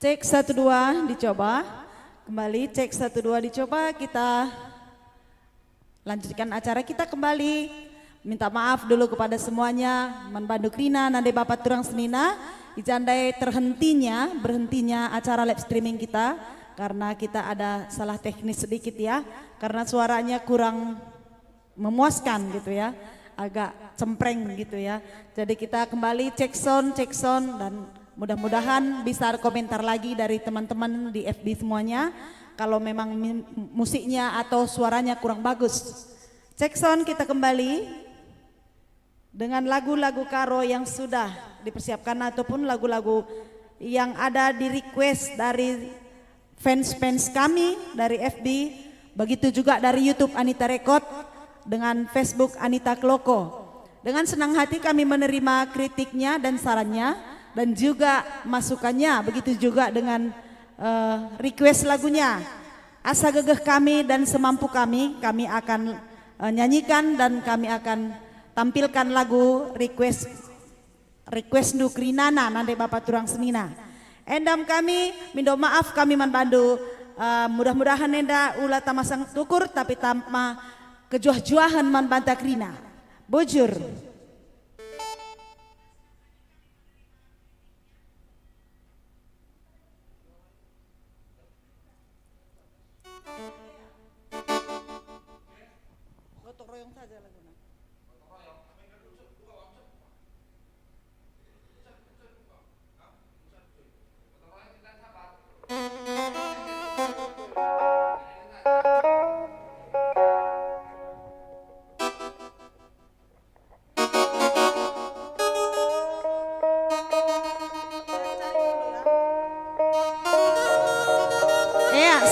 Cek 1 2 dicoba. Kembali cek 1 2 dicoba. Kita lanjutkan acara kita kembali. Minta maaf dulu kepada semuanya. Manbandu Krina nande Bapak Turang Senina. Ijandai berhentinya acara live streaming kita. Karena kita ada salah teknis sedikit ya. Karena suaranya kurang memuaskan gitu ya. Agak cempreng gitu ya. Jadi kita kembali cek sound dan mudah-mudahan bisa ada komentar lagi dari teman-teman di FB semuanya. Kalau memang musiknya atau suaranya kurang bagus. Cek sound kita kembali dengan lagu-lagu karo yang sudah dipersiapkan ataupun lagu-lagu yang ada di request dari fans-fans kami dari FB. Begitu juga dari YouTube Anita Record dengan Facebook Anita Kloko. Dengan senang hati kami menerima kritiknya dan sarannya. Dan juga masukannya, begitu juga dengan request lagunya. Asa gegeh kami dan semampu kami akan nyanyikan dan kami akan tampilkan lagu request nu Krinana nande Bapak Turang Senina. Endam kami, mindo maaf kami manbandu, mudah-mudahan enda ulah tamasang tukur tapi tamma kejuah-juahan manbanta Krina. Bujur. Gotong royong saja lagunya.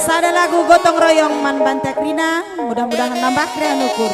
Sada lagu gotong royong man banta Krina, mudah-mudahan nambah krea nukur.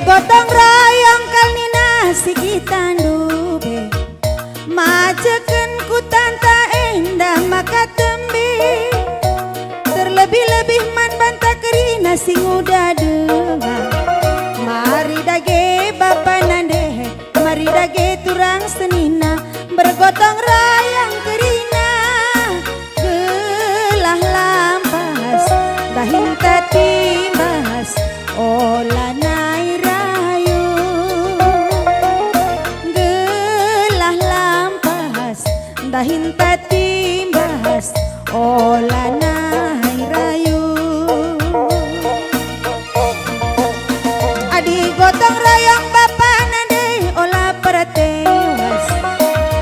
Gotong royong kalnina sigitandu be majekeun ku tanta endah maka tembe terlebih-lebih man banta Krina sing udah dengar mari dage bapa nande mari dage Turang Senina bergotong royong Krina gelah lampas dahin tatimbas olah dahin tatimbas olah nai rayu adi gotong royong bapa nande olah pertewas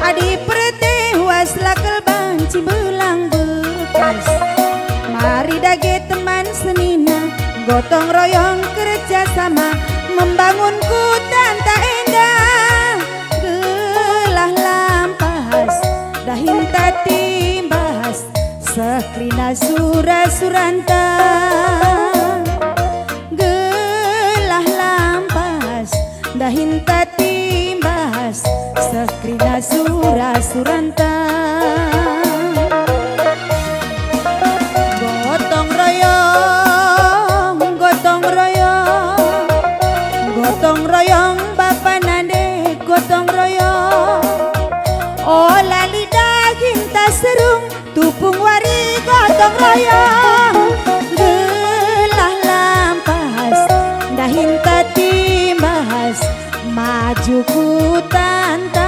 adi pertewas lakel banci belang bekas mari dage teman Senina gotong royong kerjasama membangun kutan tak endah gelah lampas dahin tatimbas sekri sakrina sura suranta gelah lampas dahinta timbas sakrina sura suranta gotong royong gotong royong gotong royong bapa nade gotong royong oh lali daging tak serung tupung wari gotong royong gelah lampas dahin timbas maju ku tantan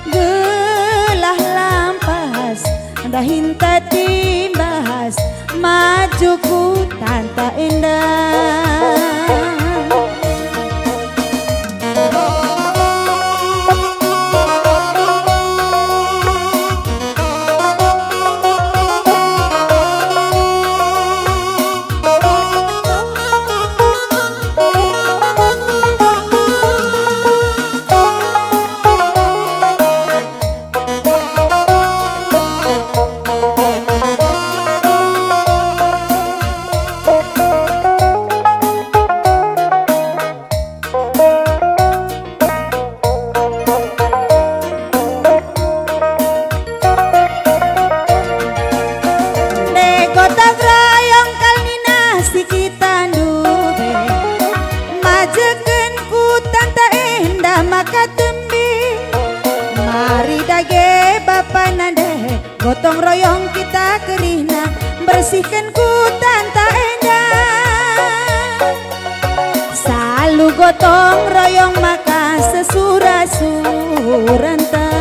gelah lampas dahin timbas maju ku tanta indah. Mari dage bapa nade gotong royong kita kerihna bersihkan ku tanta endah selalu gotong royong maka sesura suranta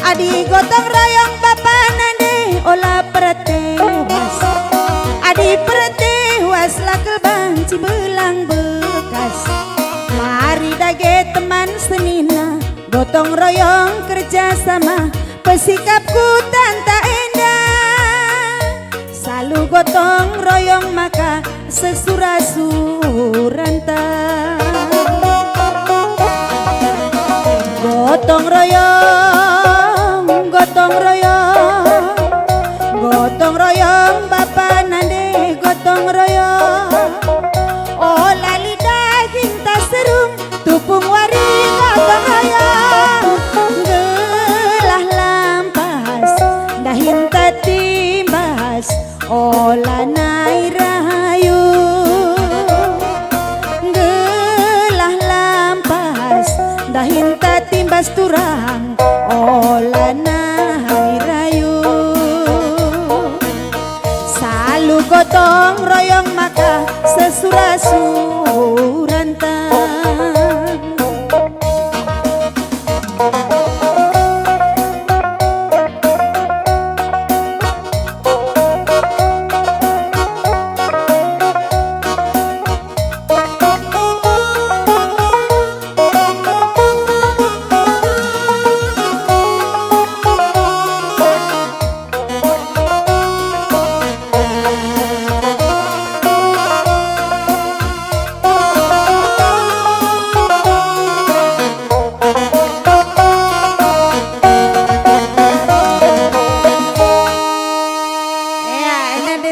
adi gotong royong bapa nade olah pertewas adi pertewas lakel banci belang bekas mari dage teman senina gotong royong kerjasama pesikapku tanta endah selalu gotong royong maka sesura suranta gotong royong gotong royong gotong royong bapa nade gotong royong oh lali daging tak serung tupung wari gotong royong gelah lampas dahin timbas olah nai rahayu gelah lampas dahin timbas turang olah nai rayu selalu gotong royong maka sesura suranta.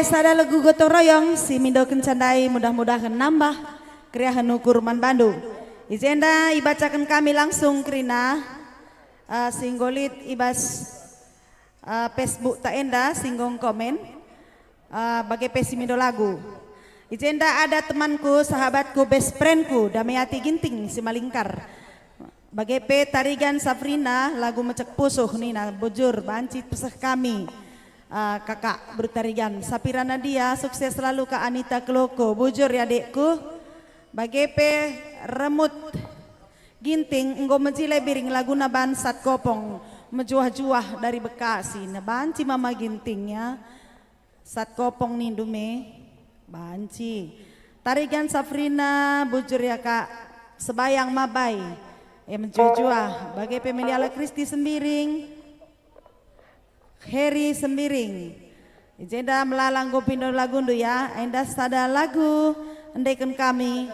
Sada lagu gotong royong si Mindo Kencandai mudah-mudahan nambah kriahan kurman Bandung. Izenda ibacakan kami langsung krina singgolit ibas Facebook tak enda singgong komen bagai pesi Mindo lagu. Izenda ada temanku sahabatku best friendku Damiati Ginting si Malingkar. Bagai pe tarigan Safrina lagu mecek pusuh nina bujur banci pesah kami. Kakak bertarigan Sapirana dia sukses selalu Kak Anita Keloko bujur ya dekku bagepe remut ginting enggo menjile biring laguna bansat kopong mejuah-juah dari Bekasi na banci mama gintingnya sat kopong nindume banci tarigan Safrina bujur ya Kak sebayang mabai menjuah bagepe Meliala Kristi Sembiring Heri Sembiring Jeda melalang gopindo lagundu ya endah sada lagu endaikan kami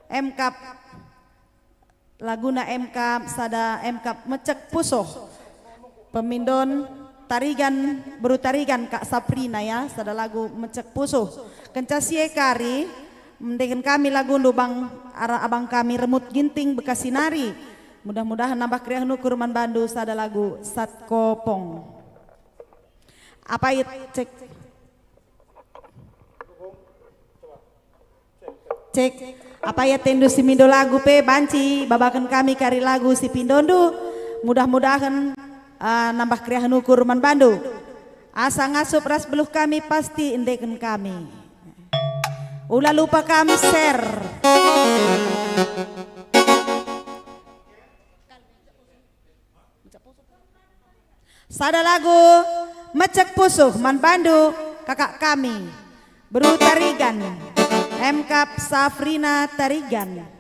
MK Laguna MK sada MK mecek pusuh pemindon tarigan baru tarigan Kak Saprina ya, sada lagu mecek pusuh kenca sie kari mendegen kami lagu bang abang kami remut ginting bekas sinari, mudah-mudahan nambah kriang nukur man bandu sada lagu Satkopong. Apa itu cek apa ya tendu si mindo lagu pe banci babakan kami kari lagu si pindondu, mudah-mudahan nambah kriah nukur man bandu asa ngasup ras beluh kami pasti indeken kami ulah lupa kami share sada lagu mecek pusuh man bandu kakak kami beru tarigan MK Safrina Tarigan.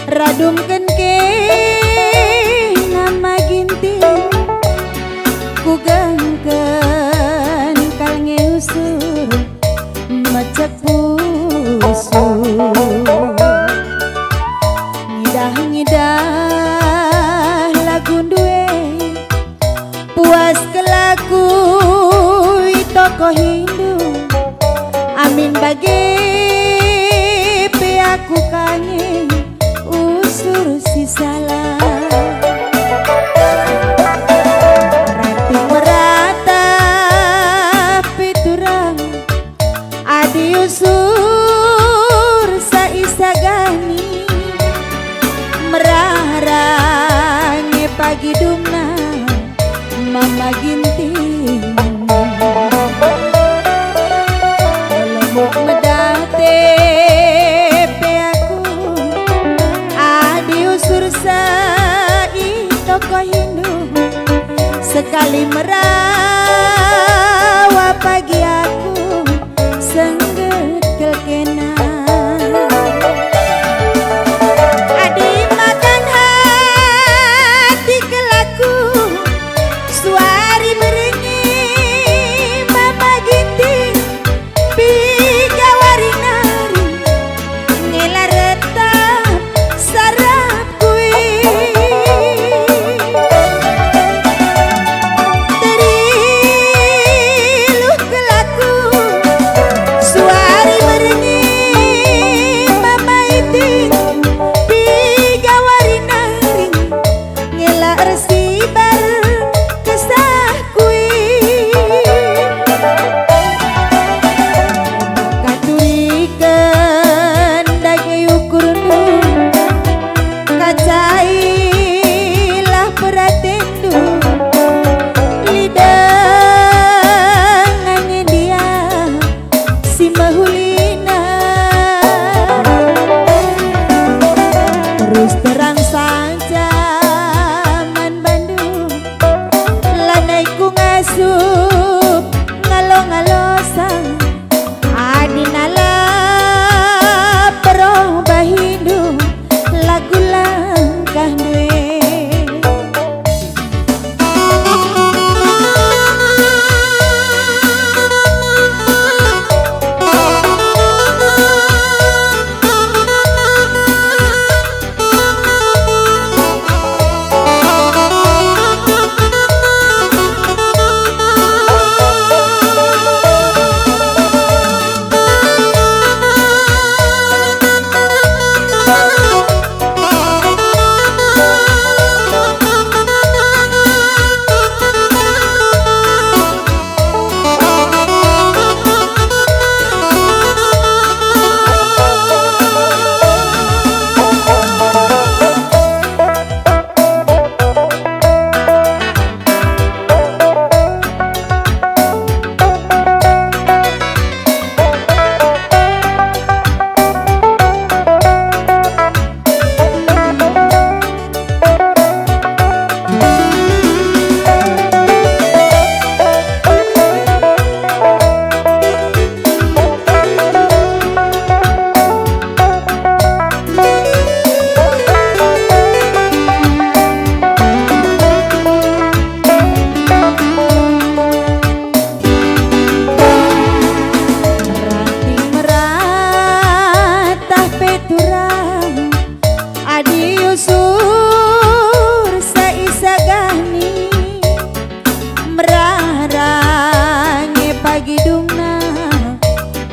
Radumkeun nama ginting ku gangkeun kal ngeusur macet pusuh ngidah-ngidah lagu duwe puas kelaku toko Hindu amin bagi aku kanye usur si salah rati merata piturang adi usur saisagani merarange pagi dumna mama ginting lemuk medate toko Hindu sekali merawa pagi aku sengget kelkena adi makan hati kelaku suari merengi mama ginting pigawari nari ngela retap sarap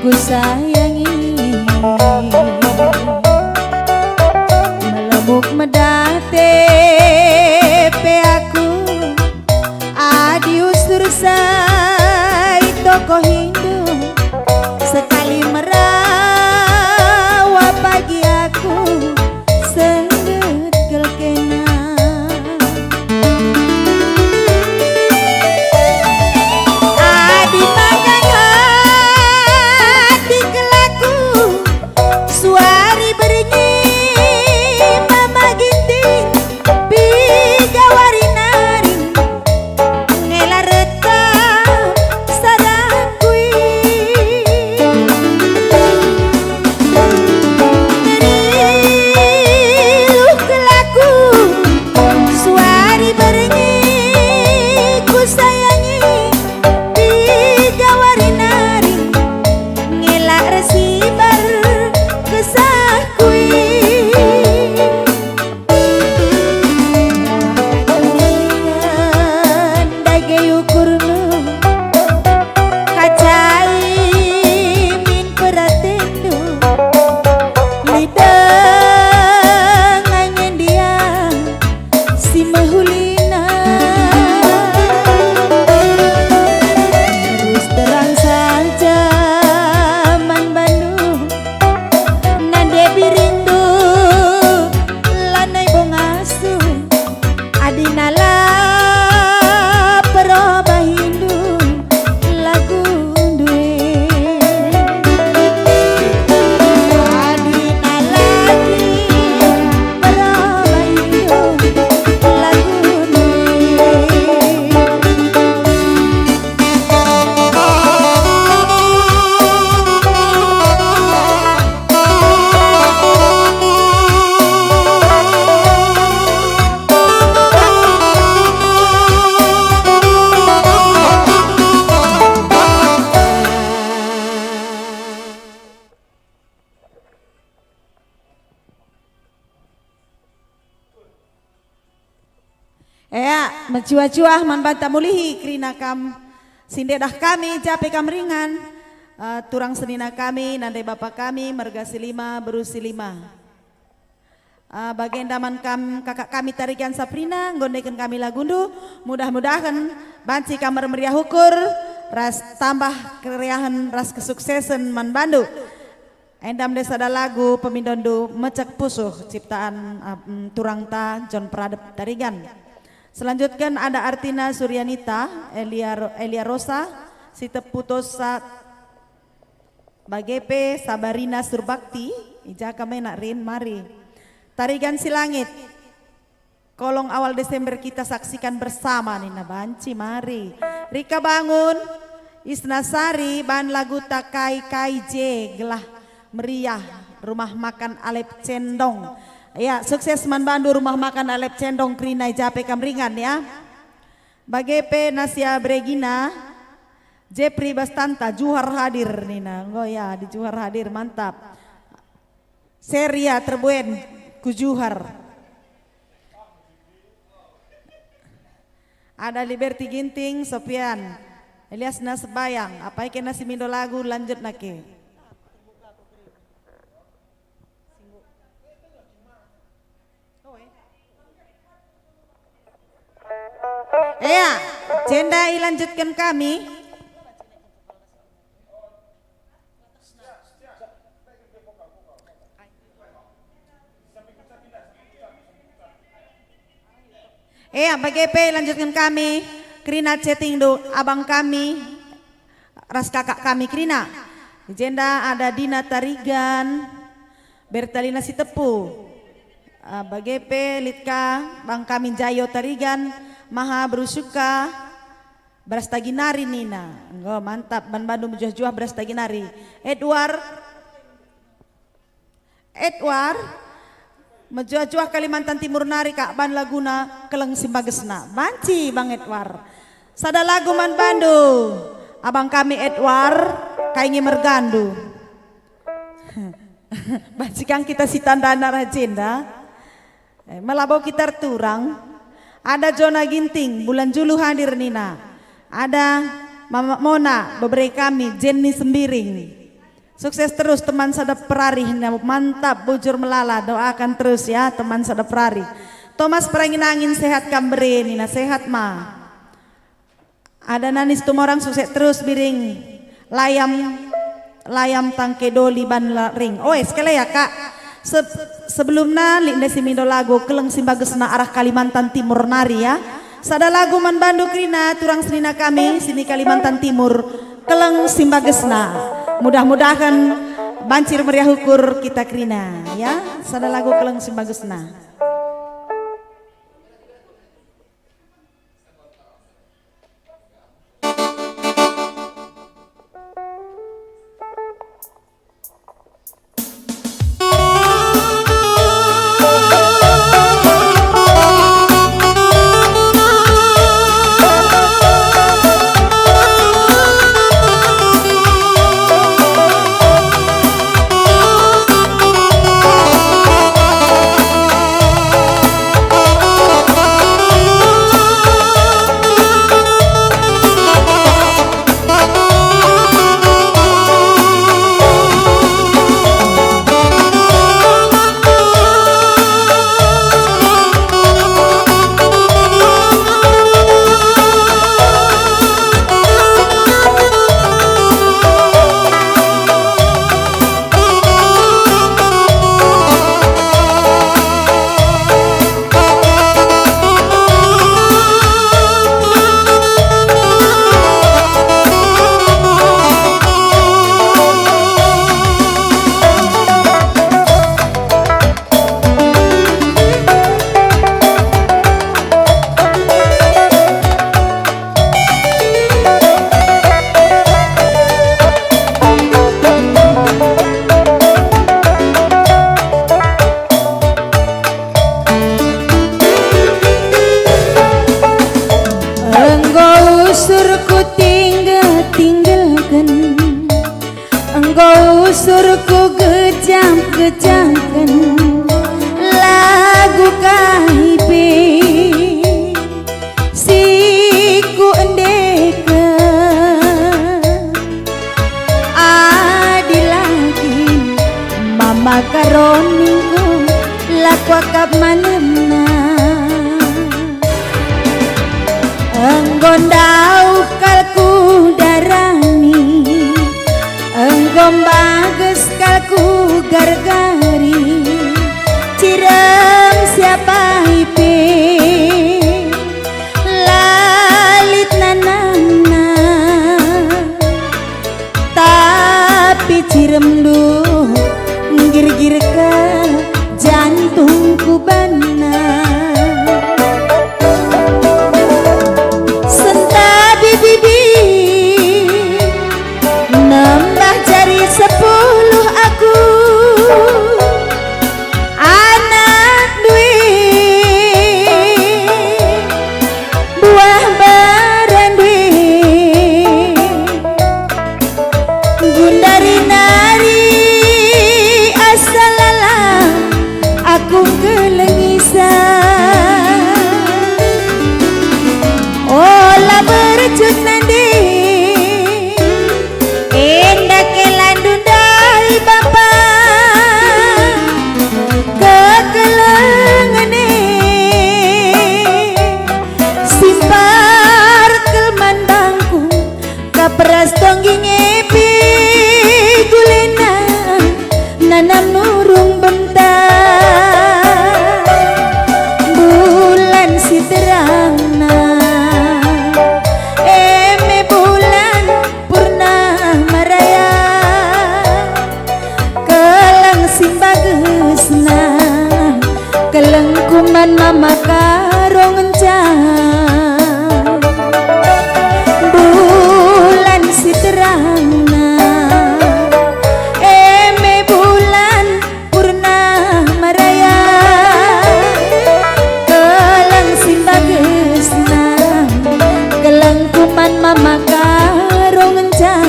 ku sayangi, melemuk medate pe aku adius sursai toko Hindu sekali merawat pagi aku segel kena adi makan hati kelaku suari bernyi mama ginting bigawari nari ngela retap sadakui teriluh kelaku suari bernyi ku sayangi bigawari nari ngela resibar kesakui dage ukurnu kacai min peratendu lidang anyen dia si mahulina terus terang saja man Bandung nande birindu lanai bongasu adinala peroba Hindu lagu duwe adinala peroba Hindu lagu duwe. Mencuah-cuah man banta mulihi krina kam sindedah kami jape kam ringan turang senina kami nande bapa kami merga silima berusi lima bagenda man kam kakak kami tarikan Saprina nggondekan kami lagundu mudah-mudahan banci kamar meriah hukur ras tambah keriahan ras kesuksesan man bandu endam desa da lagu pemindondu mecek pusuh ciptaan turang ta John Pradep Tarigan. Selanjutkan ada Artina Suryanita, Elia Rosa, Site Putosa Bagepe, Sabarina Surbakti, Ija kami nak rin mari. Tarigan Silangit, kolong awal Desember kita saksikan bersama Nina Banci mari. Rika Bangun, Isnasari, bahan lagu Takai Kaije, gelah meriah, rumah makan Alep Cendong. Ya, sukses man Bandu rumah makan Alep Cendong Krinai Jape Kamringan ya. Bagepe Nasia Bregina, Jepri Bastanta Juhar hadir Nina. Oh ya, di Juhar hadir mantap. Seria terbuen ku Juhar. Ada Liberty Ginting, Sopian, Elias Nasbayang. Apa ikan nasi mindo lagu lanjut nake. Ya, jenda ilanjutkan kami. BGP lanjutkan kami. Krina chatting do abang kami, ras kakak kami Krina. Jenda ada Dina Tarigan, Bertalina Sitepu, BGP Litka, bang kami Jayo Tarigan, Maha Berusuka, Brastaginari Nina. Oh, mantap, ban Bandung juah-juah Brastaginari. Edward Mejuah-juah Kalimantan Timur nari Kak Ban Laguna Keleng Simbagesna. Banci Bang Edward. Sada lagu man Bandu. Abang kami Edward kaingi mergandu. Banci kang kita si tandana rajenda. Melabau kita turang. Ada Jona Ginting bulan Julu hadir Nina. Ada Mama Mona beberapa kami Jenny Sembiring. Sukses terus teman Sadap Perari, mantap bujur melala, doakan terus ya teman Sadap Perari. Thomas Perangin Angin sehat kambere, Nina sehat ma. Ada Nanis Tumorang sukses terus biring. Layam tangke doli ban ring. Oh sekali ya kak. Sebelumnya Linda Simindo lagu Keleng Simbagesna arah Kalimantan Timur nari ya. Sada lagu Man Bandung Rina turang senina kami sini Kalimantan Timur Keleng Simbagesna. Mudah-mudahan bancir meriah ukur kita Krina ya. Sada lagu Keleng Simbagesna. Surku gejam-gejamkan lagu KIP siku endeka adi lagi mama karoningku laku akap manemna enggondau kalku darani Gombages kalku gargari cirem siapa ipe lalit nanana tapi cirem duh gir-gir ke jantungku bana sentabi bibi nambah jari 10 aku anak duit buah barang duit gundari nari asalala aku kelengisan olah bercut nanti peras tonggi ngepi gulena nanam nurung bentar bulan si terangna eme bulan purnama raya kelang simbagesna keleng kuman mama karong encang si terangna eme bulan purnama raya kelang simbagesna kelang kuman mama karong encang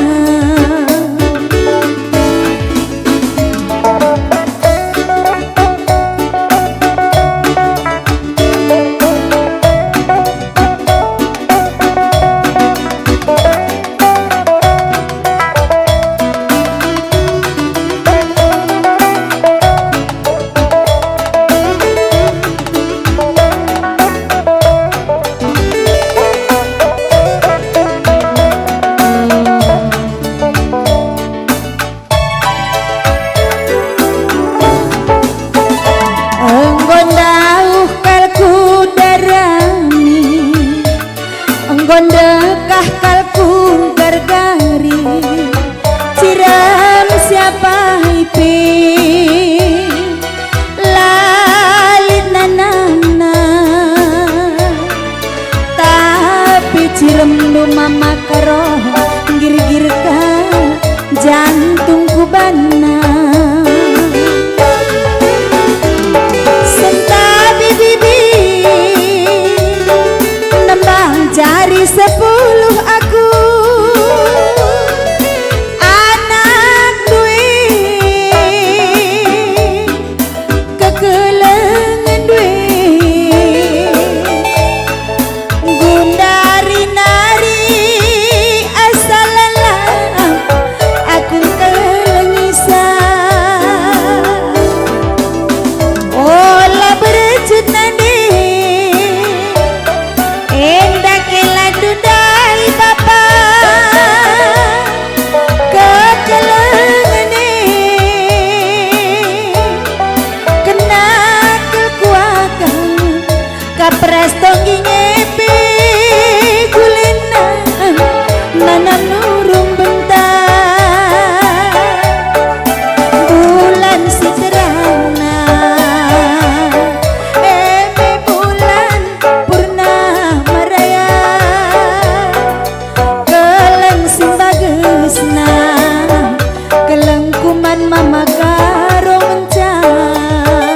mama karo ngencang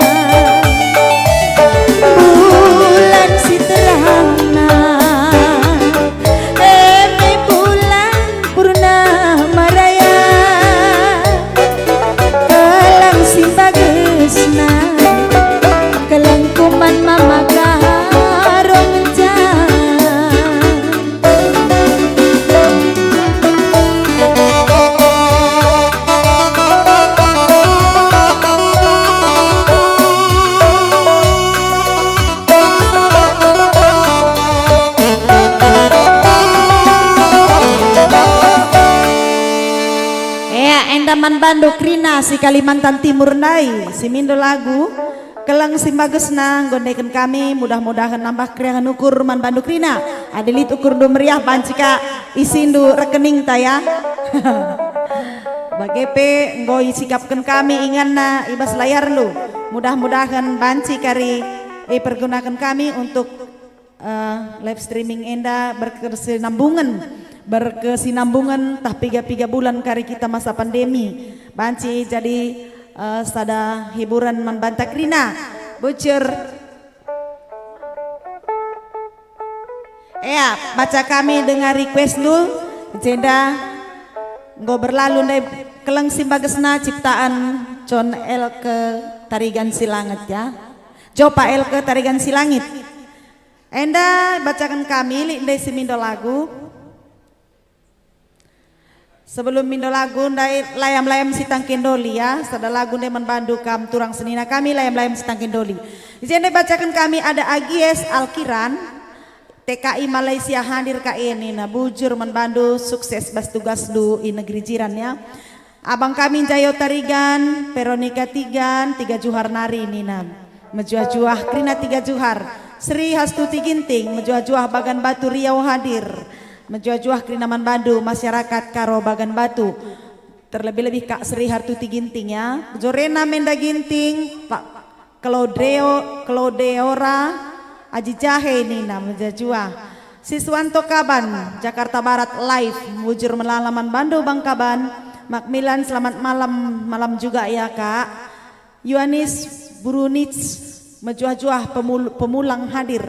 bulan si terangna bulan purnama raya kelang si bagesna kelang kuman mama karo ngencang Endaman Bandung Krina si Kalimantan Timur nai si mindo lagu kelang si bagesna gondeken kami mudah-mudahan nambah kriahan ukur man Bandung Krina adilit ukur do meriah bancika isindu rekening taya bagepe ngoi sikapkan kami inganna ibas layar lu mudah-mudahan banci kari pergunakan kami untuk live streaming enda berkesinambungan tah piga bulan kari kita masa pandemi banci jadi sada hiburan man Bantak Rina bocor ya baca kami dengar request lu jeda nggo berlalu deh keleng simbagesna ciptaan John L ke Tarigan Silangit ya Jopa L ke Tarigan Silangit enda bacakan kami li simindo lagu. Sebelum mindo lagu ndai layam-layam sitang kendoli ya, sada lagu ndai manbandu kam turang senina kami layam-layam sitang kendoli. Di sini bacakan kami ada Agies Alkiran, TKI Malaysia hadir ka ini na bujur manbandu sukses bas tugas du i negeri jiran ya. Abang kami Jayo Tarigan, Veronica Tigan, 3 Juhar nari nina. Mejuah-juah Krina 3 Juhar, Sri Hastuti Ginting, mejuah-juah Bagan Batu Riau hadir. Menjuah-juah Krinaman Bandu masyarakat karo Bagan Batu terlebih-lebih Kak Sri Hartuti Ginting ya Jorena Menda Ginting Pak Claudeora Aji Jahe Nina menjuah Siswanto Kaban Jakarta Barat live wujur melalaman Bandu Bang Kaban Macmillan selamat malam juga ya Kak Yohanis Burunits menjuah-juah pemulang hadir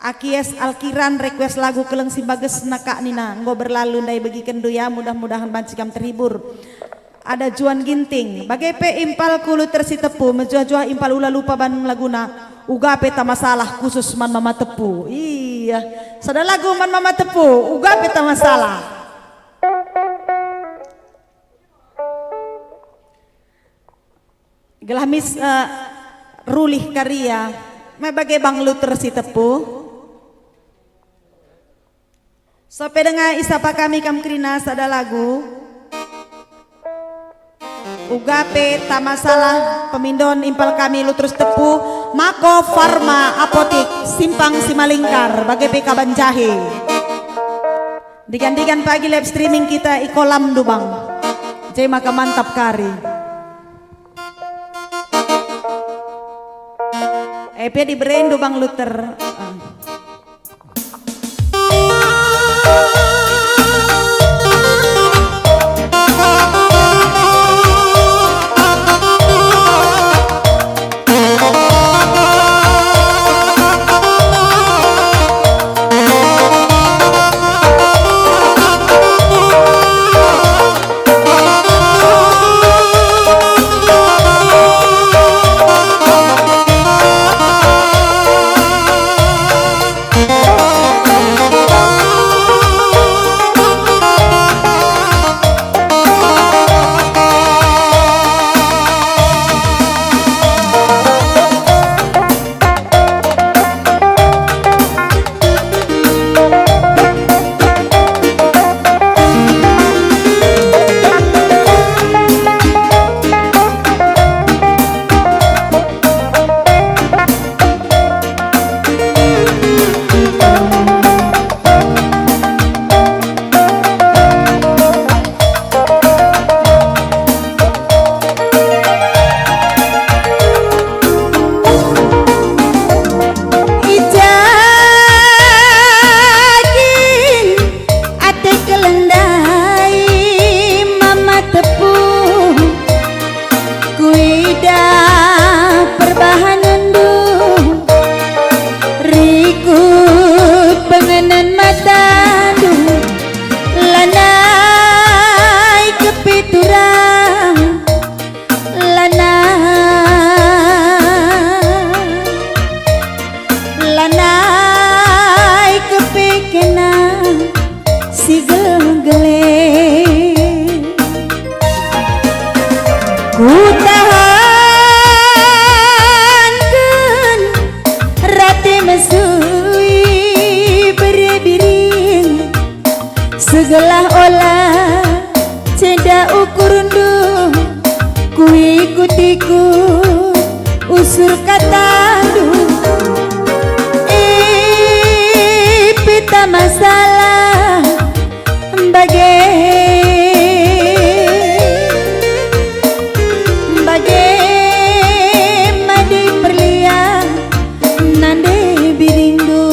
Akies Alkiran request lagu keleng si bagesna Kak Nina nggo berlalu ndai bagi kendu ya mudah-mudahan bancikam terhibur. Ada Juan Ginting bagepe impal kulu tersitepu menjuah-juah impal ula lupa Bandung Laguna ugape ta masalah khusus man mama tepu iya sada lagu man mama tepu ugape ta masalah gelahmis rulih karya me bage bang lu tersitepu Sope dengan isapa kami kam Krina sada lagu ugape tak masalah pemindon impal kami lu terus tepu Mako Farma Apotik Simpang Simalingkar bagai Kaban Jahe digantikan pagi live streaming kita i kolam dubang jai maka mantap kari epe di brand dubang luter ku ikut-ikut usur katalu pita masalah madi perlian nande birindu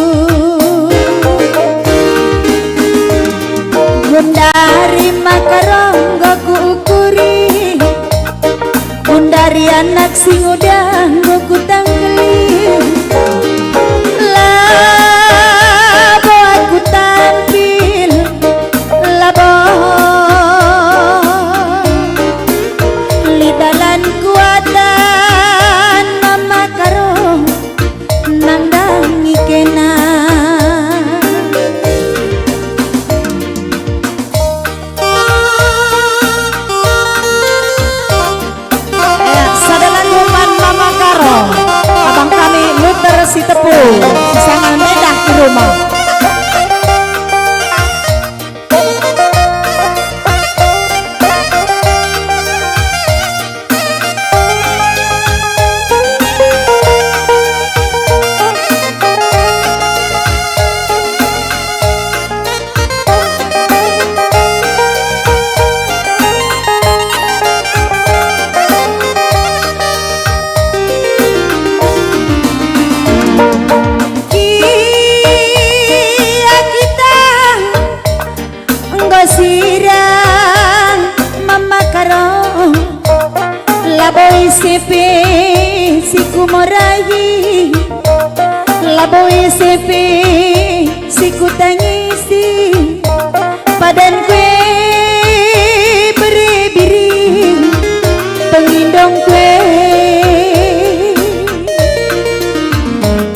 gundari makaronggo ku ukuri gundari anak sing udang ku tanggeli labo aku tampil labo lidalan kuatan mama karo nandang ikena abang kami Luther si tepu sangat medah di rumah. Sirang mama karo laboy sepe siku morahi laboy sepe siku tangisi padan kue beri-biri pengindong kue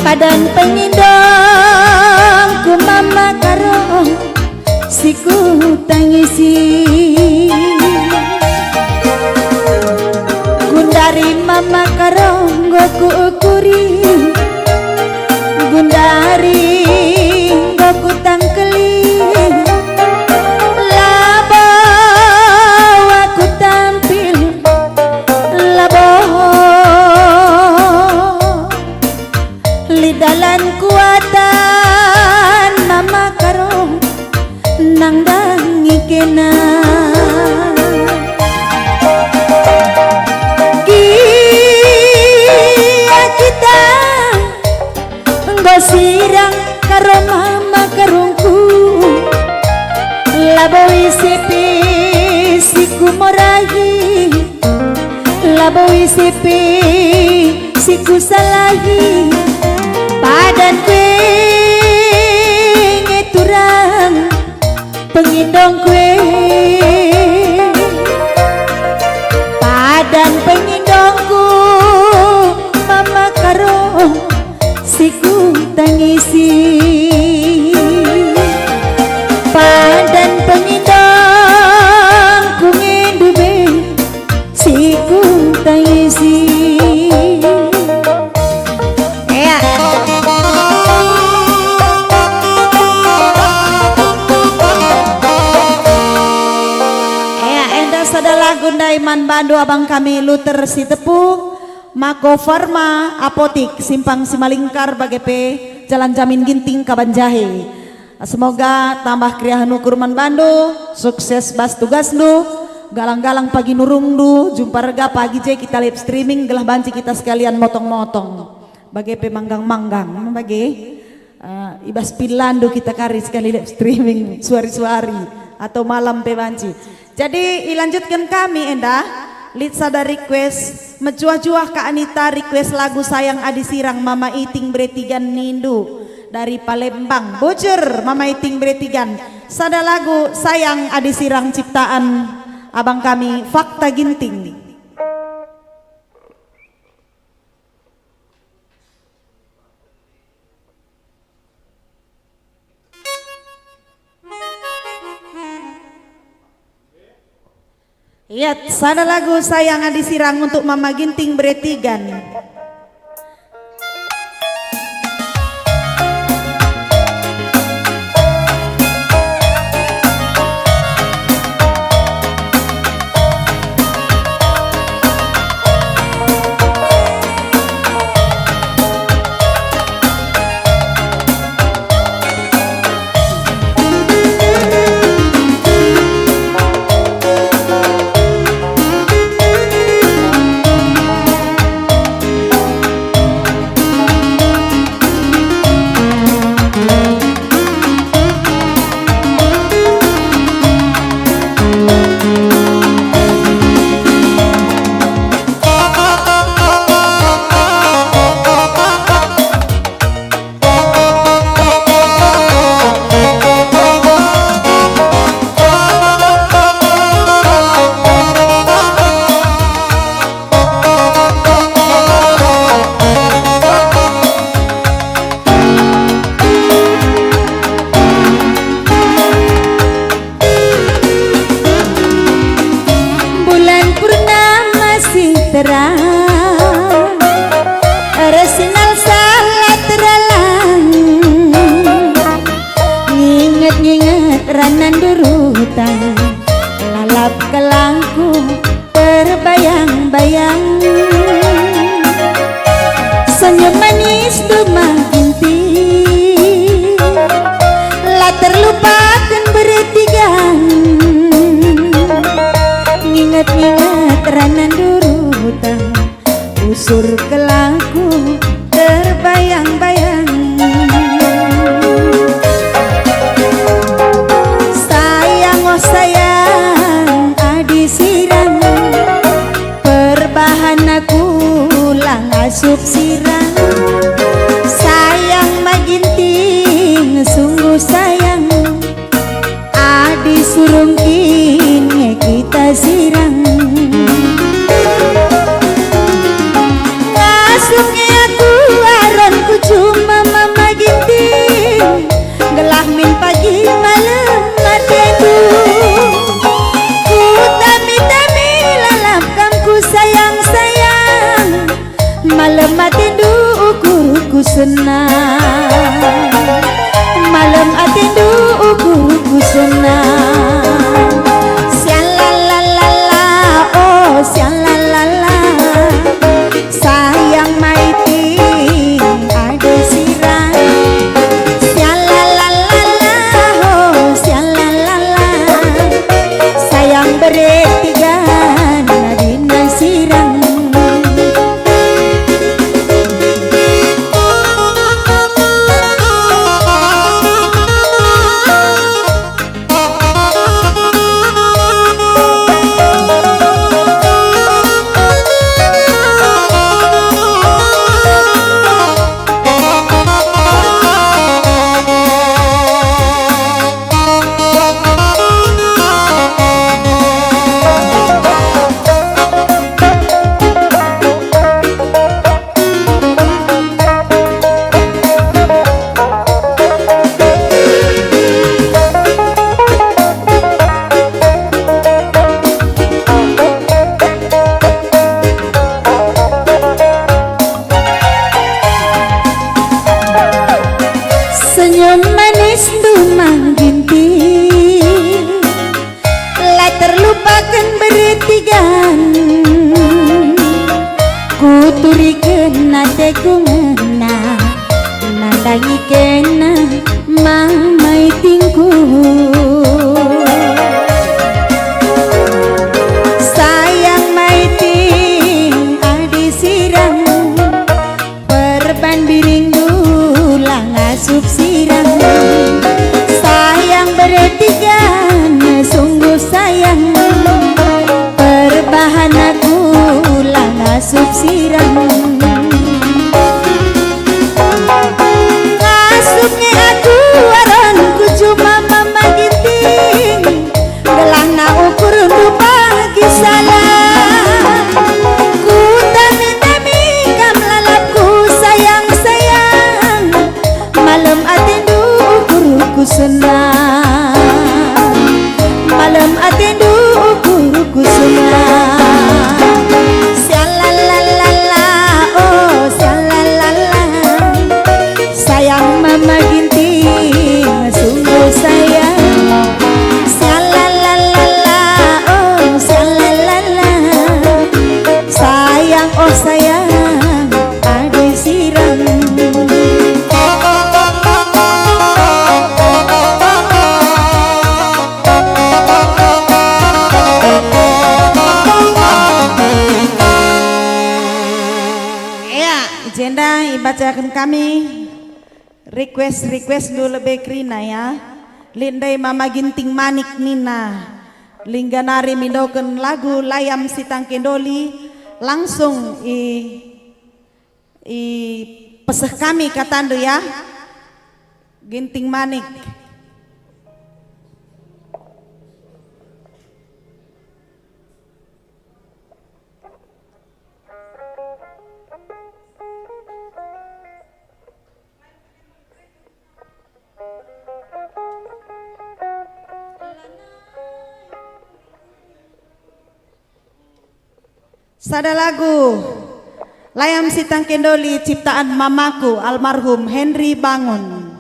padan pengindong ku mama karo siku tangisi gundari mama karonggo ku ukuri gundari ku tangkeli labo aku tampil labo lidalan kuatan mama karong nangdang ikena kia kita sirang karo mama karungku laboy sepe siku morahi laboy sepe siku salahi padan kue ngeturang pengindong kue padan pengindongku mama karo siku tangisi padan pengindongku ngedube siku tangisi Gundai Man Bandu abang kami Luther si tepu Mako Farma Apotik Simpang Simalingkar Bagepe Jalan Jamin Ginting Kabanjahe. Semoga tambah kriahan ukur Man Bandu sukses bas tugas lu galang-galang pagi nurung lu jumpa rega pagi je kita live streaming gelah banci kita sekalian motong-motong Bagepe manggang-manggang bagi ibas pilandu kita kari sekali live streaming suari-suari atau malam pe banci. Jadi ilanjutkan kami endah Litsada request mencuah-cuah Kak Anita request lagu Sayang Adi Sirang Mama Iting Bretigan Nindu dari Palembang bocor Mama Iting Bretigan sada lagu Sayang Adi Sirang ciptaan abang kami Fakta Ginting. Iya, sana lagu Sayang Adi Sirang untuk Mama Ginting Bretigan. terang resinal salat terang nginget-nginget ranan durutan lalap kelangku terbayang-bayang senyum manis dumaginti lah terlupakan bertigaan nginget-nginget ranan durutan usur kelaku terbayang-bayang sayang oh sayang adi sirang perbahan aku lang asup sirang sayang maginting sungguh sayang adi surungkin kita sirang ngasuhnya aku aronku cuma mama ginting gelah min pagi malam mateku ku tami-tami lalapkanku sayang-sayang malam atindu ukur-uku senang malam atindu ukur-uku senang sialalala oh sialalala sayang maiting ada sirang sialalala oh sialalala sayang beretigan nadina sirang senyum manis dumang ginting lah terlupakan bertigaan kuturikan nateku ngena nandangi kena mamai tingku sayang maiting adi sirang perban biring dulang asup sirang sayang bertigan sungguh sayang perbahan aku lang asup sirang ngasupnya aku waranku cuma mama ginting gelah na ukur lupa salah ku tami-tami kam lalapku sayang-sayang malam atindu ukur-uku senang malam atindu ukur-uku senang sialalala oh sialalala sayang mama ginting sungguh sayang sialalala oh sialalala sayang oh sayang adi sirang Jenda ibacakan kami request dulu lebih krina ya lindai mama ginting manik nina lingganari mindoken lagu layam sitang kendoli langsung i peseh kami katandu ya ginting manik. Sada lagu Layam Sitang Kendoli ciptaan mamaku almarhum Henry Bangun.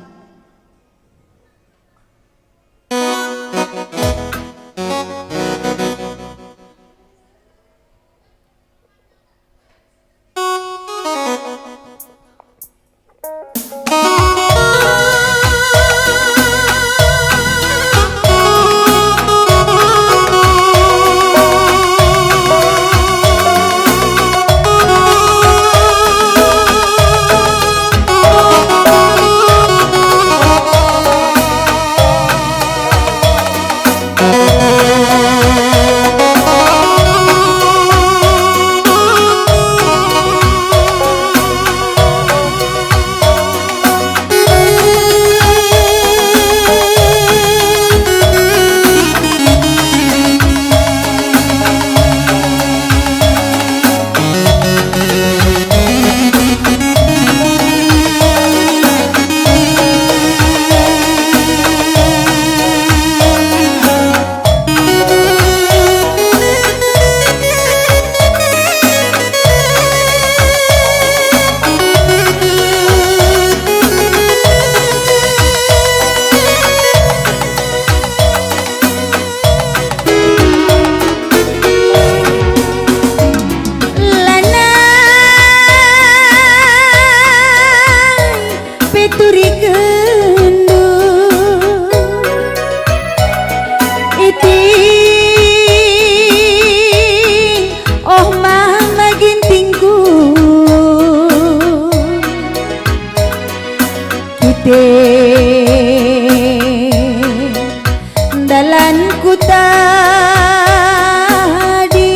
Dalanku tadi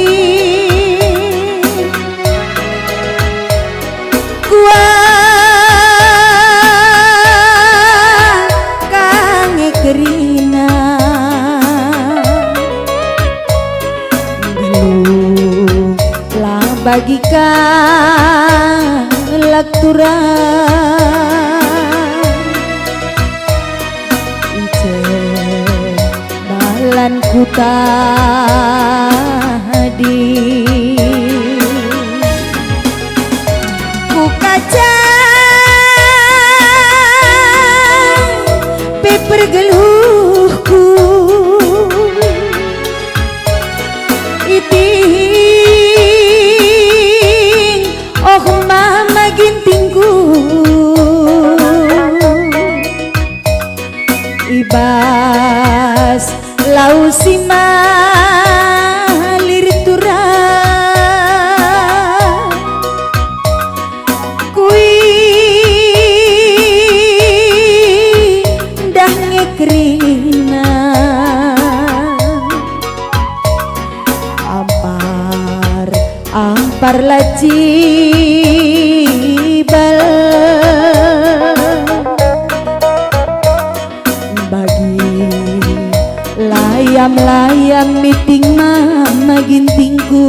kuat kange kerina geluh lah bagikan laktura ku tadi ku kaca paper geluhku iting oh mama gintingku ibas lau simalir tura kui dah ngekrina ampar laci bal layam meeting mama gintingku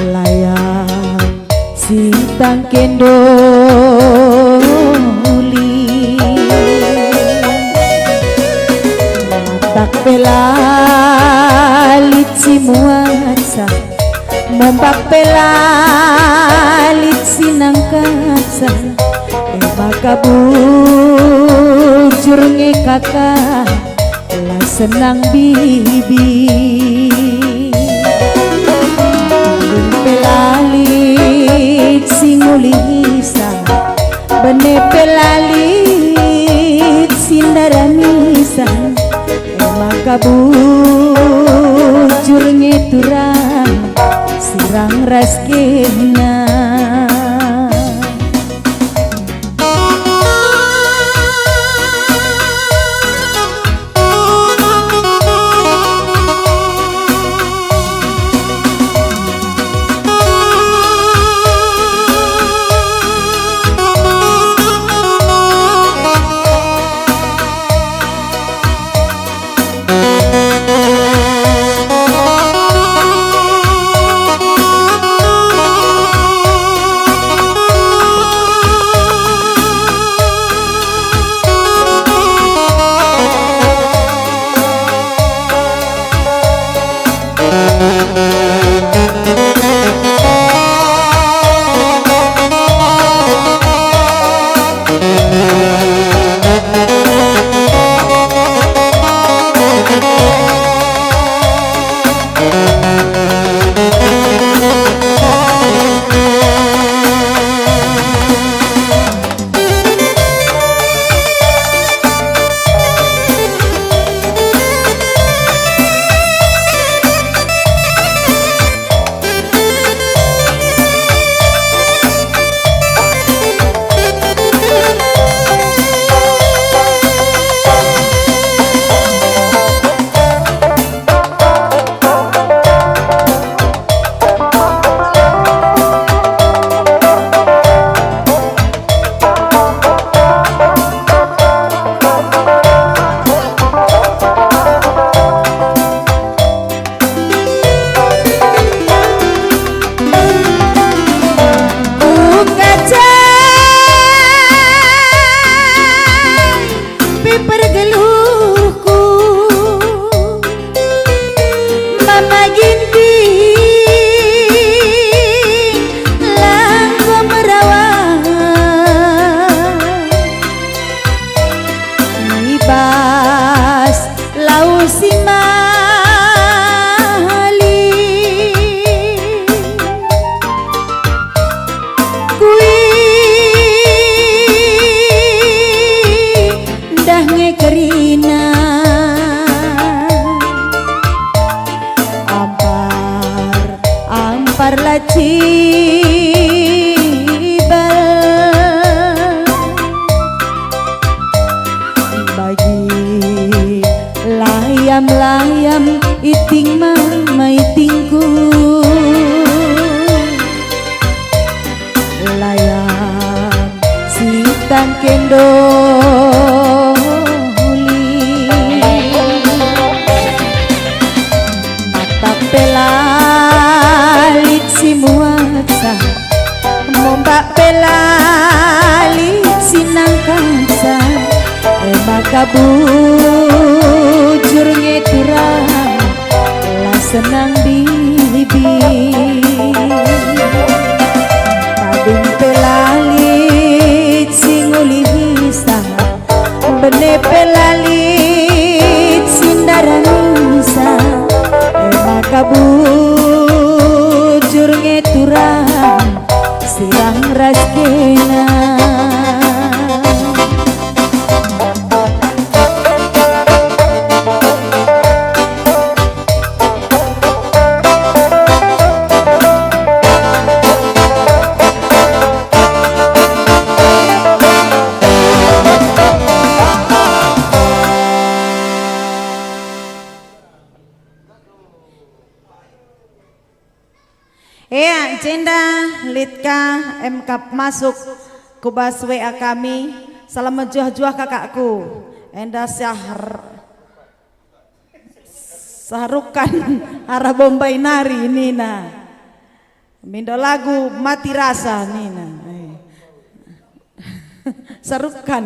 layam sitang kendoli tak pelalit si muasa membak pelalit sinang kasa maka bujur nge kakak lah senang bibi pelalit singulisa bene pelalit sindaramisa maka bujur nge turang sirang raskena parla cibal bagi layam-layam iting mama itingku layam sitang kendoli mata pelalit si muatsa mombak pelalit sinang kansa maka bujur ngeturang lah senang bibi padung pelalit singuli hisa bene pelalit sindaranisa maka bujur ngeturang sirang raskena ya Jenda Litka MK masuk kubas WA kami salam menjuah-juah kakakku Enda Sahrukan arah Bombay nari Nina mindo lagu mati rasa Nina Sarukan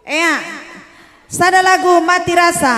ya, sada lagu mati rasa.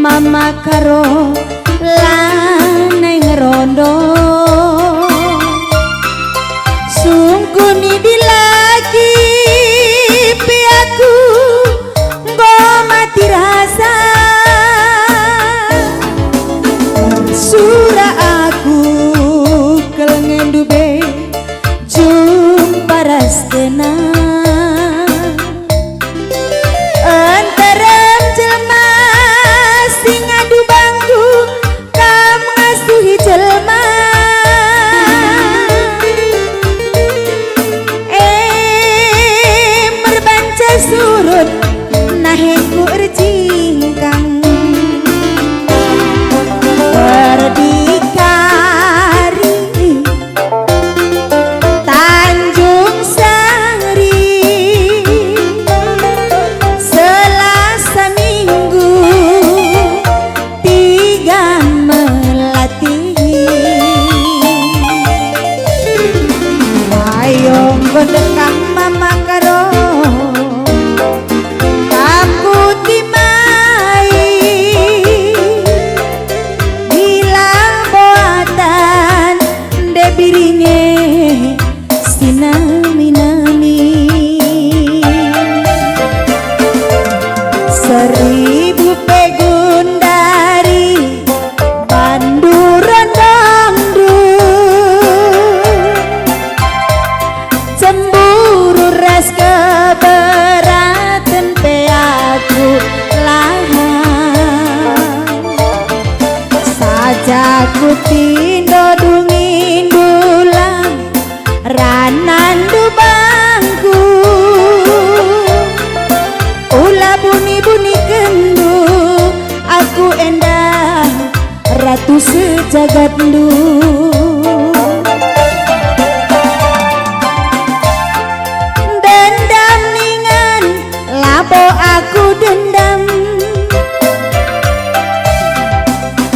Mama karo lanai ngerondo sungkuni dilagi piaku go mati rasa sura aku kelengendu be jumpa rastena surut naheku erjingkang berdikari bacaku tindo dungin dulang ranandu bangku ula buni-buni kendu aku endah ratu sejagat lu dendam ningan lapo aku dendam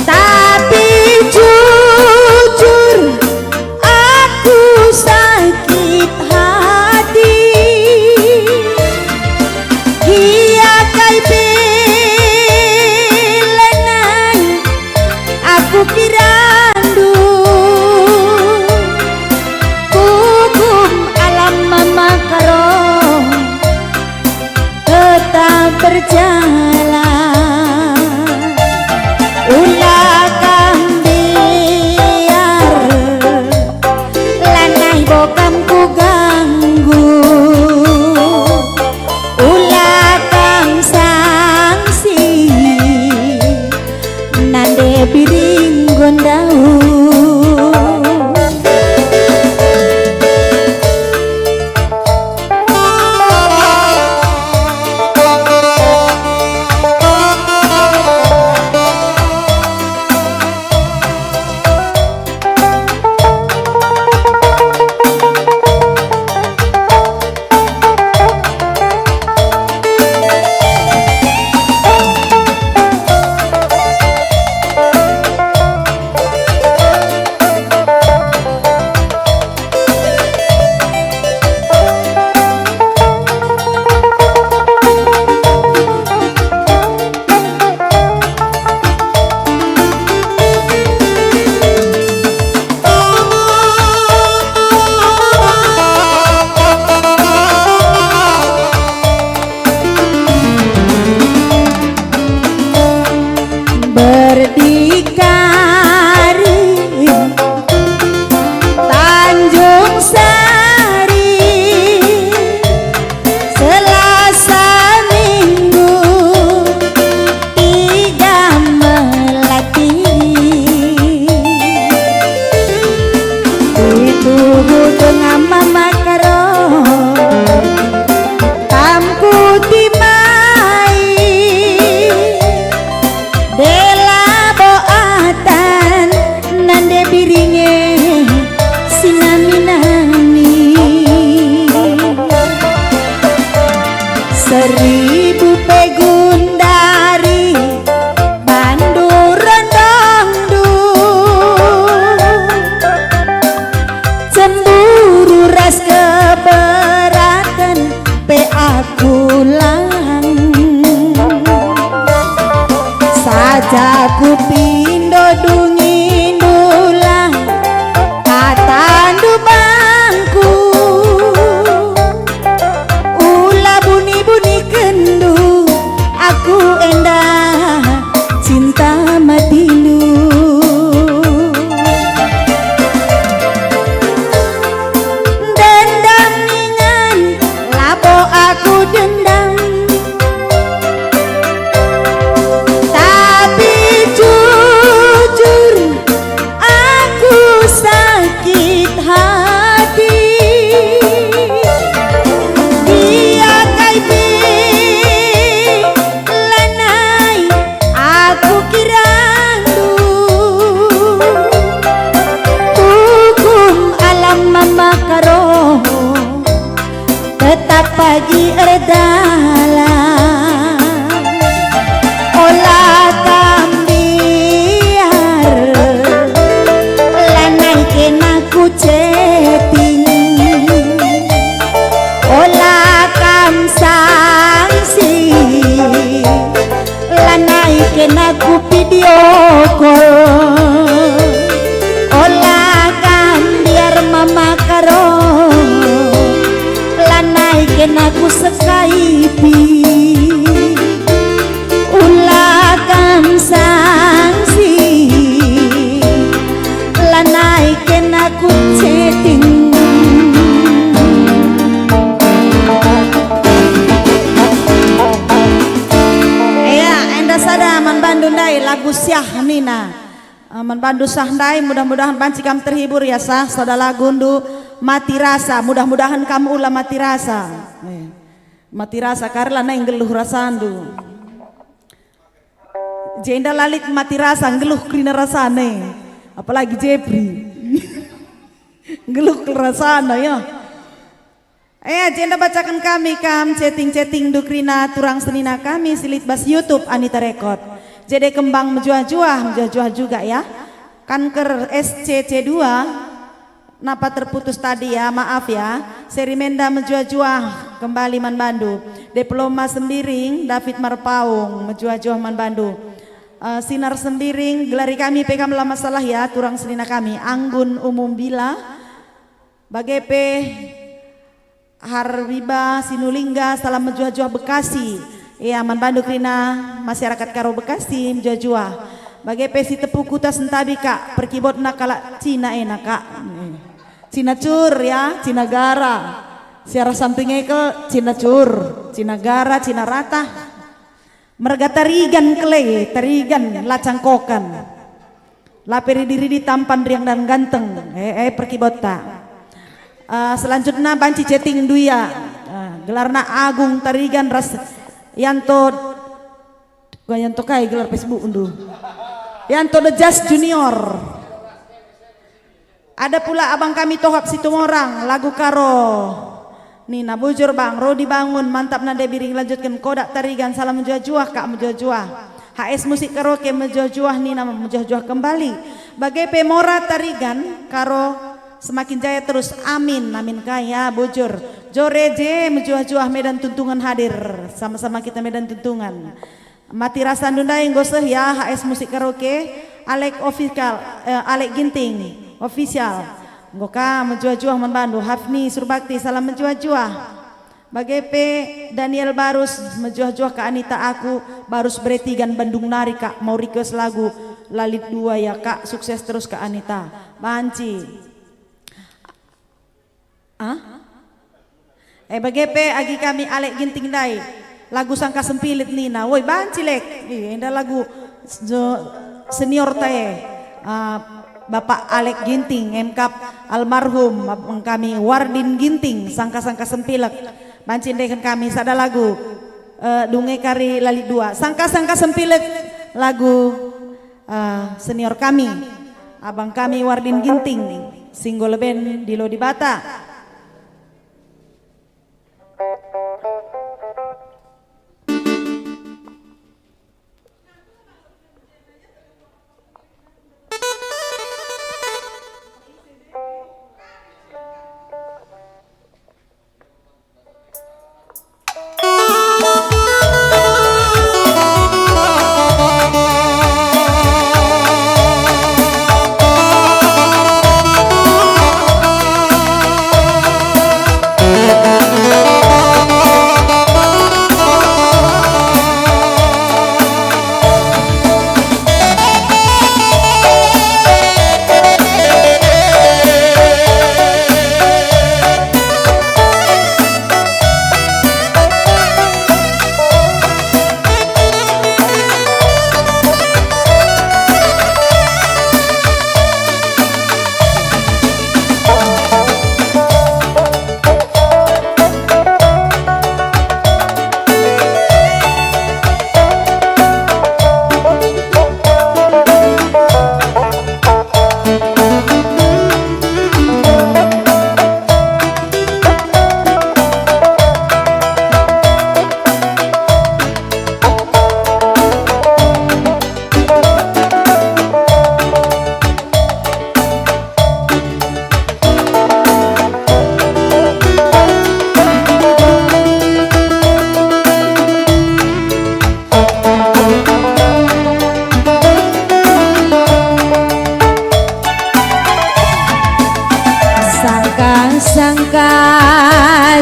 tapi jujur aku sakit hati ia kai pilenai aku kirandu hukum alam mama karo tetap berjalan ulah kambiar lanai bokam ku ganggu ulah kang sangsi nande piring gondau Manbandu sahdai, mudah-mudahan banci kamu terhibur ya sah. Saudara gundu mati rasa, mudah-mudahan kamu ulah mati rasa. Mati rasa karena neng geluh rasandu. Jenda lalit mati rasa, geluh krina rasane. Apalagi Jepri. Geluh rasana ya. Jenda bacakan kami kam chatting dukrina turang senina kami silit bas YouTube Anita Record. Jadi kembang menjuah-juah juga ya. Kanker SCC2 napa terputus tadi ya, maaf ya. Serimenda menjuah-juah kembali Manbandu. Diploma Sembiring David Marpaung menjuah-juah Manbandu. Sinar Sembiring gelari kami pekam lama masalah ya turang senina kami. Anggun Umum Bila Bagepe Harbiba Sinulingga salam menjuah-juah Bekasi. Iya Manbandu krina masyarakat karo Bekasi menjuah-juah. Bagepe si tepu kuta sentabi kak perkibot nakala Cina enak kak. Cina cur ya, Cina gara. Siara sampingnya ke Cina cur, Cina gara, Cina rata. Merga tarigan kele, tarigan lacang kokan. Laperi diri di tampan riang dan ganteng. Perkibot tak. Selanjutnya banci chatting duya. Gelarna Agung Tarigan ras Yanto kai gelar Facebook unduh. Yanto The Just Junior. Ada pula abang kami Tohap Situmorang lagu karo Nina bujur bang Rodi bangun mantap nade biring lanjutkan kodak tarigan salam menjuah-juah kak menjuah-juah. HS musik karaoke menjuah-juah Nina menjuah-juah kembali. Bagai pemora tarigan karo semakin jaya terus amin kaya bujur. Joreje menjuah-juah Medan Tuntungan hadir sama-sama kita Medan Tuntungan. Mati rasa ndundai ngoseh ya HS musik karaoke Alek official Alek Ginting official ngoka menjuah-juah Manbandu. Hafni Surbakti salam menjuah-juah. Bagepe Daniel Barus menjuah-juah ke Anita aku Barus beretigan Bandung Nari kak mau request lagu Lalit 2 ya kak sukses terus ke Anita banci. Bagepe agi kami Alek Ginting dai lagu Sangka Sempilit Nina woi banci lek indah lagu senior tae Bapak Alek Ginting MKap almarhum kami Wardin Ginting Sangka-sangka Sempilek banci dekan kami sada lagu dunge kari Lalit 2 Sangka-sangka Sempilek lagu senior kami abang kami Wardin Ginting single band di Lodi Bata. Sangka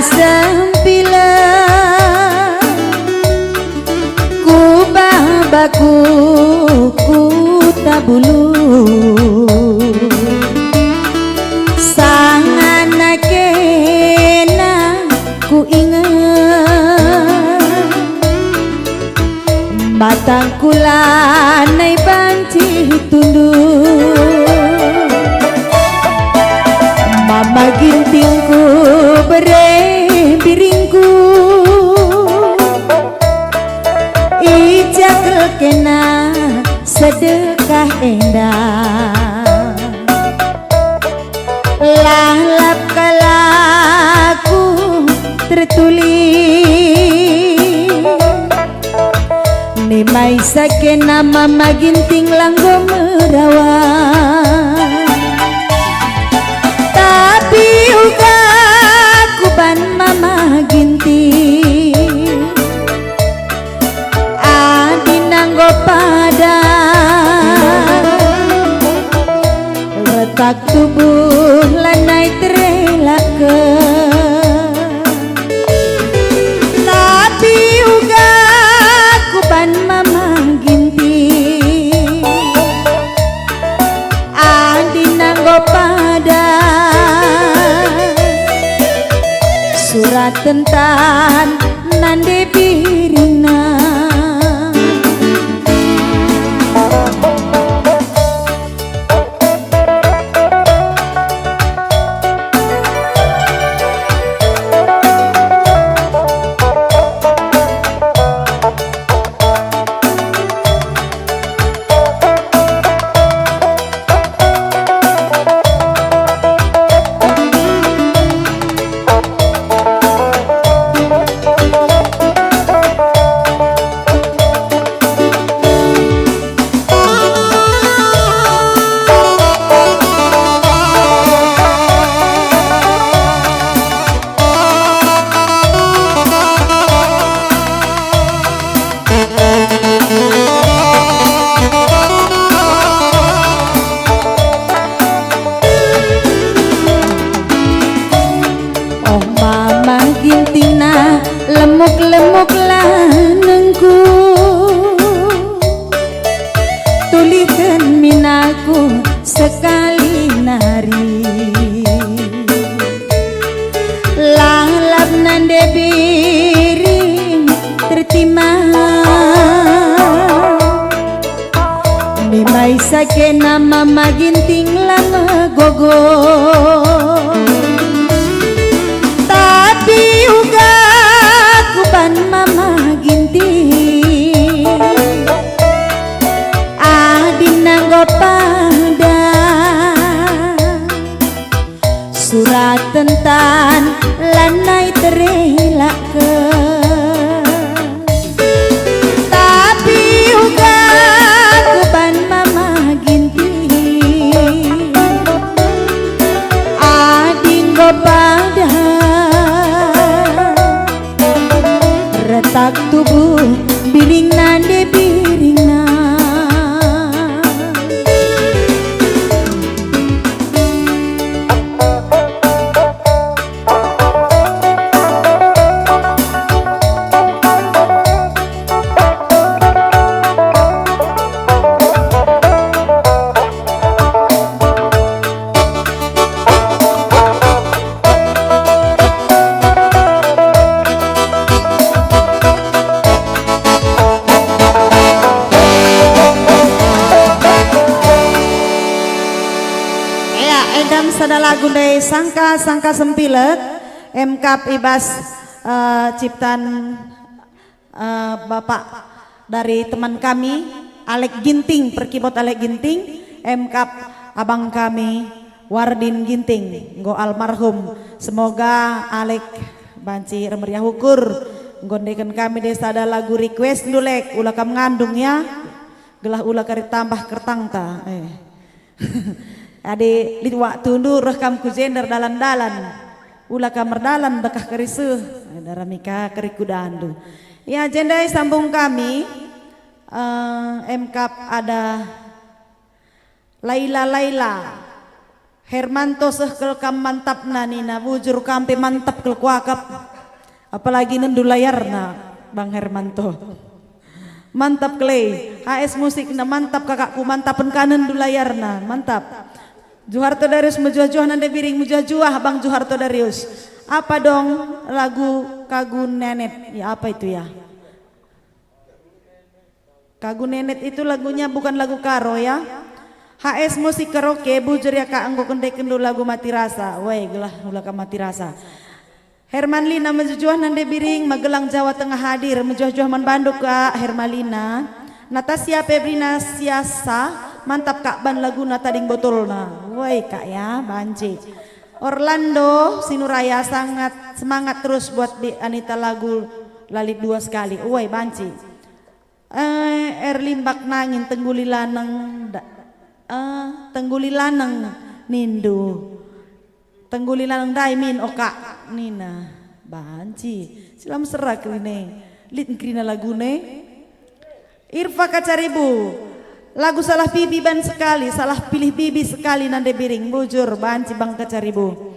sempilan ku babaku ku tabulu sangat kena ku ingat batang kula nai banci tunduk mama gintingku bere biringku ijakel kena sedekah endah lalap kalaku tertulis nimai sakena mama ginting langgo merawat tapi uga kuban mama ginting adi nanggo pada letak tubuh lanai terelak ke tapi uga kuban mama ginting adi nanggo pada surat tentan nande birina lemuk-lemuk lanengku tulikan minaku sekali nari lalap nande biring tertima nimai sakena mama ginting lama gogo tapi uga kuban mama ginting adi nanggo pada surat tentan lanai terelak ke tapi uga kuban mama ginting adi nggo pada retak tubuh biring nande biring na sada lagu dari sangka sempilet MKap ibas ciptaan Bapak dari teman kami Alek Ginting, perkibot Alek Ginting, MKap abang kami Wardin Ginting nggo almarhum. Semoga Alek banci remeriah ukur gondekan kami desa ada lagu request dulek ulah kam ngandung ya gelah ulah kari tambah kertang ta ade di waktu ndu rekam ku gender dalan-dalan ulah kamar dalan bekah kerisu daramika kerikudandu ya jendai sambung kami MKap ada Laila Hermanto sehkel kam mantap nina bujur kampe mantap kel kuakap apalagi nendu layarna Bang Hermanto mantap klei HS musik na mantap kakakku mantapen kanan du layarna mantap Juharto Darius mujuah-juah nanda biring mujuah-juah Bang Juharto Darius. Apa dong lagu Kagu Nenet? Ya apa itu ya? Kagu Nenet itu lagunya bukan lagu karo ya. HS Musik Karaoke bujur ya kak anggo kendai kendu lagu Mati Rasa. Woi gelah ulah ka Mati Rasa. Hermanlina menjujuah nande biring Magelang Jawa Tengah hadir menjujuah man Bandung kak Hermalina. Natasha Febrina Siasa mantap kak ban laguna tading botolna. Woi kak ya banci. Orlando Sinuraya sangat semangat terus buat Anita lagu Lalit 2 sekali. Woi banci. Erlimbak nangin tengguli lanang tengguli lanang nindu tengguli lanang daimin oka nina banci silam serak rine lit krina lagune Irfa Kacaribu lagu salah bibi ban sekali salah pilih bibi sekali nande biring bujur banci bang Kacaribu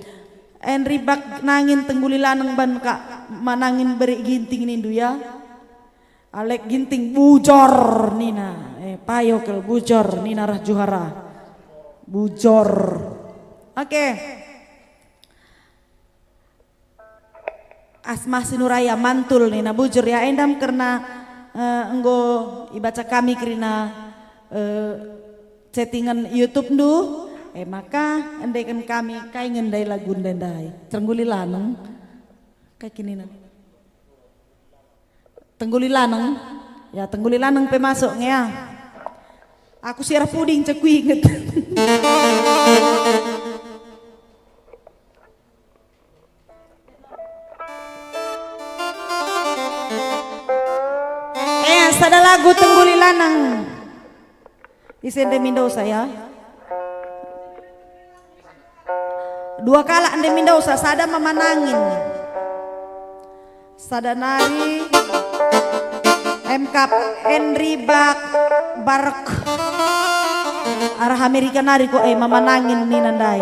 enribak nangin tengguli lanang ban kak manangin beri ginting nindu ya Alek ginting bujor nina payokel bujor nina rah juhara bujor. Oke. Asma Sinuraya mantul nina bujur ya endam karena enggo ibaca kami kerina settingan YouTube ndu maka endekan kami kai ngendai lagu ndendai tengguli lanang kayak kini nanti tengguli lanang ya tengguli lanang pe masuk ya aku siar puding cek inget sada lagu tengguli lanang isende mindau saya dua kala ande mindau sada memanangin sada nari MK Henry Bark arah Amerika nari ko memanangin ni nandai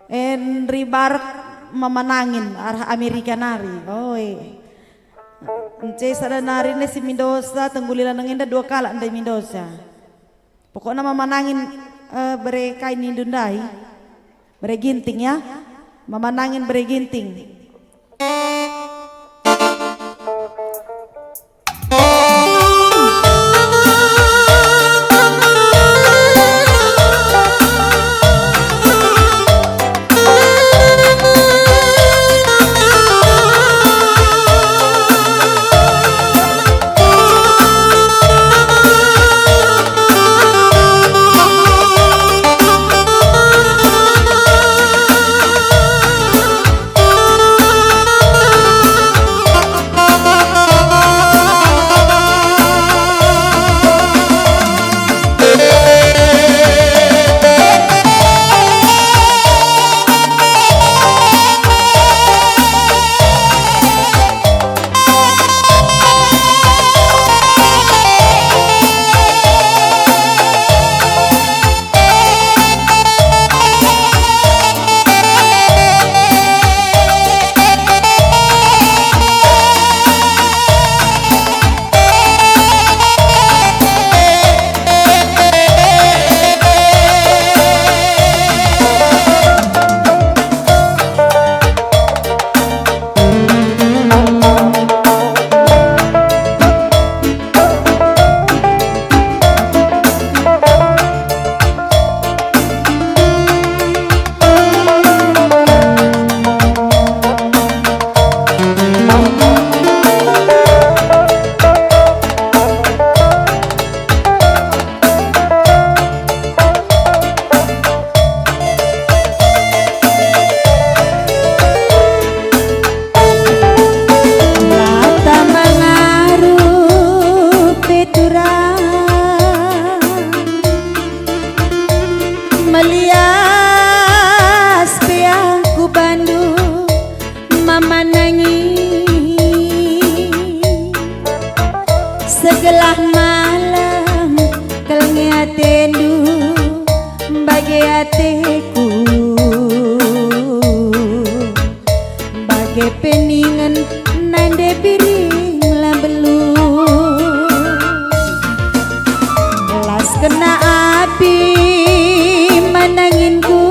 Henry Bark memanangin arah Amerika nari oi ence sada nari ne si Mendoza tengguli lanang inda dua kala ndai Mendoza pokoknya memanangin bere kain indundai bere ginting ya memanangin bere ginting segelah malam kelnya tendu bagi hatiku bagi peningan nande piring labelu las kena api mananginku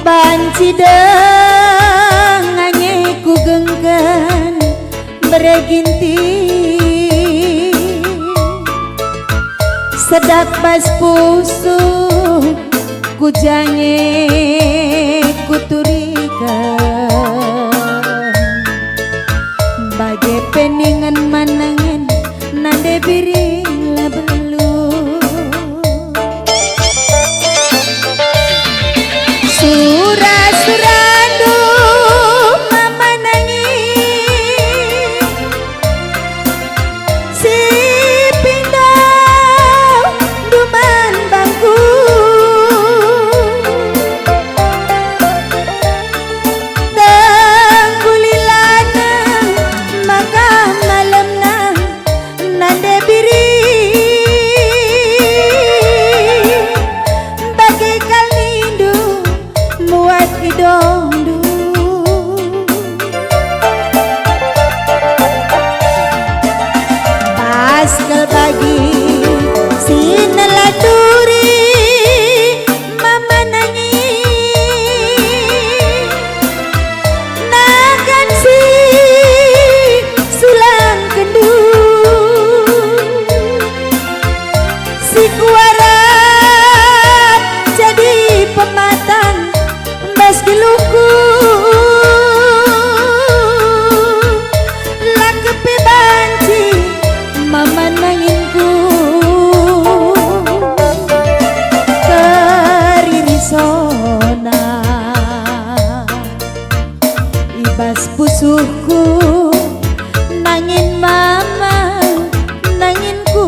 banci dengane ku genggan bereginti sedak bas pusu ku jange kuturikan bagai peningan manangan nande biring labelu surah-suradu mama nangis si pindah duman bangku tanggulilana maka malamna nande biri bagai kalindu muat idondu paskal bagi sinalaturi mama nangis nagan si sulang kendu si kuarat jadi pematang bas geluku lakepe banci mama nanginku keririsona ibas pusuhku nangin mama nanginku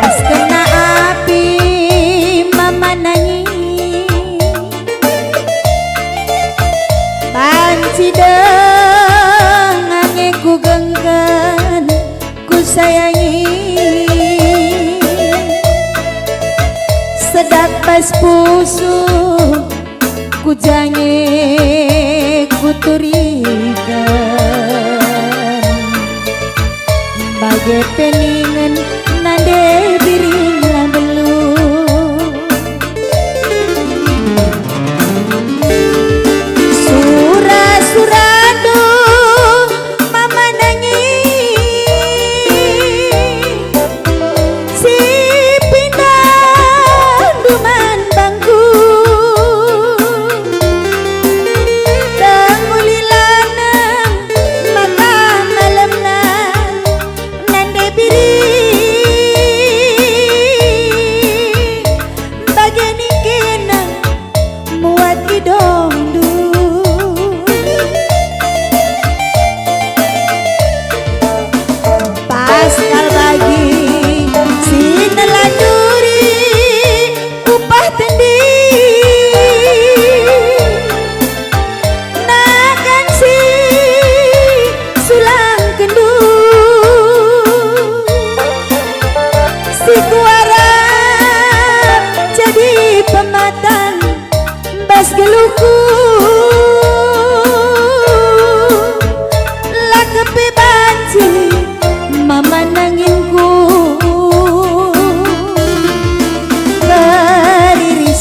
las kena api mama nangis banci dengange ku genggan ku sayangi sedak pas pusu ku jange ku turikan bagai peningan nande biring labelu surah-suradu mama nangis si pindah duman bangku tanggulilana maka malamna nande biri bagai nikena muat idondu paskal bagi sinalaturi upah tendi nakan si sulang kendu si kuarat jadi pematang bas geluku lakepe banci mama nanginku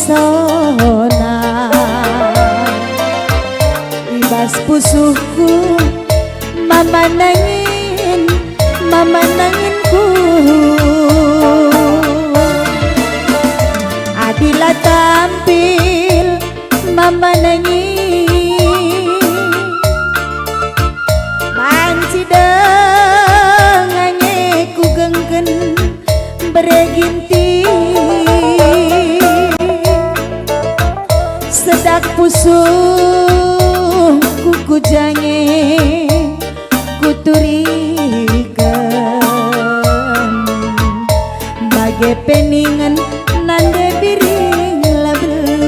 keririsona ibas pusuhku mama nanginku adila tampil mama nangis banci dengange ku gengken bereginti sedak pusuh ku jange ku turikan bagai peningan nande biring labelu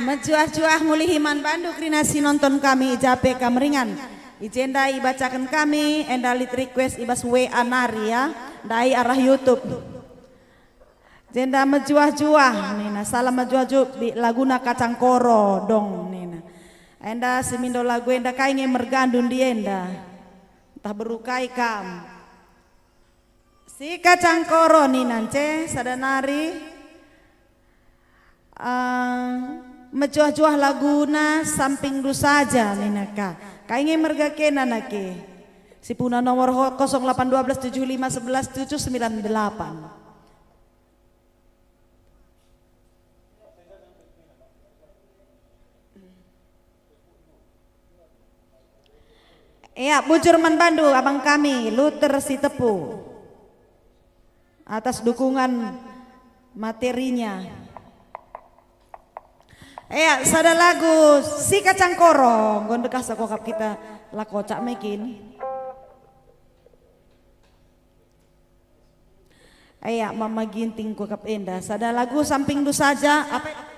mejuah-juah mulihiman banduk rina si nonton kami ijape kameringan. Ijenda ibacakan kami endalit request ibas WA nari ya dari arah YouTube. Jenda mejuah-juah nina salam mejuah-juah di laguna kacang koro dong nina. Enda semindo lagu enda kainge mergandun di enda. Entah berukai kam. Si kacang koro nina ce sadanari mejuah-juah laguna samping du saja nina ka. Kainge merga kena nake. Si puna nomor 0812 75 11 798. Ya, bujur manbandu abang kami Luther Sitepu atas dukungan materinya. Ya, sada lagu si kacang koro gondekas sakokap kita lakocak mekin. Ya, mama ginting kokap enda. Sada lagu samping du saja apa?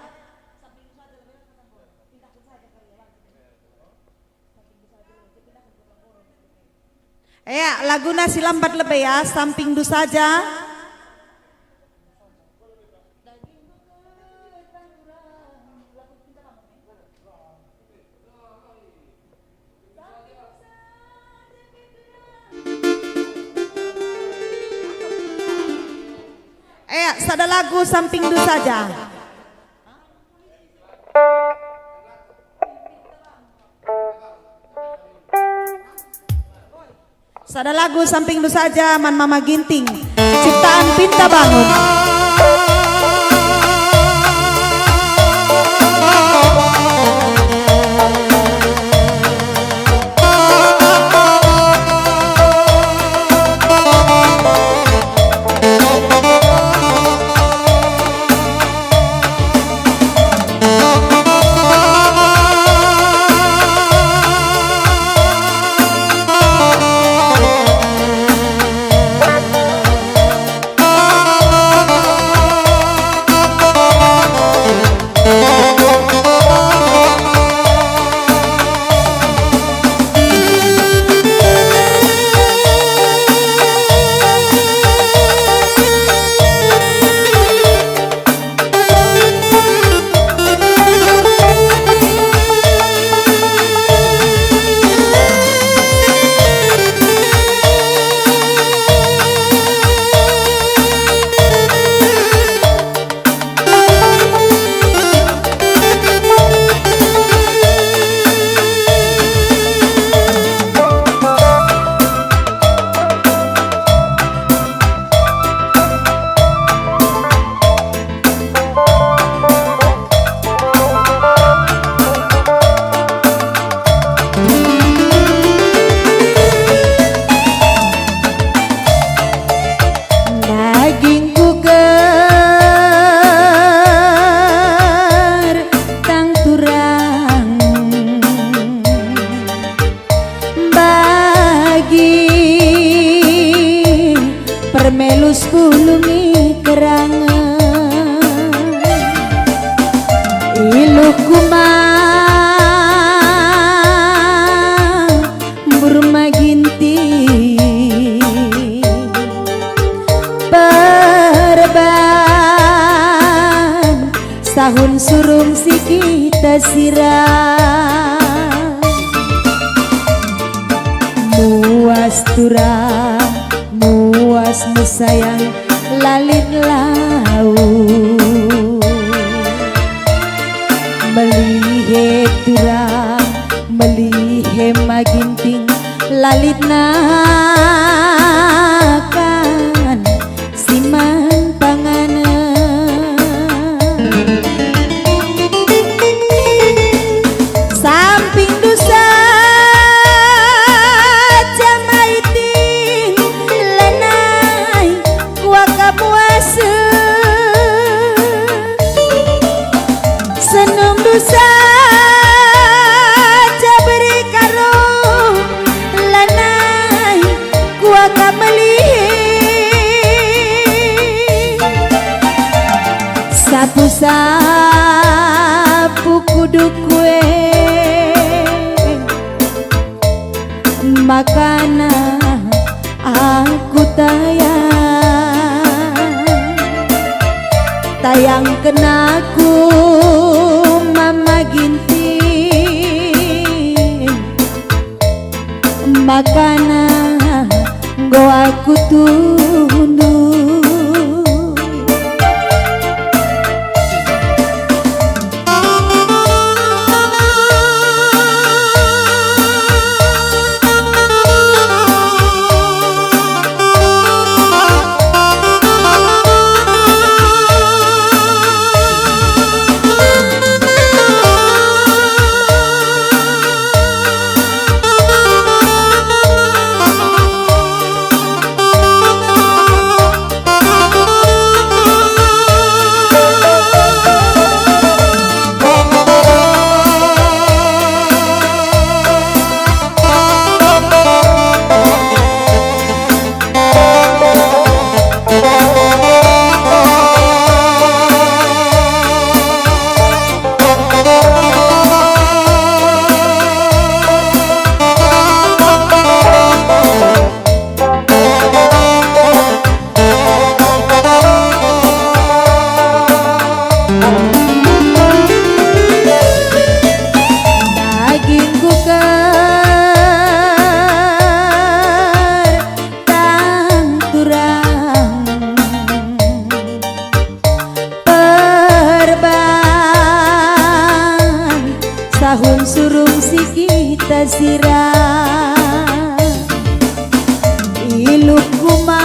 Ya, laguna si lambat lebih ya, samping du saja. Ya, sada lagu samping du saja. Sada lagu samping du saja man mama ginting ciptaan Pinta Bangun. Permelus bulungi kerangan ilu kumang burma ginti perban sahun surung si kita sirah muas turang muas mesayang lalit lau melihe turang melihe maginting lalit nakan siman panganan samping dosa senung dosa beri karo lanai gua kameli sapu-sapu pukudu kue makana aku tayang kenaku mama ginting makana go aku tunduk. Tahun surung si kita sirah iluk kumang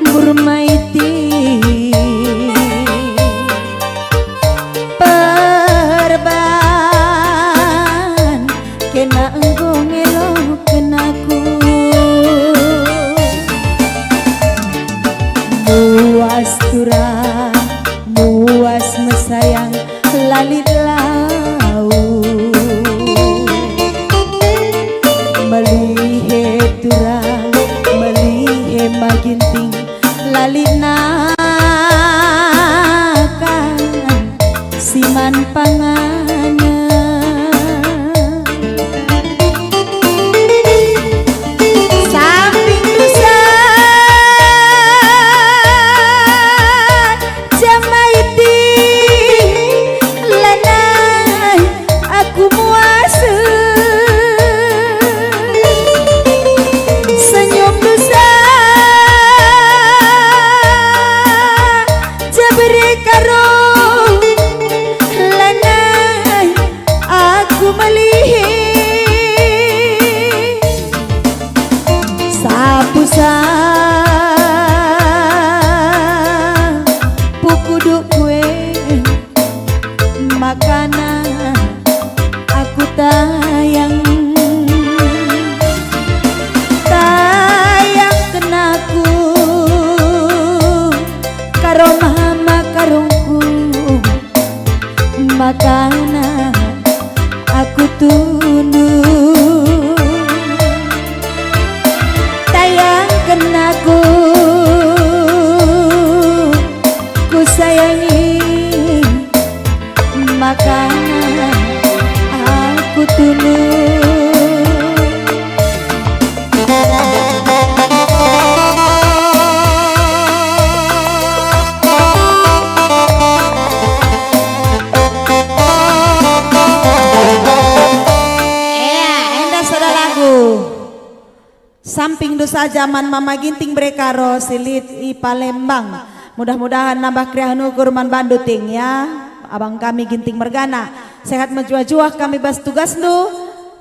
burmaiti perban kena engkau ngelok kenaku muas turang muas mesayang lalit lau melihe turang melihe maginting lalit nakan siman pangana samping dosa pukuduk kue makana aku tayang kenaku karo mama karungku makana aku tunduk tayang kenaku ku sayangi makana aku tunduk. Samping dosa zaman mama ginting brekaro silit i Palembang. Mudah-mudahan nambah kriahan ukur man banduting ya. Abang kami ginting mergana. Sehat menjuah-juah kami bas tugas nu.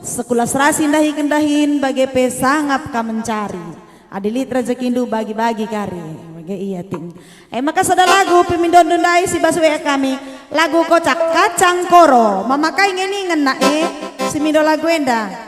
Sekolah serasi ndahi kendahin bagi pesangap ka mencari. Adilit rezekindu bagi-bagi kari. Bagi iya ting. Maka sada lagu pimindon dundai si baswe kami. Lagu kocak kacang koro. Mama kai ngeni ngena si mindo lagu enda.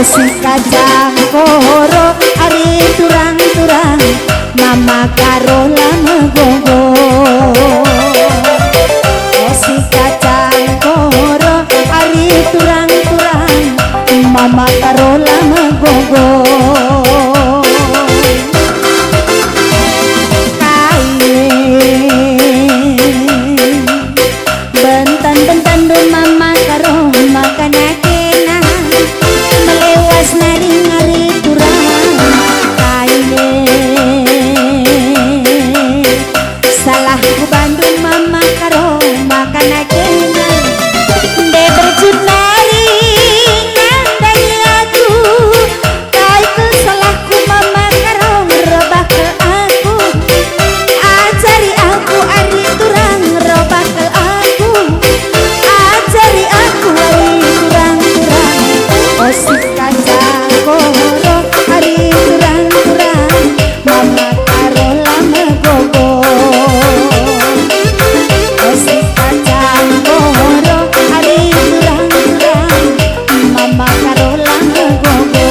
si kacang koro ari turang-turang mama karola megogo si kacang koro ari turang-turang mama karola megogo bentan-bentan do mama karo makan akena melewas nari ngari turang kaile salah ku Bandung mama karo makan akena de berjut nari ngandai aku kai ke salahku mama karo robah ke aku ajari aku ari turang robah ke aku ajari aku ari turang-turang oh si kacang koro ari turang-turang mama karola megogo oh si kacang koro ari turang-turang mama karola megogo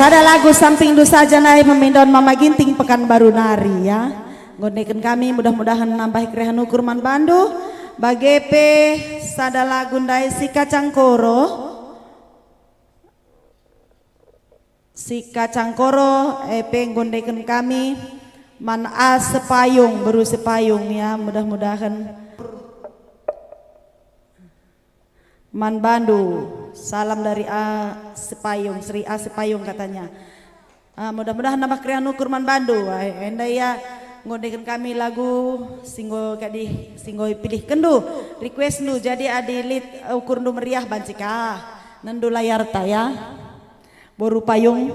Sada lagu samping dosa janai memindon mama ginting Pekanbaru nari ya. Gondeken kami mudah-mudahan nambah krehan ukurman bandu. Bagepe sada lagu ndai si kacang koro. Si kacang koro epe gondeken kami man a sepayung baru sepayung ya, mudah-mudahan man bandu. Salam dari A Sepayung, Sri A Sepayung katanya. Mudah-mudahan nambah krian ukurman bandu. Enda ya ngodekan kami lagu singgo kadi singgo pilih kendu request nu jadi adilit ukur nu meriah bancika nendu layar ta ya. Boru payung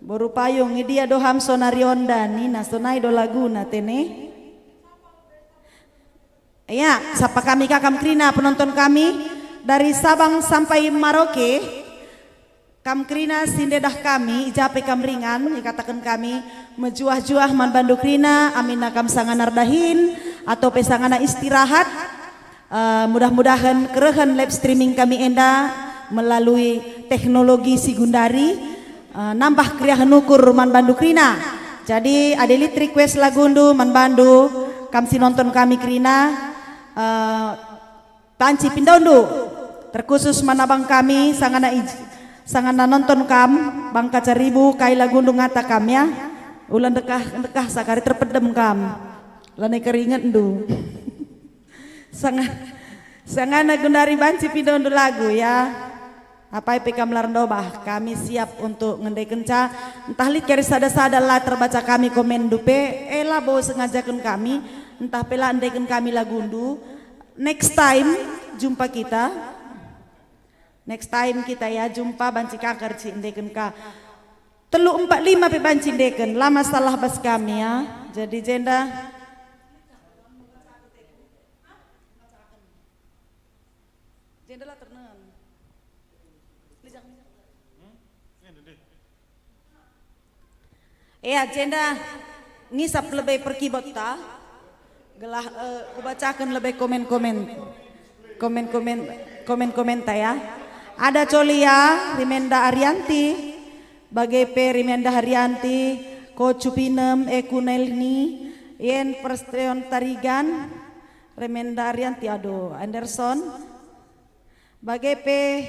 Boru payung dia doham sonarionda nina sonai do laguna tene. Ya, sapa kami kakam Krina penonton kami dari Sabang sampai Maroke. Kam Krina sindedah kami ijape kam ringan dikatakan kami mejuah-juah man bandu Krina amina kam sanganar dahin atau pesangana istirahat. Mudah-mudahan kerehan live streaming kami enda melalui teknologi Sigundari. Nambah kriahan ukur man bandu Krina. Jadi adelit request lagundu man bandu kamsi nonton kami Krina panci pindondu terkhusus manabang kami sangana nonton kam bang kacaribu kai lagundu ngata kam ya ulan dekah sakari terpedem kam lane keringet ndu sangana gundari banci pindondu lagu ya. Apa PK Melarndobah kami siap untuk ngendai kenca entah lit kari sada-sada lah terbaca kami komen dupe lah bawa sengajakan kami entah pela andaikan kami lagundu next time jumpa kita ya jumpa banci kakar ci andaikan ka telu 45 pe banci andaikan lama salah bas kami ya jadi jenda lah ternen agenda ngisap lebih perkibot ta gelah ubacakan lebih komen ta ya. Ada Colia Rimenda Arianti bagepe Rimenda Haryanti Ko Cupinem Ekunelni Yen Perstreon Tarigan Rimenda Arianti aduh Anderson bagepe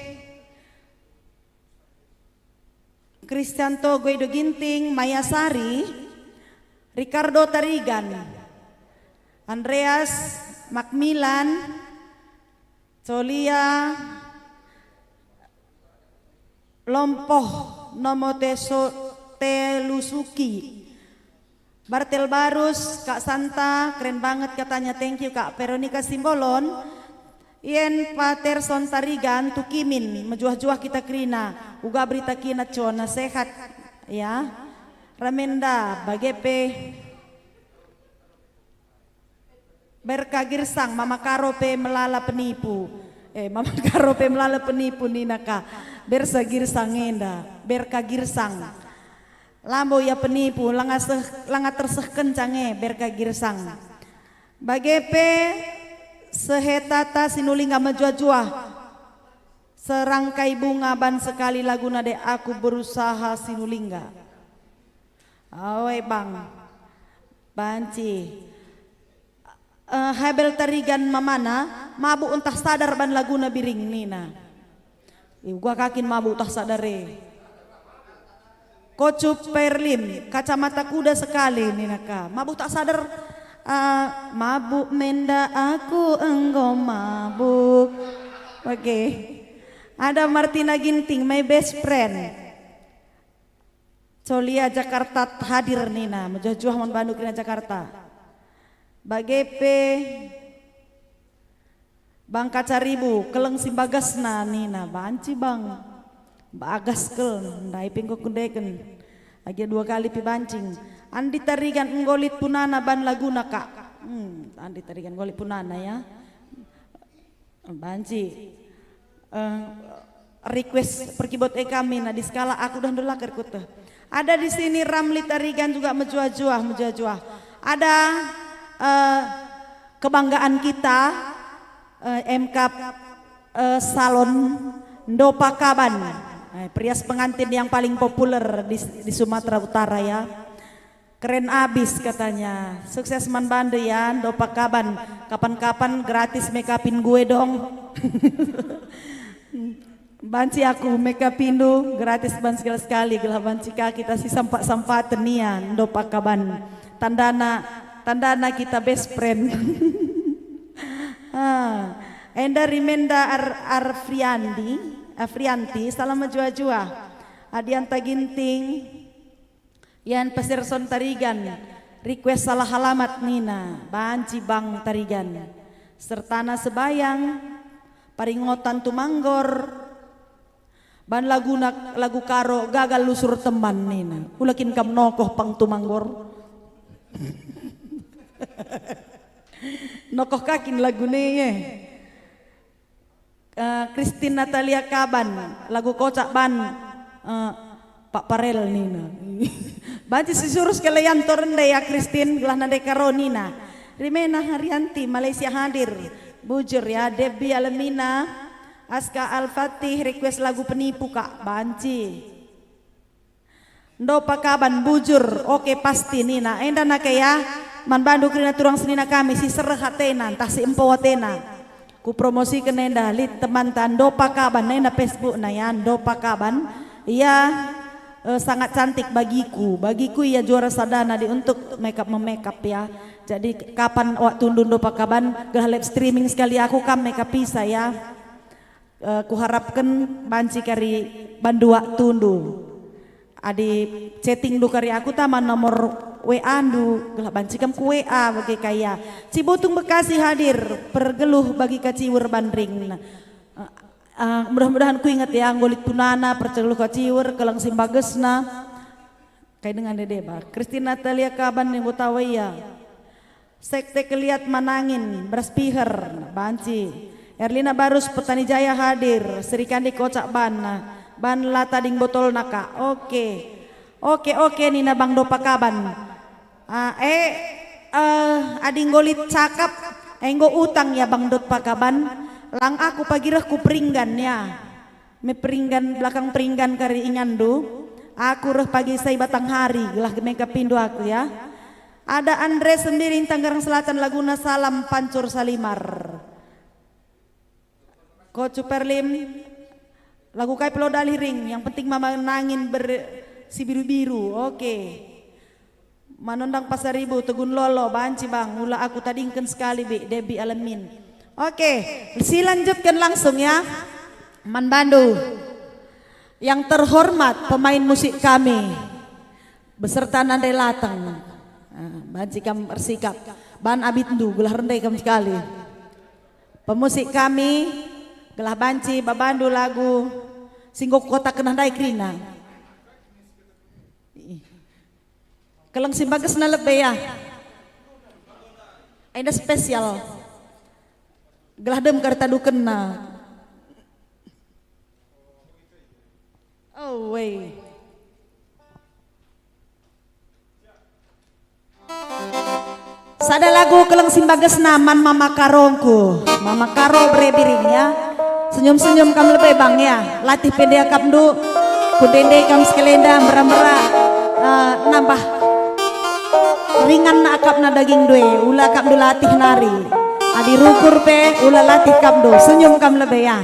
Kristianto Guido Ginting, Maya Sari, Ricardo Tarigan, Andreas Macmillan, Colia Lompoh Nomoteso Telusuki, Bartel Barus, Kak Santa, keren banget katanya, thank you Kak Veronica Simbolon. Ien Paterson Tarigan Tukimin mejuah-juah kita Krina uga berita kina cona sehat ya. Ramenda bagepe Berkagirsang Mama Karope melala penipu Mama Karope melala penipu ninaka Bersagirsang enda Berkagirsang lambo ya penipu langa terseh kencange Berkagirsang bagepe sehetata sinulinga menjuah-juah serangkai bunga ban sekali laguna de aku berusaha sinulingga awe bang banci Hebel Tarigan mamana mabu untah sadar ban laguna biring nina gua kakin mabu untah sadare Kocup Perlim kacamata kuda sekali nina ka mabu tak sadar mabuk menda aku engkau mabuk. Oke. Ada Martina Ginting my best friend. Colia Jakarta hadir nina menjuah mon Bandung Krina Jakarta. Bagepe Bang Kacaribu keleng simbagasna nina banci bang bagas kel ndai pingko kundeken lagi 2 kali pi bancing. Andi Tarigan nggolit punana ban laguna kak. Andi Tarigan ngolit punana ya. Banci. Request perkibot kami nah di skala aku dan dulu kerkut. Ada di sini Ramli Tarigan juga menjuah. Ada kebanggaan kita MK Salon Ndopa Kaban. Perias pengantin yang paling populer di Sumatera Utara ya. Keren abis katanya. Sukses man Bandu ya, Ndopa Kaban. Kapan-kapan gratis make upin gue dong. Banci aku make upin du gratis ban sekali gelah banci kita si sampak tenian Ndopa Kaban. Tandana kita best friend. Enda Rimenda Afrianti salam menjuah-juah. Adianta Ginting Yan Pasirson Tarigan request salah alamat nina banci Bang Tarigan sertana sebayang paringotan tumanggor Ban lagu karo gagal lusur teman nina. Ulakin kam nokoh pang tumanggor. Nokoh kakin lagu neye. Christine Natalia Kaban lagu kocak ban Pak Parel nina. Banci susurus kalian torende ya Christine gelah nade karo nina. Rimena Haryanti Malaysia hadir. Bujur ya Debbie Alemina Aska Al-Fatih request lagu penipu kak banci. Ndo pakaban bujur oke pasti nina. Enda nak ya man bandu krina turang senina kami si sereh hatena entah si empo hatena. Ku promosi ke nenda lit teman tando pakaban nenda Facebook na ya ndo pakaban. Ia sangat cantik bagiku ia juara sadana di untuk makeup ya. Jadi kapan waktu ndo pakaban gelah live streaming sekali aku kam makeup bisa ya. Ku harapkan banci kari bandu waktu ndu. Adi chatting du kari aku taman nomor WA ndu gelah banci kam ku WA bagi kaya. Cibutung Bekasi hadir pergeluh bagi kaciwur bandring. Mudah-mudahan ku ingat ya anggolit tunana perceluh kaciwur kelang simbagesna. Kayak dengan dede bar. Christine Natalia Kaban yang utawa ya. Sekte keliat manangin beraspiher banci. Erlina Barus Petani Jaya hadir. Serikandi kocak ban lata ding botol naka. Oke Nina Bang Dopa Kaban. Ading golit cakap enggo utang ya Bang Dot Pakaban. Lang aku pagirah ku peringgan ya. Me peringgan belakang peringgan kari ingandu. Aku reh pagi say batang hari gelah gemeka pindu aku ya. Ada Andre sendiri Tanggerang Selatan Laguna Salam Pancur Salimar. Coach Perlim lagu kai pelodali ring yang penting mama nangin si biru-biru. Oke. Manondang Pasaribu Tegun Lolo banci bang mula aku tadingkan sekali bi Debbie Alamin. Oke, silanjutkan langsung ya. Man Bandu. Yang terhormat pemain musik kami beserta Nandai Latang. Banci kam bersikap. Ban Abindu gelah rendai kam sekali. Pemusik kami gelah banci babandu lagu Singgok Kota Kenandai Krina. Kelang simbages na lebih ya. Ada spesial. Gelah dem karta duken na. Oh wey. Sada lagu kelang simbages naman Mama Karongku. Mama Karo berebiring ya. Senyum-senyum kam lebih bang ya. Latih pede kam du. Kudende kam sekelenda mera-mera nambah ringan na akap na daging due. Ula kam du latih nari. Adi rukur pe ula latih kam du. Senyum kam lebih ya.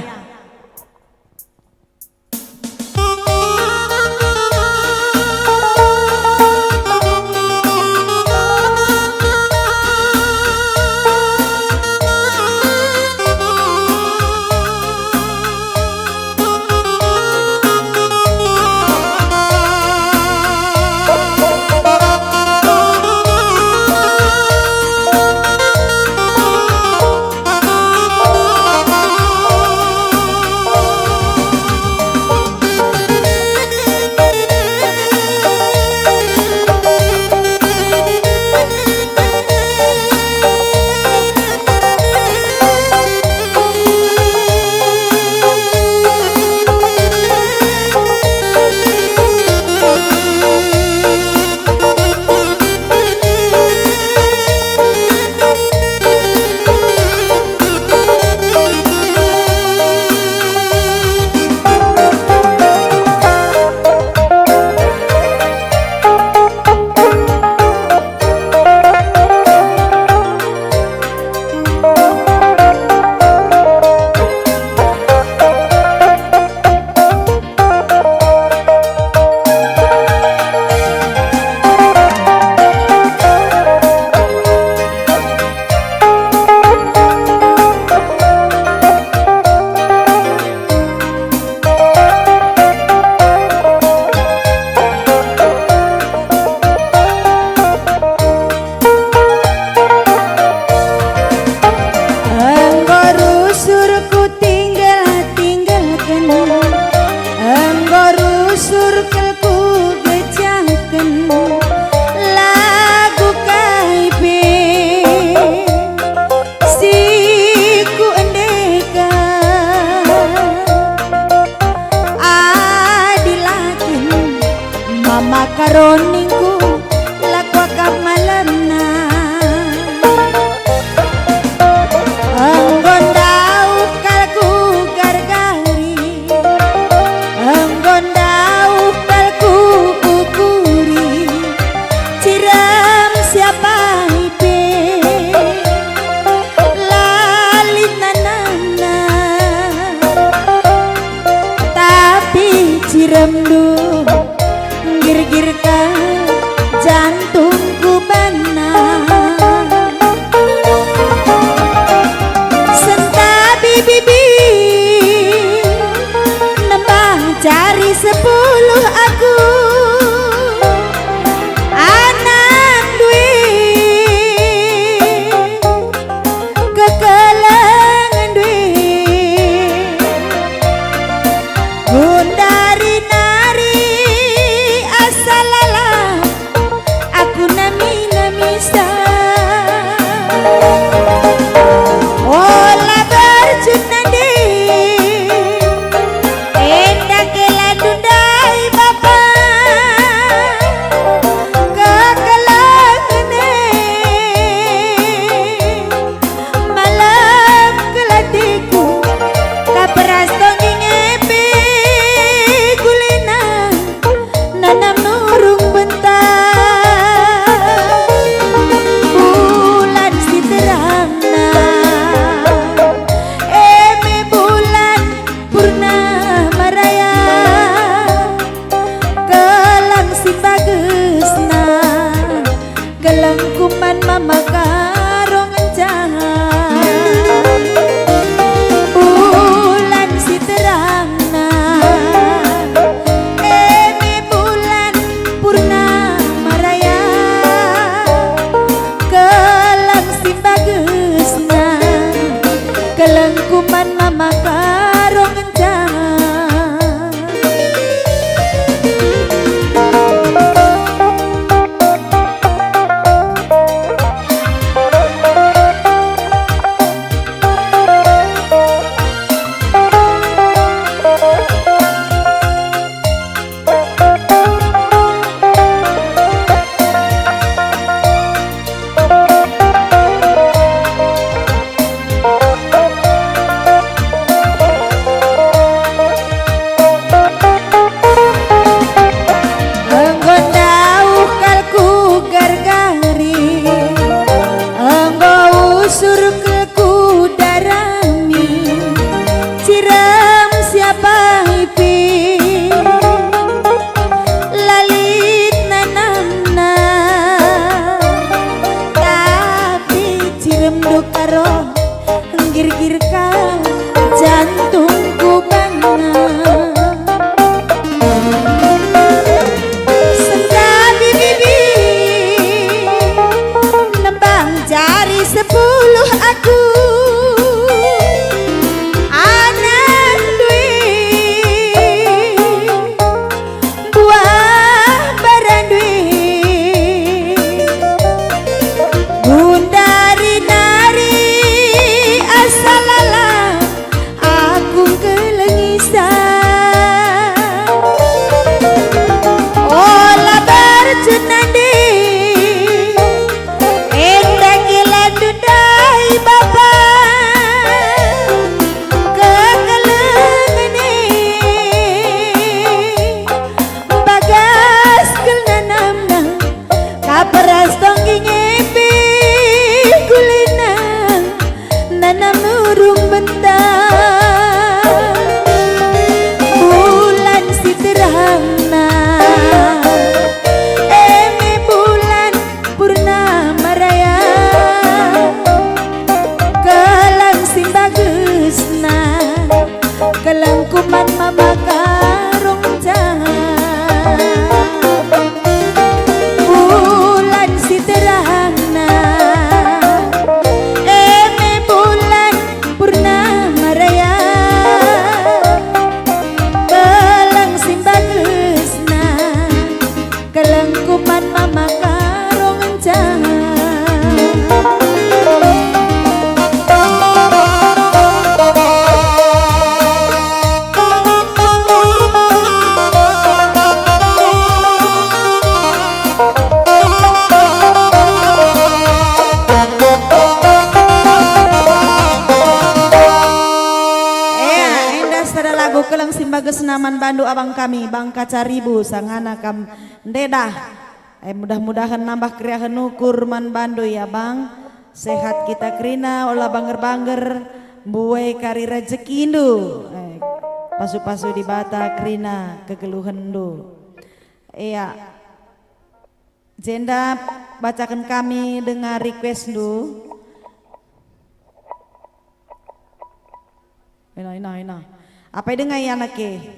ciremdu gir-gir ka jantungku bana sentabi bibi nembang cari 10 aku anak duit kekelengan duit Gundari nari asalala aku nami-namisa ola berjunandi endak keladundai bapa kekelangane malam kelatiku kaperas tongi ngepe gulina nanam nurung bentar bulan si terangna eme bulan purnama raya kelang si bagesna kelang kuman mama karong encan bulan si terangna eme bulan purnama raya kelang si bagesna kelang kuman mama karong encan Enggo dauh kalku gargari enggo usur kelku darami ciram siapa ipi lalit nanamna tapi cirem karo gir-gir ka jantungku bana sentabi bibi nembang jari 10 aku anak duit buah barang duit Gundari nari asalala aku kelengisan ola berjunandi endak keladundai bapa kekelengane bagas kelnanamna kaperas tonggi ngepe gulina nanam nurung bentar bulan si terangna eme bulan purnama raya kelang si bagesna kelang kuman mama karong jahat bulan si terangna eme bulan purnama raya kelang si bagesna kelang kuman mama karong jahat lagu kelang simbages naman bandu abang kami bangka caribu sangana kam dedah mudah-mudahan nambah kriahan ukur man bandu ya bang sehat kita krina olah banger-banger buai kari rezekindu pasu-pasu di bata krina kegeluhan do. Iya. Jenda bacakan kami dengan request do. Ina. Apa dengan ya anake?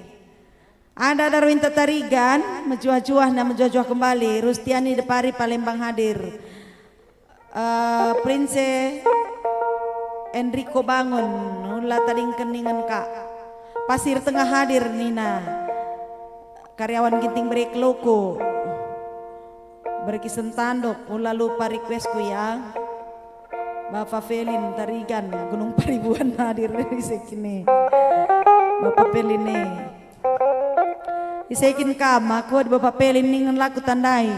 Ada Darwin Tatarigan, menjuah-juah kembali. Rustiani Depari Palembang hadir. Prince Enrico Bangun, nula taling keningan kak. Pasir Tengah hadir Nina. Karyawan Ginting Break Loko. Berkisen tanduk, mula lupa requestku ya. Bapak Felin Tarigan, Gunung Paribuan hadir di sini. Bapak Felin nih. Isekin kama, kuat Bapak Pelin ningan laku tandai.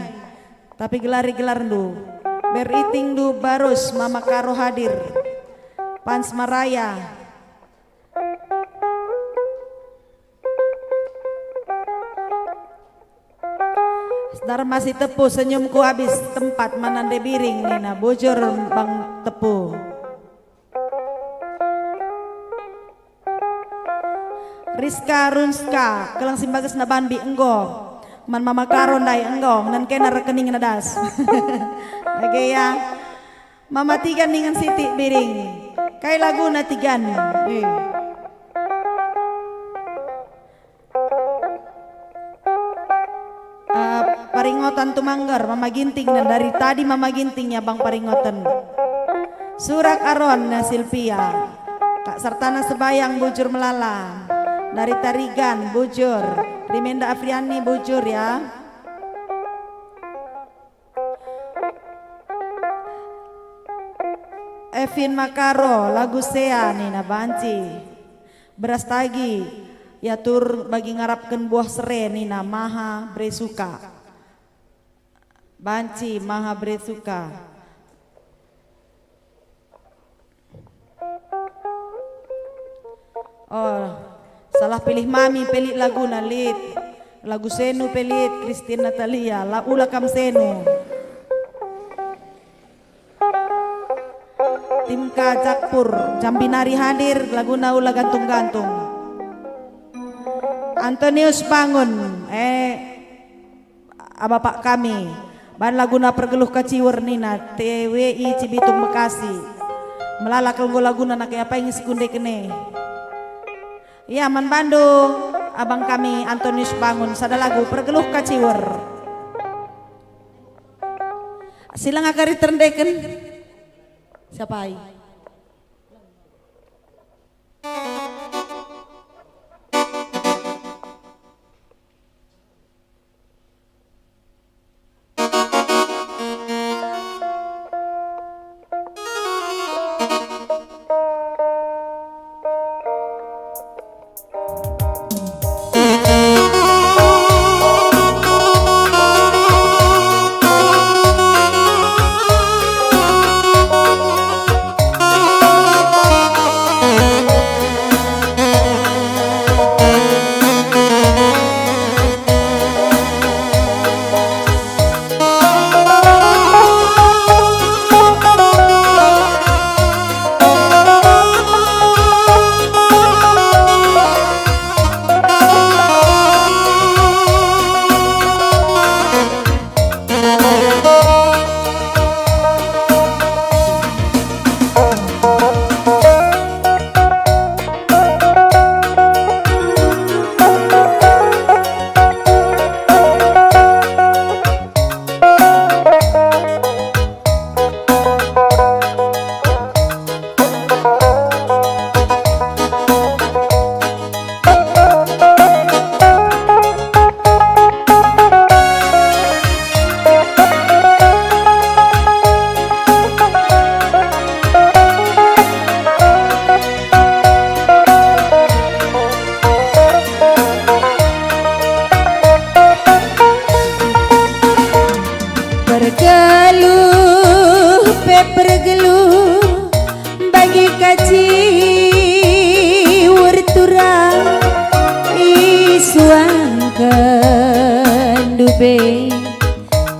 Tapi gelar du. Beriting du barus Mama Karo hadir. Pans Maraya. Sedar masih tepu senyumku habis tempat manande biring Nina bojor Bang Tepu. Rizka Runska kelang simbagas na banbi enggo man Mama Karo ndai enggo nan kena rekening nadas. Oke ya. Mama Tigan ningan Siti biring. Kai lagu na Tigan. Paringotan tumanggar Mama Ginting dan dari tadi Mama Ginting ya Bang Paringotan. Surak Aron na Silvia. Kak Sartana Sebayang bujur melala. Dari Tarigan bujur, Rimenda Afriani bujur ya. Evin Makaro lagu Sea Nina Banci. Beras tagi ya tur bagi ngarapkan buah sere Nina Maha Bresuka. Banci Maha Bresuka. Oh, salah pilih mami, pelit lagu nalit. Lagu Senu pelit, Christine Natalia, ula kam Senu. Tim Kajakpur, Jambinari hadir, lagu ula gantung-gantung. Antonius Bangun, bapak kami. Ban laguna pergeluh kaciwer nina, TWI Cibitung Bekasi. Melalak lagu nak apa yang sekunde kene. Ya man Bandung, abang kami Antonius Bangun sada lagu pergeluh kaciwer. Silang akari terndeken. Siapa ai?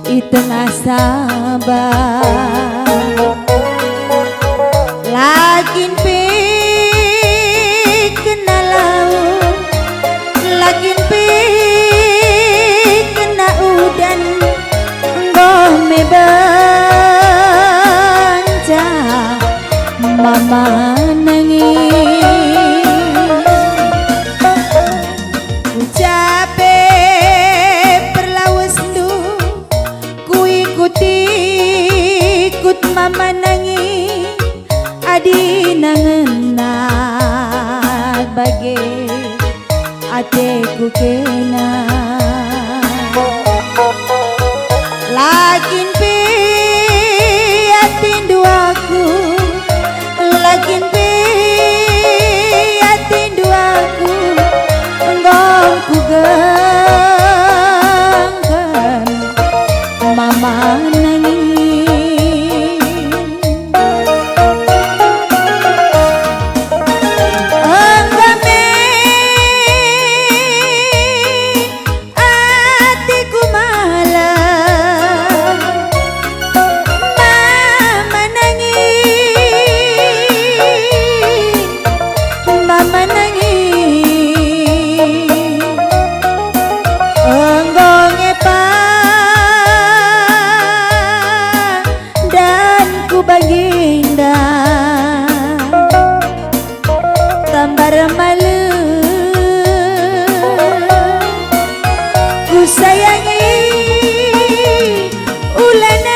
I tengah sabar lakin pe kenalau mama nangis. Ku capek berlawas lu, ku ikut mama nangis. Adi nangenat bage ateku kena. Lakin pi atin duaku, lakin pi atin duaku, ngongku gangkan mama nangis. Enggame atiku malah mama nangis, mama nangis. Enggongnya dan ku baginda tambar malu, ku sayangi ulanai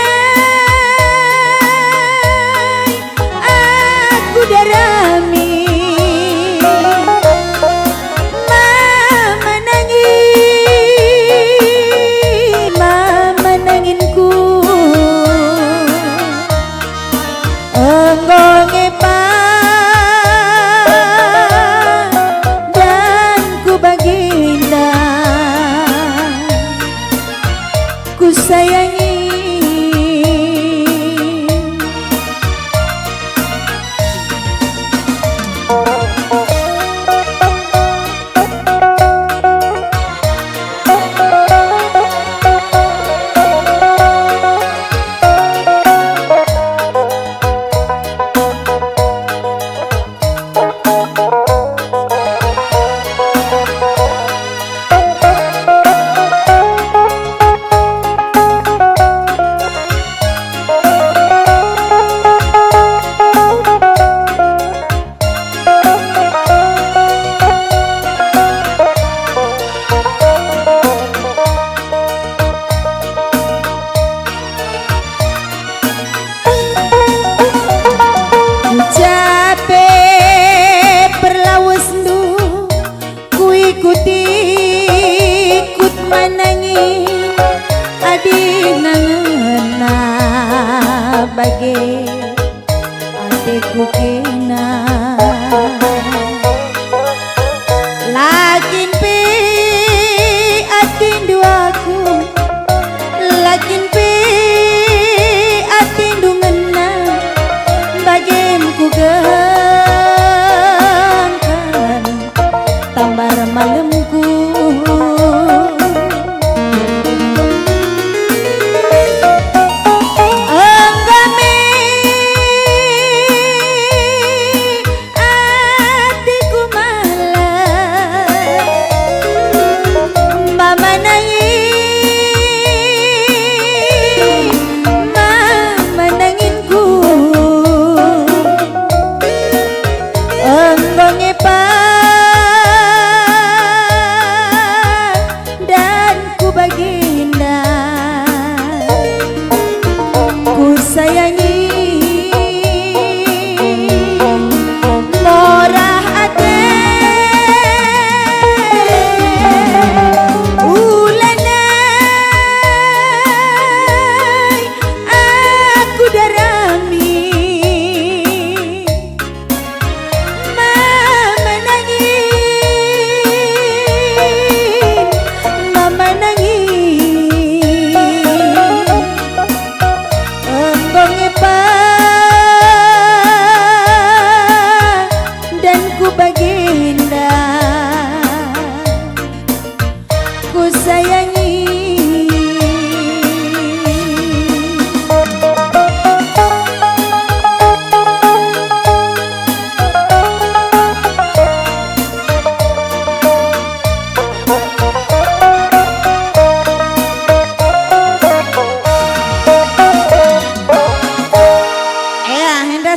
aku darami. Mama nangis, mama nanginku. Enggongnya dan ku baginda, ku sayangi. Capek berlawas lu, ku ikut manangi. Adi nangena bage ateku kena. Lakin pi atin duaku, lakin pi atin dungena. Bagimku gangkan tambar malemku. Enggame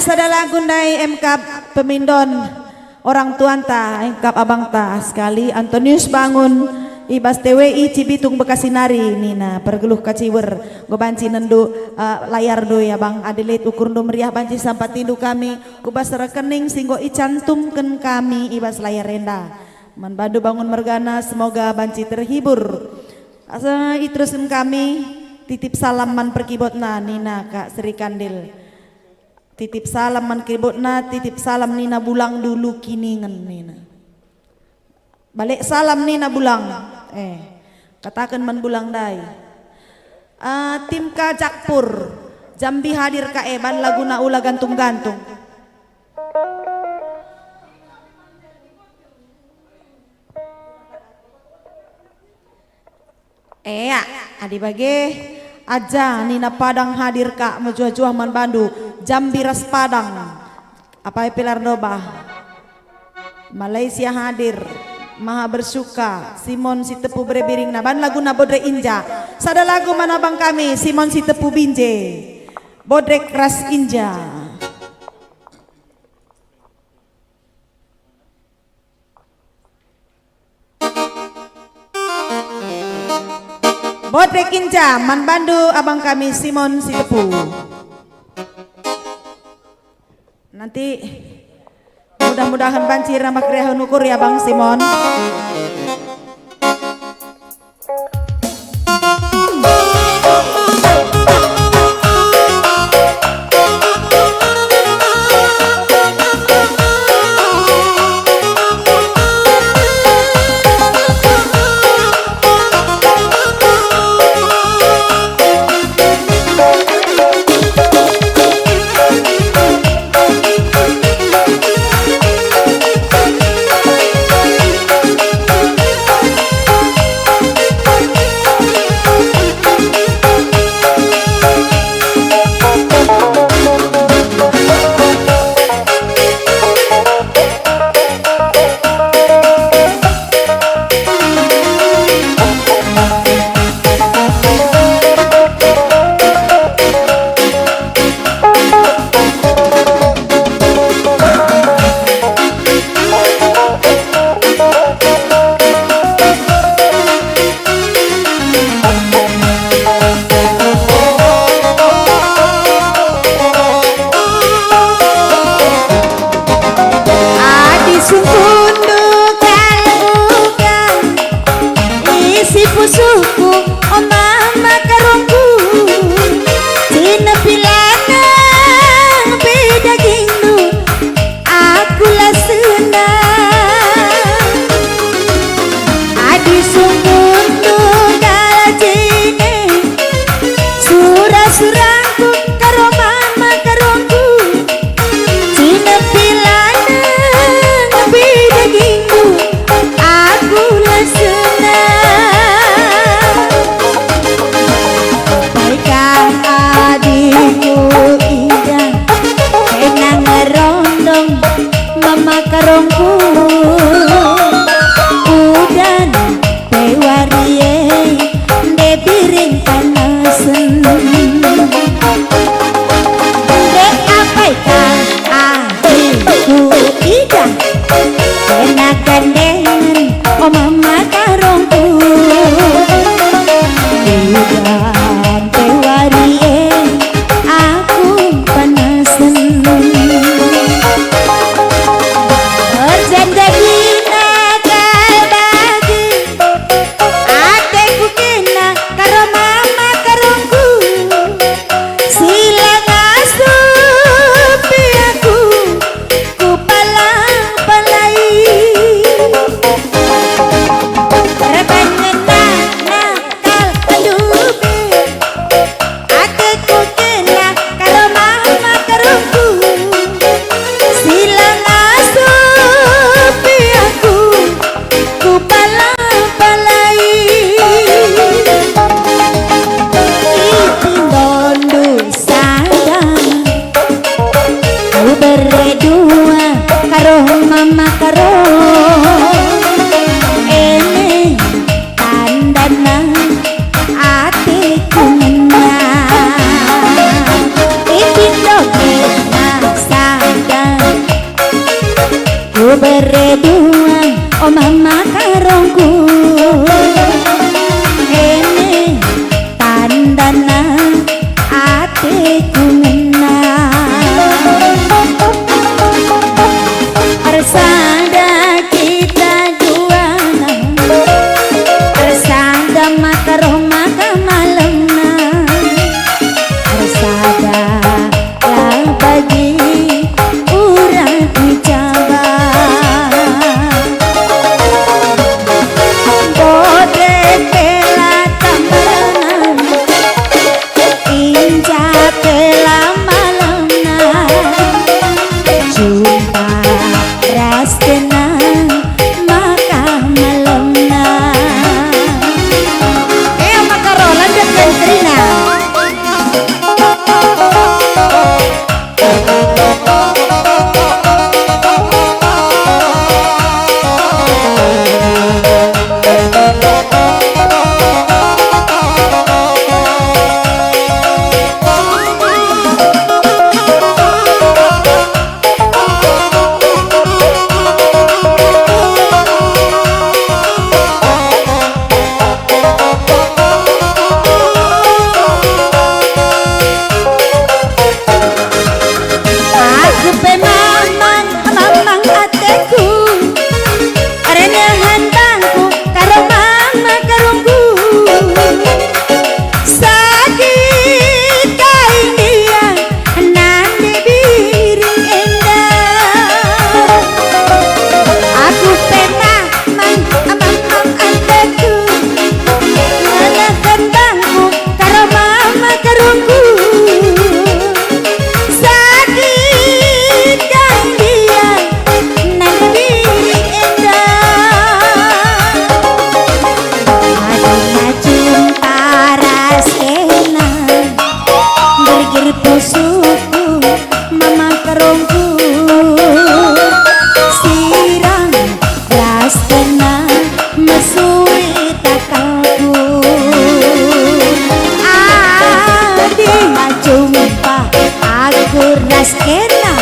sada lagu ndai MK Pemindon orang tuanta MK abang ta sekali Antonius Bangun Ibas TWI Cibitung Bekasinari Nina pergeluh kaciwer go banci nendu layar do ya Bang Adelaide ukur do meriah banci sampai tindu kami kubas rekening singgo icantumken kami ibas layar renda manbandu bangun mergana semoga banci terhibur asa itrusin kami titip salam man perkibotna Nina Kak Sri Kandil titip salam man perkibotna titip salam Nina bulang dulu kiningan Nina balik salam Nina bulang katakan man bulang dai tim Kajakpur Jambi hadir ka Eban laguna ula gantung-gantung ya adi bage aja Nina Padang hadir kak menjuah-juah man Bandu Jambi ras Padang apa Pilar Doba Malaysia hadir Maha bersuka Simon si tepu berebiring naban lagu na Bodre Inja sada lagu mana bang kami Simon si tepu binje Bodrek ras Inja Bodrek Inja man Bandu abang kami Simon si tepu nanti mudah-mudahan banjir nama kreahan ukur ya Bang Simon. Sa berdua oh mama karongku ene tandana atiku ngena Arsada kita dua Arsada makaroh maka malemna Arsada lah bagi urang ijaba Bode pela tambaran Inja pela malemna Jumpa ras kena maka malemna makaroh lanjut Trina Aku pemamang mamang ateku Arenyahan bangku karo mama karungku Sakit kain dia nande biring endah Aku pemamang mamang ateku Arenyahan bangku karo mama karungku Suku mama karongku sirang belas kena mesui takalku adi jumpa aku ras kena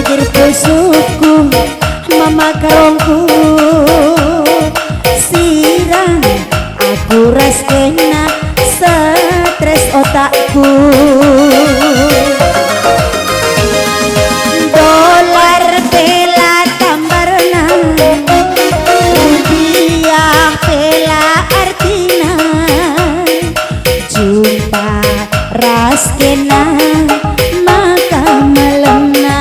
gerger suku mama karongku sirang aku ras kena stres otakku dolar pela tambarna rupiah pela artina jumpa ras kena maka malemna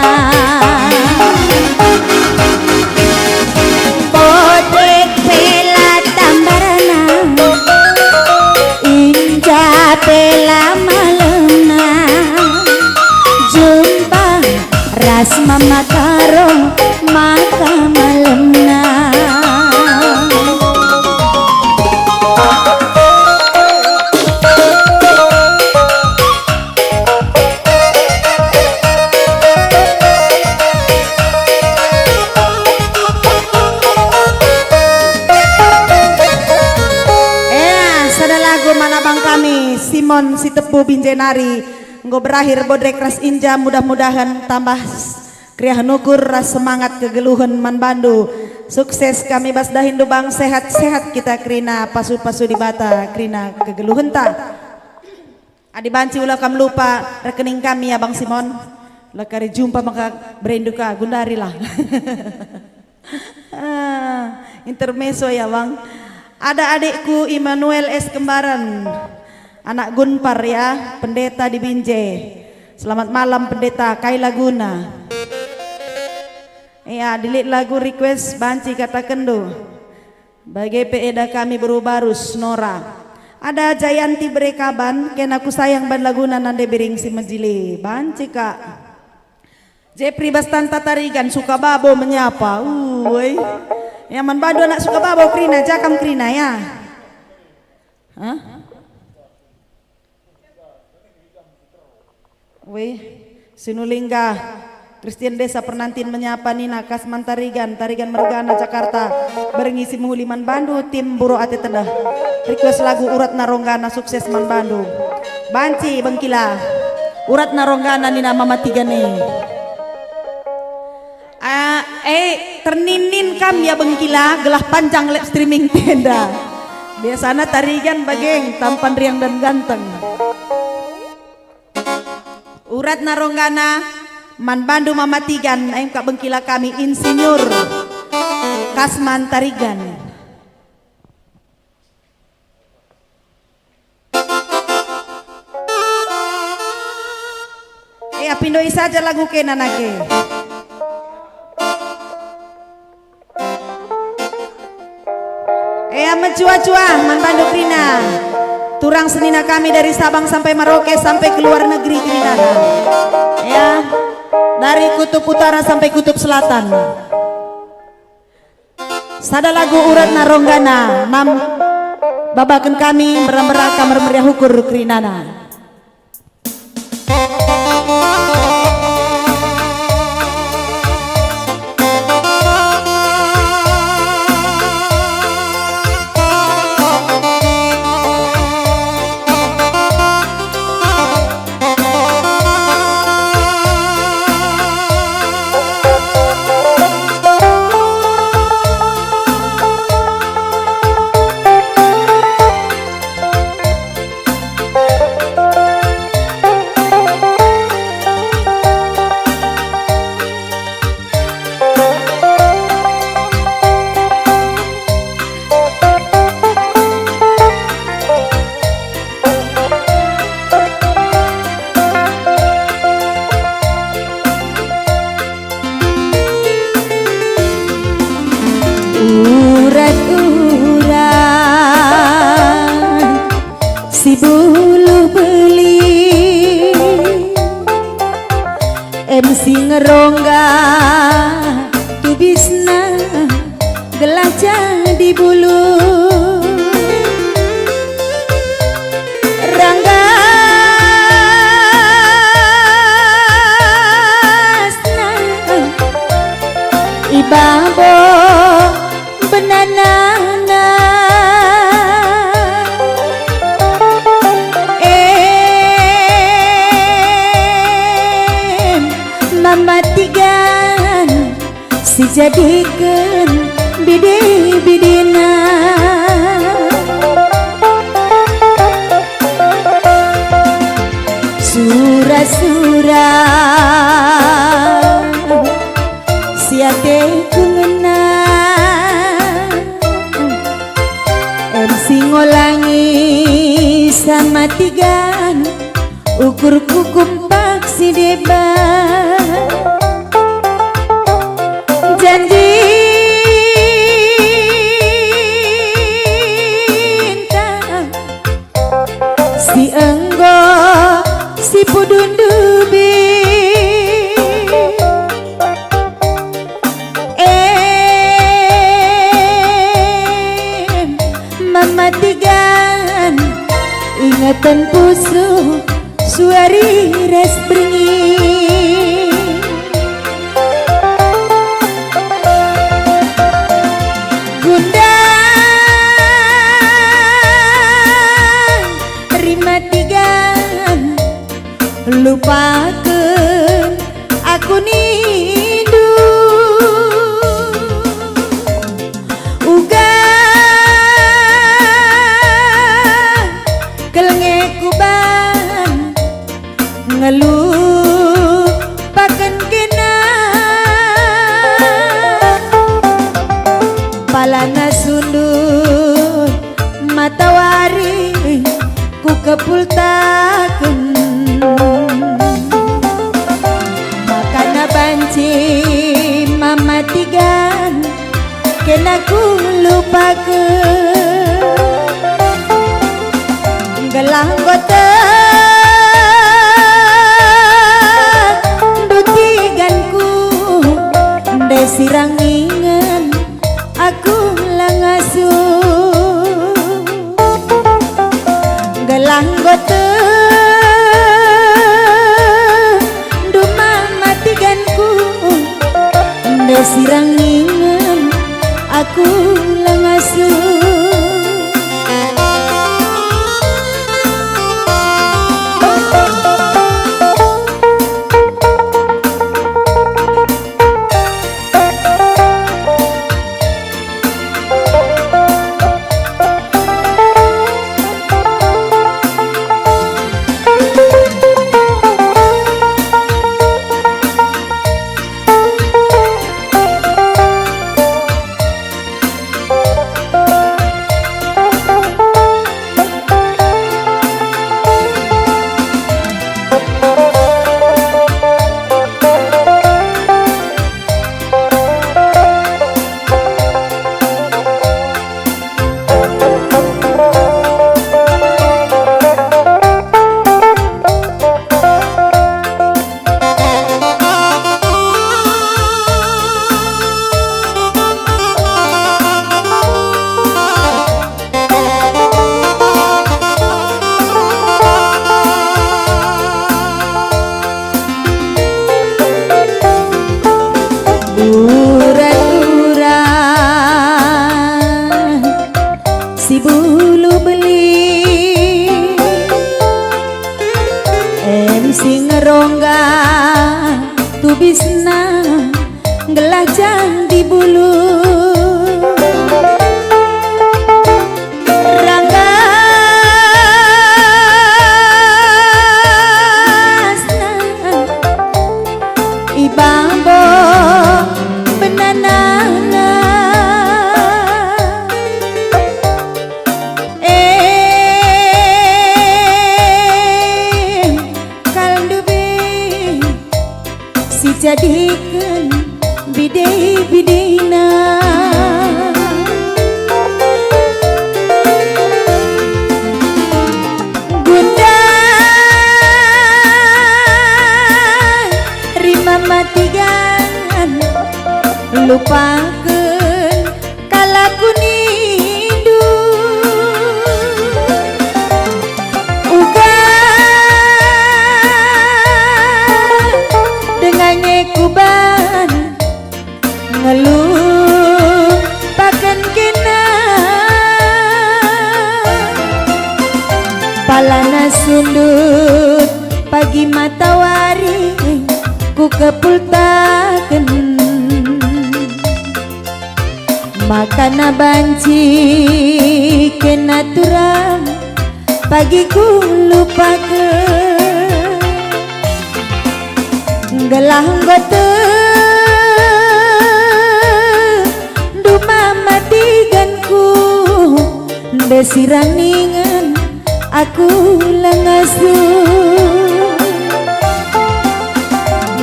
podek pela tambarna inja pela malemna jumpa ras mama karo maka malemna sada lagu mana bang kami Simon si Tepu Binjenari nggo berakhir bodrek ras inja mudah-mudahan tambah kriah nukur ras semangat kegeluhan man bandu sukses kami basdahindu bang sehat-sehat kita krina pasu-pasu di bata krina kegeluhan ta adi banci ulah kam lupa rekening kami ya bang Simon lekari jumpa maka berinduka gundari lah intermeso ya bang ada adikku Immanuel S. Kembaran anak Gunpar ya pendeta di Binjai selamat malam pendeta Kaila Guna ya dilit lagu request banci kata kendo bagi peeda kami baru-barus Nora ada Jayanti Berekaban ken aku sayang ban laguna nande biring si Majili banci kak Jepri Bastanta Tarigan suka babo menyapa ya man badu anak suka babo krina jakam krina ya hah Sinulingga Christian Desa Pernantin menyapa Nina Kasman Tarigan Mergana Jakarta berengisi muhuliman Bandu tim Buro Ate Tendah request lagu Urat Naronggana sukses man Bandu banci bengkila Urat Naronggana Nina mama tiga nih Terninin kam ya bengkila gelah panjang live streaming tenda. Biasanya tarigan bageng tampan riang dan ganteng. Urat naronggana man bandu mamatigan aing kak bengkila kami insinyur Kasman Tarigan. Pindoi saja lagu kena nake. Mencua-cua man Bandung Rina. Turang senina kami dari Sabang sampai Merauke sampai ke luar negeri Rina. Ya, dari kutub utara sampai kutub selatan. Sada lagu urat naronggana nam babakan kami meraka mermeriah hukur Rinana. Si bulu beli MC ngerongga tubisna gelah jadi bulu rangga ibabo benanana mamatigan si jadikan bide-bidena sura-sura siate kengena MC ngolangi sama tigan ukur kukumpak si debat janji si enggo si pudundubi mamatigan ingatan pusu suari res beringi lupakan aku nindu uga kelenge kuban ngelupakan kena palana sundut matawari ku kepultakan makana banci mamatigan kena ku lupakeun gelah gota dutiganku desirang ingan aku langasuh gelah gota sirang ingan aku langasuh tu bisna gelah candi bulu rangga ibambo benanana kaldubi si jadikan bidei-bideina Bunda rima matigan lupakeun kalaku nindu uga dengannya kuban ngeluh pakan kena palana sundut pagi matahari ku kepultaken makana banci kena turang pagi ku lupakeun gelah gote matiganku desirang ningan aku lengasu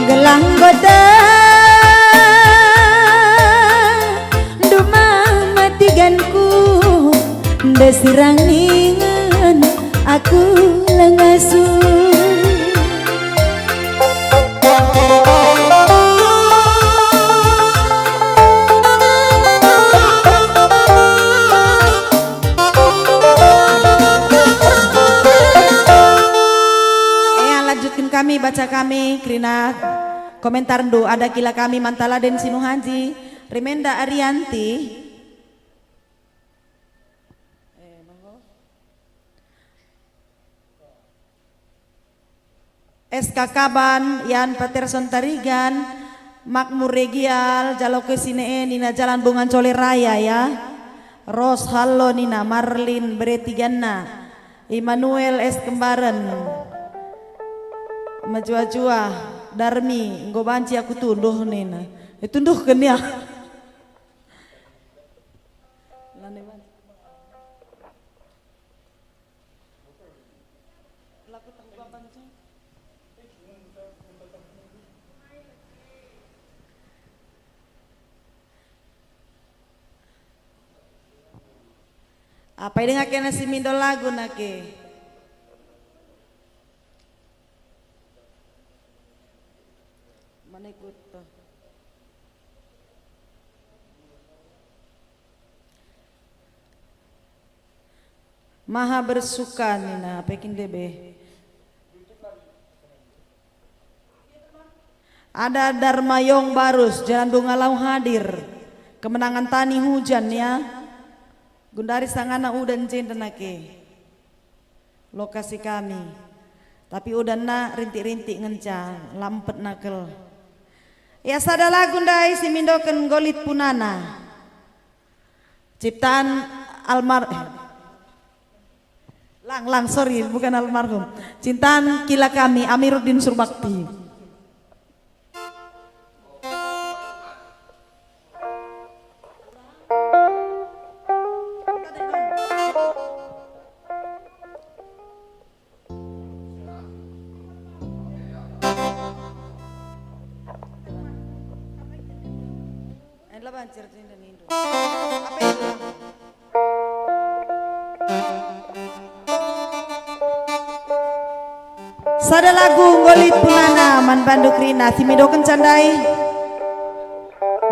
gelang goda duma matiganku desirang ningan aku lengasu kami baca kami krina komentar do ada kila kami mantala den sinu haji Rimenda Arianti SK Kaban Yan Paterson Tarigan Makmur Regial Jaloke Sinee Nina Jalan Bungan Cole Raya ya Ros Hallo Nina Marlin Beretiganna Immanuel S Kembaran Majua-jua Darmi nggo banci aku tunduh nina tunduh kan ya apa ini ngakena si mindo lagu nake Maha bersuka nina pekin debe ada Darmayong Barus Jalan Bungalau hadir kemenangan tani hujan ya Gundari sangana udan jendenake lokasi kami tapi udan na rintik-rintik ngencang lampet nakel ya sadala gundai si mindoken golit punana ciptaan sorry bukan almarhum cintaan kila kami Amiruddin Surbakti Sada lagu ngolit punana man banduk rina si midoken candai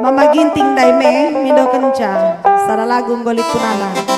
Mama ginting dai me midoken ca sada lagu ngolit punana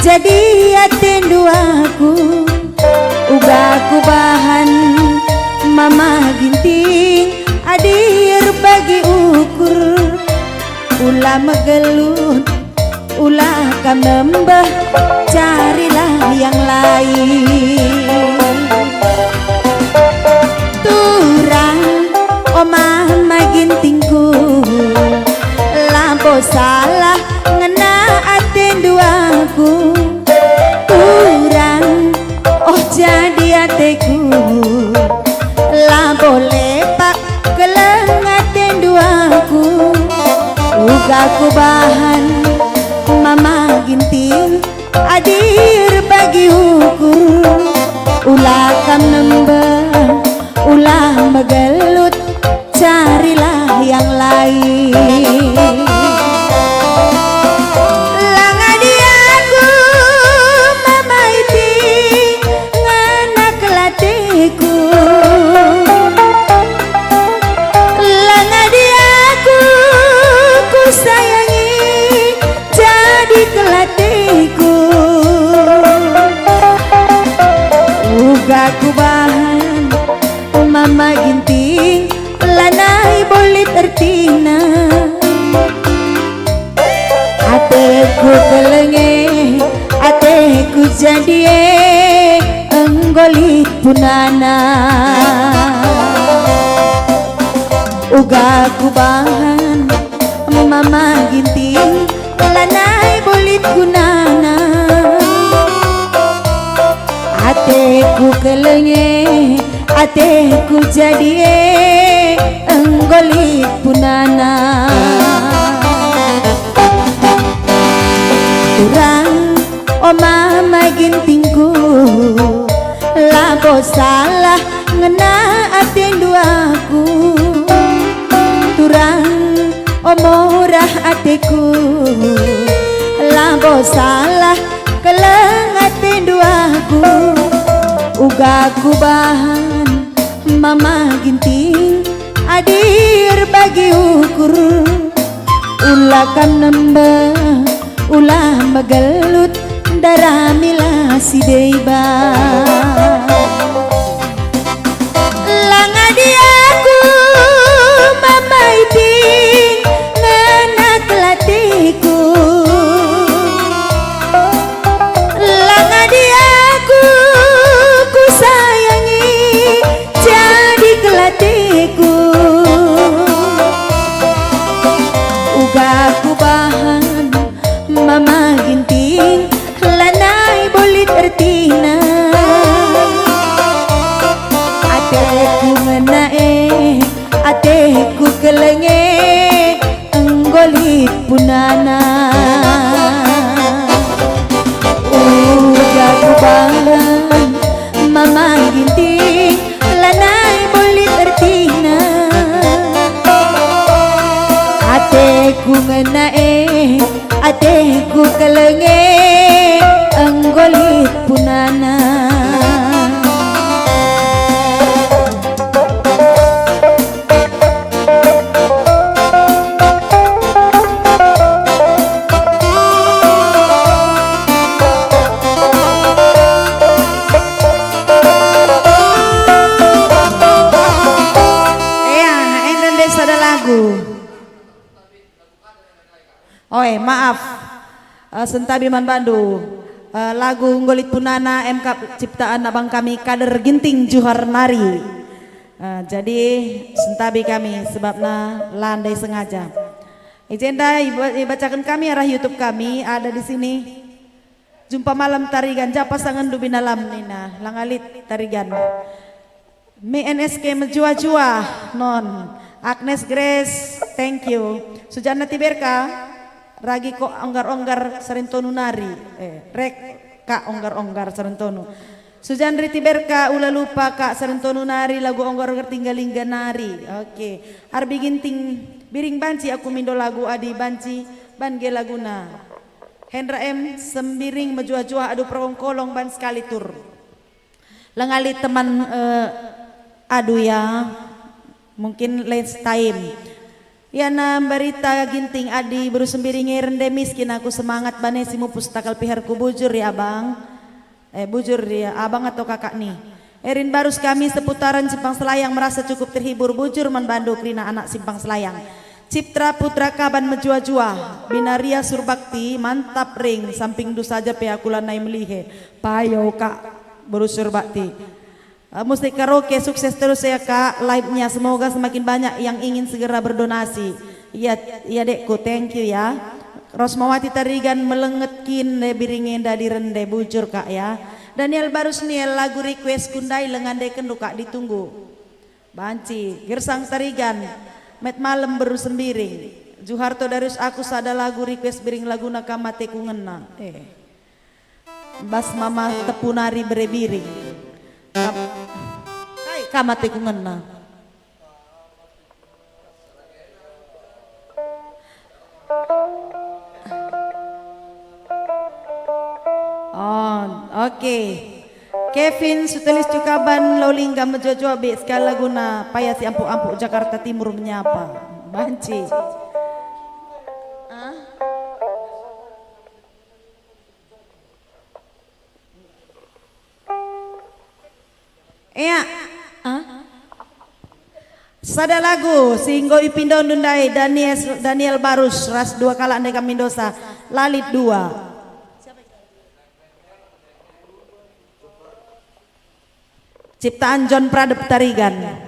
jadi atendu aku uga ku bahan mama ginting adir bagi ukur ulah megelut ulah kamembah carilah yang lain turang omah magintingku lampo salah ngena atendu aku turang oh jadi ateku lampo lepak keleng atendu aku uga ku bahan mama ginting adir bagi ukur ulah kam nembah ulah megelut carilah yang lain langa diaku mama iti nganak latiku langa diaku ku sayangi jadi kelatiku uga ku bahan mama ginting lanai boleh tertina ateku kelenge ateku jadi enggolit punana uga ku bahan mama ginting lanai bolit gunana ateku kelenge ateku jadi enggolit punana turang oh mama gintingku lapo salah ngena atendu aku turang oh murah ateku lapo salah keleng atendu aku uga ku bahan mama ginting adir bagi ukur ulah kan nembah ulah megelut darah mila si deiba langa diaku mama iting nganak latiku langa diaku ku sayangi jadi kelatiku uga ku bahan mama ginting lanai bolit ertina ateku menae ateku kelenge enggolit punana uga ku bahan mama ginting lanai bolit ertina ateku menae ateku kelenge enggolit punana Indonesia ada lagu. Oi, maaf. Sentabi Man Bandu. Lagu Nggolit Punana MK ciptaan abang kami Kader Ginting Juhar Nari. Jadi sentabi kami sebabnya landai sengaja. Agenda dibacakan kami arah YouTube kami ada di sini. Jumpa malam tarigan japa sangan dubin alam nina langalit tarigan. Mi NSK menjua-jua non Agnes Grace, thank you. Sujana Tiberka, Ragi ko onggar-onggar serentonu nari, rek kak onggar-onggar serentonu. Sujanri Tiberka ula lupa kak serentonu nari lagu onggar-onggar tinggalingga nari. Oke. Arbi ginting biring banci aku mindo lagu adi banci bange laguna. Hendra M sembiring menjua-jua adu perong kolong ban sekali tur. Lengali teman adu ya. Mungkin last time Yana berita ginting adi baru sembiringi rende miskin aku semangat banesimu pustakal piharku bujur ya abang. Bujur ya abang atau kakak nih. Erin barus kami seputaran Simpang Selayang merasa cukup terhibur bujur membandu Krina anak Simpang Selayang. Ciptra Putra Kaban menjua-jua Binaria Surbakti mantap ring samping du saja peakulan naik melihe payo kak baru Surbakti. Musik karaoke sukses terus ya kak live-nya, semoga semakin banyak yang ingin segera berdonasi. Iya dekku, thank you ya. Rosmawati Tarigan melengetkin biringin dari rende bujur kak ya. Daniel Barusniel lagu request kundai lengandeken kak ditunggu. Banci Gersang Tarigan met malam baru sembiring. Juharto Darus aku sada lagu request biring lagu nakamate kungena. Bas mama tepunari berebiring. Kamate kungena. Oke. Kevin Sutelis Cukaban Lolingga Mejojo Abi sekali laguna payasi ampu-ampu Jakarta Timur menyapa. Banci. Iya. Sada lagu singgo ipindo ndundai Daniel Barus ras 2 kala andai kami dosa lalit 2. Ciptaan John Pradep Tarigan.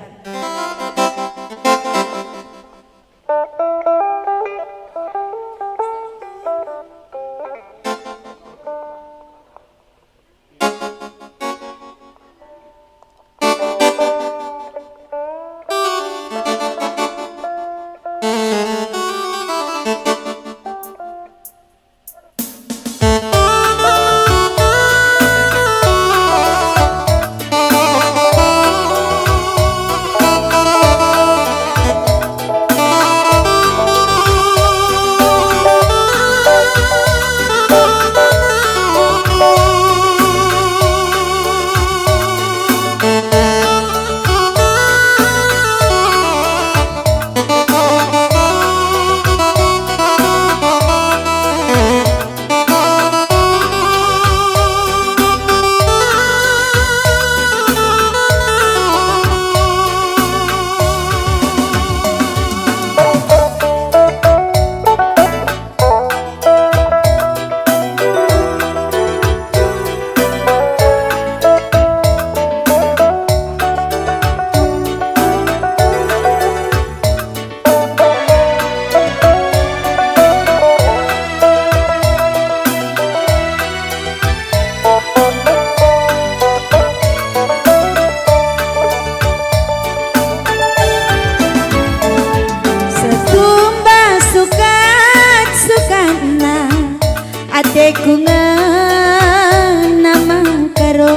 Adekku nama karo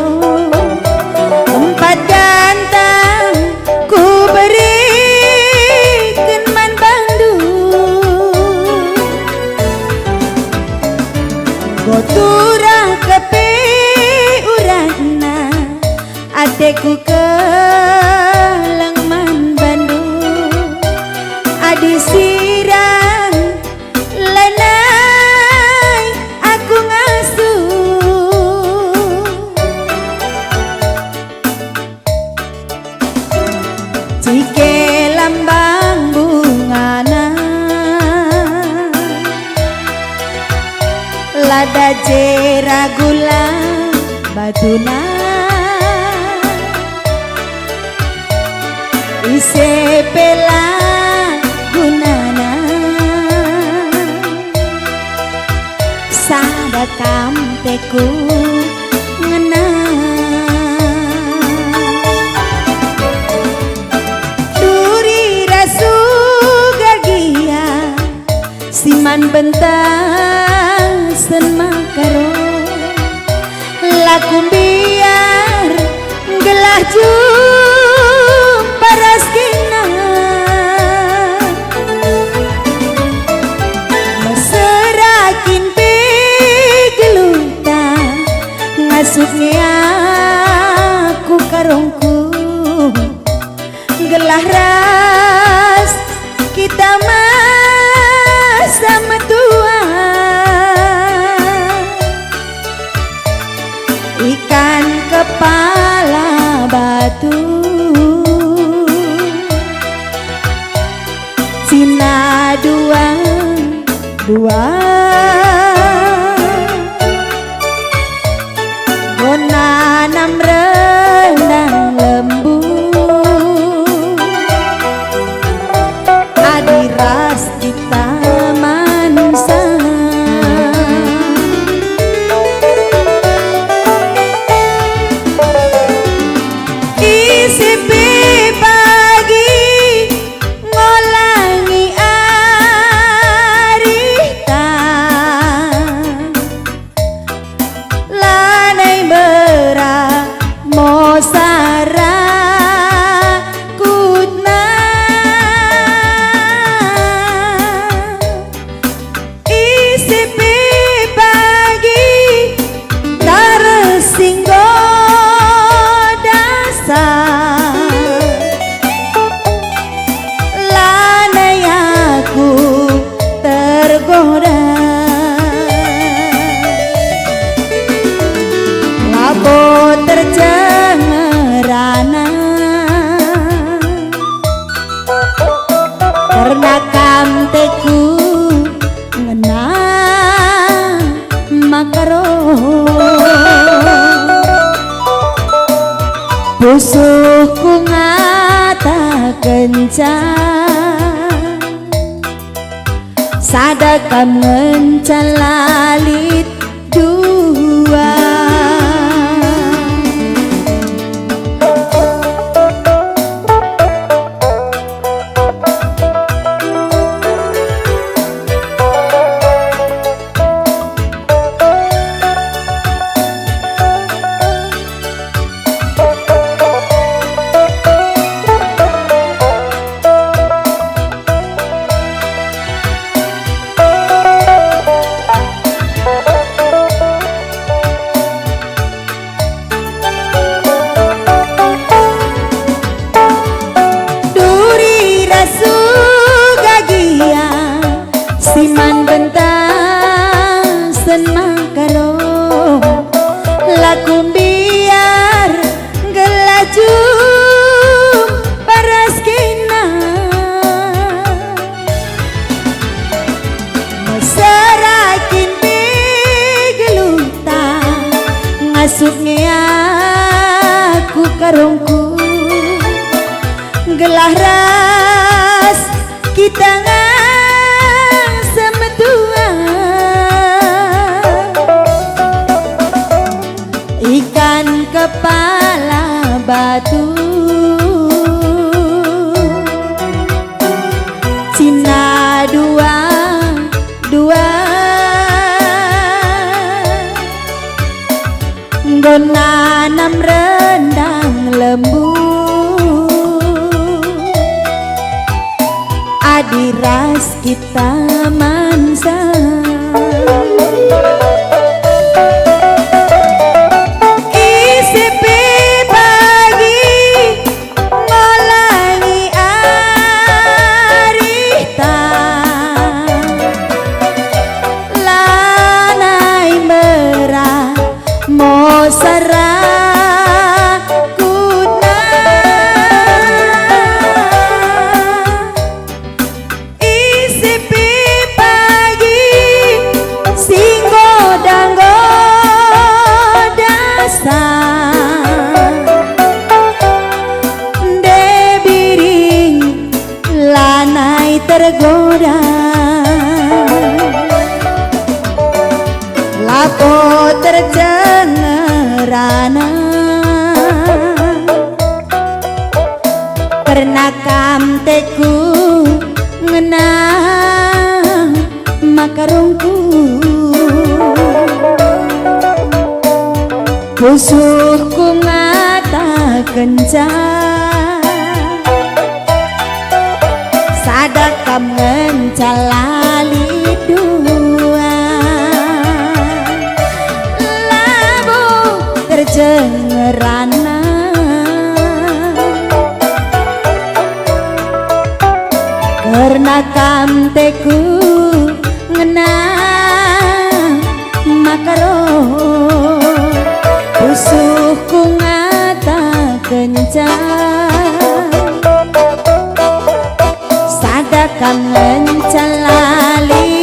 empat gantang ku berikan man bandu gotura kepe urana adekku kelang man bandu adi sirang Jike lambang bungana lada jera gula batuna ise pela gunana sada kamteku ngena siman bentang sen makaro laku biar gelah jumpa raskina meserakin pegeluta ngasuknya aku karungku gelah ras kita dua Gonanam rendang lembu adiras kita mansa isi pagi ngolangi arita lanai bera mosara kutna isi pagi tarsinggo dasa lanai aku tergoda labo tercengerana karena kamteku ngena makaro busuhku ngata kencang sadakam mencalalit dua siman bentang sen makaro laku biar gelaju paras kena meserakin pigeluta ngasuknya aku karungku gelah ras kita ikan kepala batu Cina dua Gonanam rendang lembu adiras kita mansa mosara kutna isi pagi singgo danggo dasa debiring lanai tergoda lapo tercengerana karena kamteku ngena makarungku busuhku ngata kencang sadakam mencalali dua tercengerana karena kamteku ngena makaro busuhku ngata kencang sadakam mencalali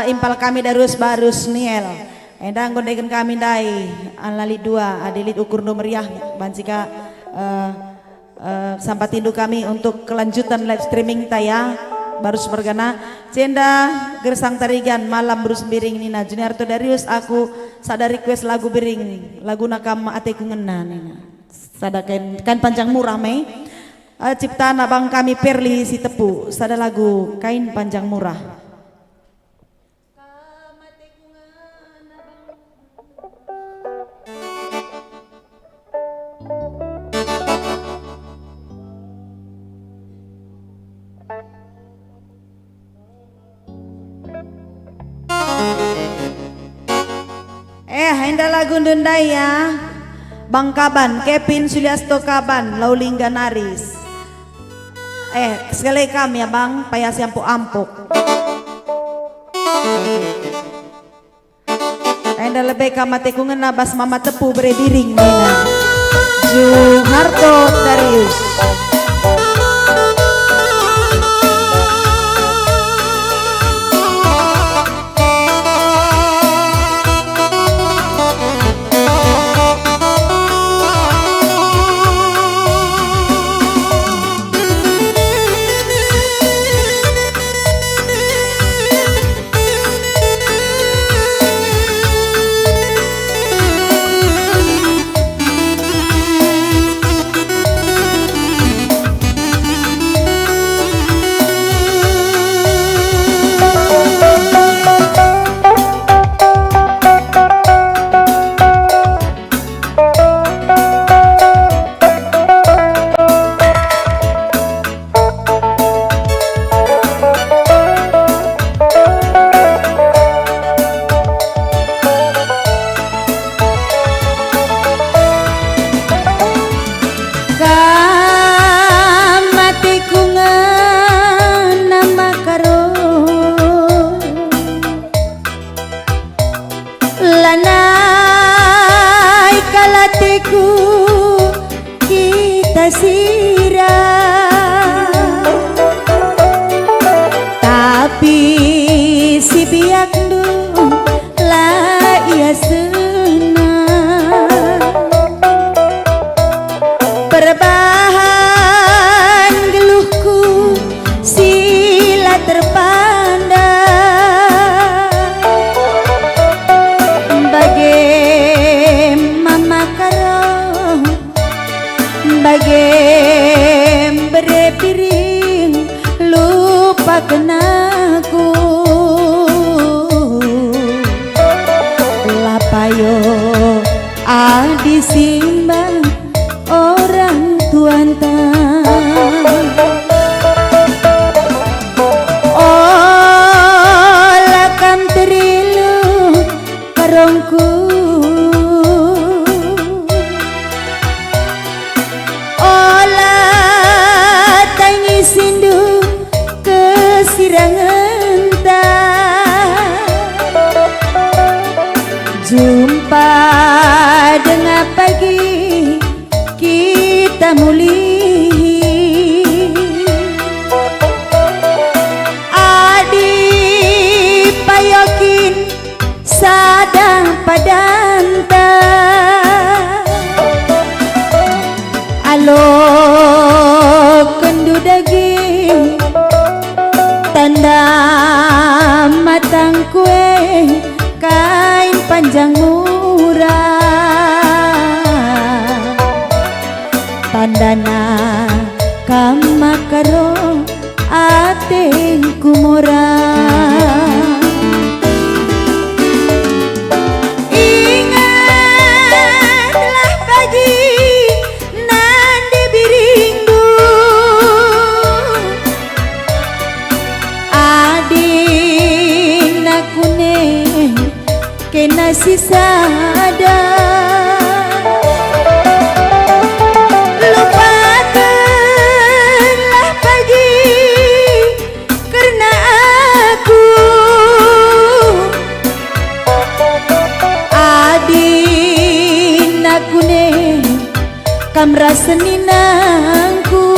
impal kami darus barus niel. Endang gondegen kami dai alali dua adilit ukur nomeriah bansika sampai tindu kami untuk kelanjutan live streaming taya baru bergana cenda gersang tarigan malam brus biring nina Juniarto Darius aku sada request lagu biring lagu nakam ateku ngena nina sada kan panjang murah mei ciptaan abang kami Perli si tepu sada lagu kain panjang murah. Hendak lagu dendai ya Bang Kaban, Kevin Suliasto Kaban, Laulingga Naris. Sekali kami ya Bang, payas ampu ampuk. Hendak lebih kamate kungen nabas mama tepu berediring nina. Juharto Darius. Kenaku lapayo adi simbang orang tuantang oh lakam terilu karongku ola tangi sindu jumpa dengan pagi kita muli adi payokin sadang padanta alo kendu daging tanda matang kue kain panjang murah tandana kamakaro atengku murah ingatlah pagi nande biringdu ading nakune kena sisada lupakanlah pagi karena aku adin aku ne kamra seninangku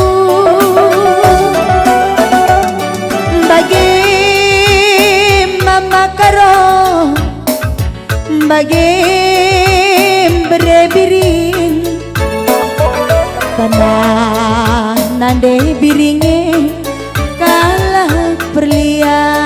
bagi mama Bagi berebiring tanah nande biringe kalah perlian.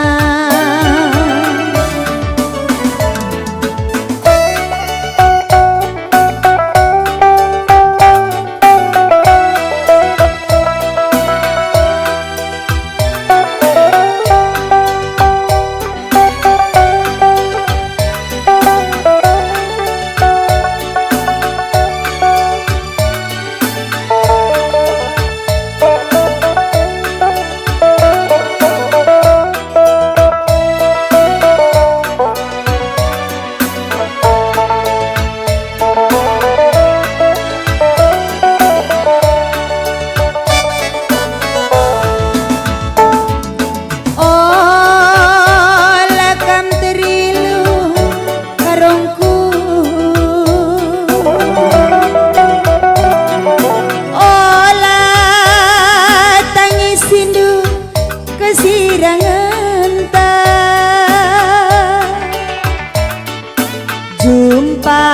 Jumpa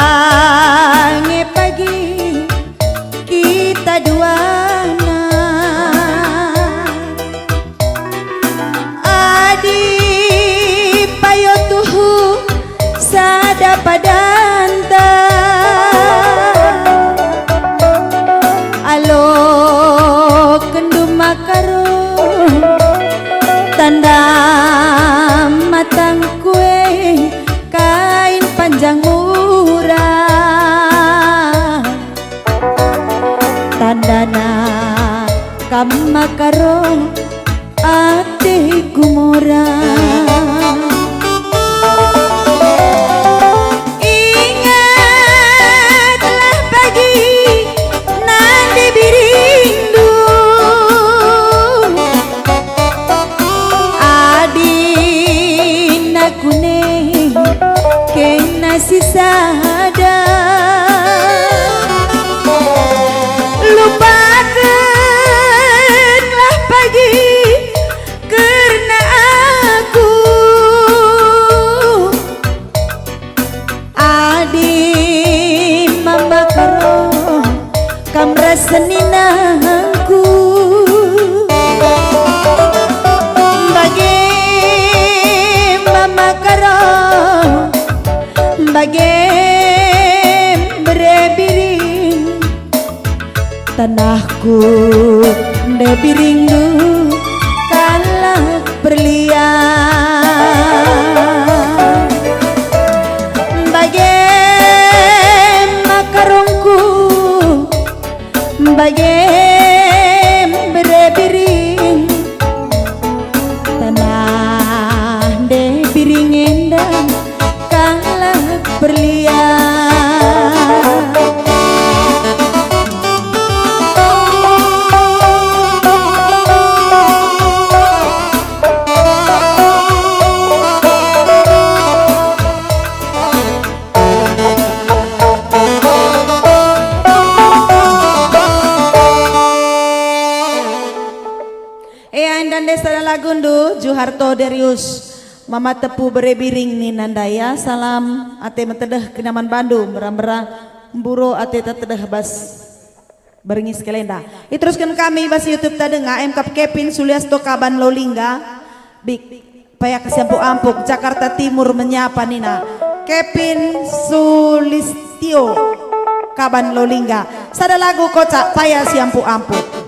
nge pagi kita duana adi payo tuhu sada padanta alo kendu makaro tanda matang kue kain panjang murah tandana kamakaro ate kumurah. Ingatlah pagi nanti birindu adina kune kena sisada lupakanlah pagi karena aku adi mama karo kamra seninangku bagi mama karo bagi berebiring tanahku debiring du kalah berlian bagi makarongku bagi berebiring tanah debiring endang kalah berlian. Dan desa lagundu Juharto Darius Mama tepu berebiring ni nandaya salam ate metedeh kenaman Bandung berang-berang buro ate tetedeh bas beringis kelenda. Iteruskan kami bas YouTube tadenga MK Kepin Suliasto Kaban Lolingga Bik paya kesampu ampuk Jakarta Timur menyapa nina Kepin Sulistio Kaban Lolingga sada lagu kocak paya siampu ampuk.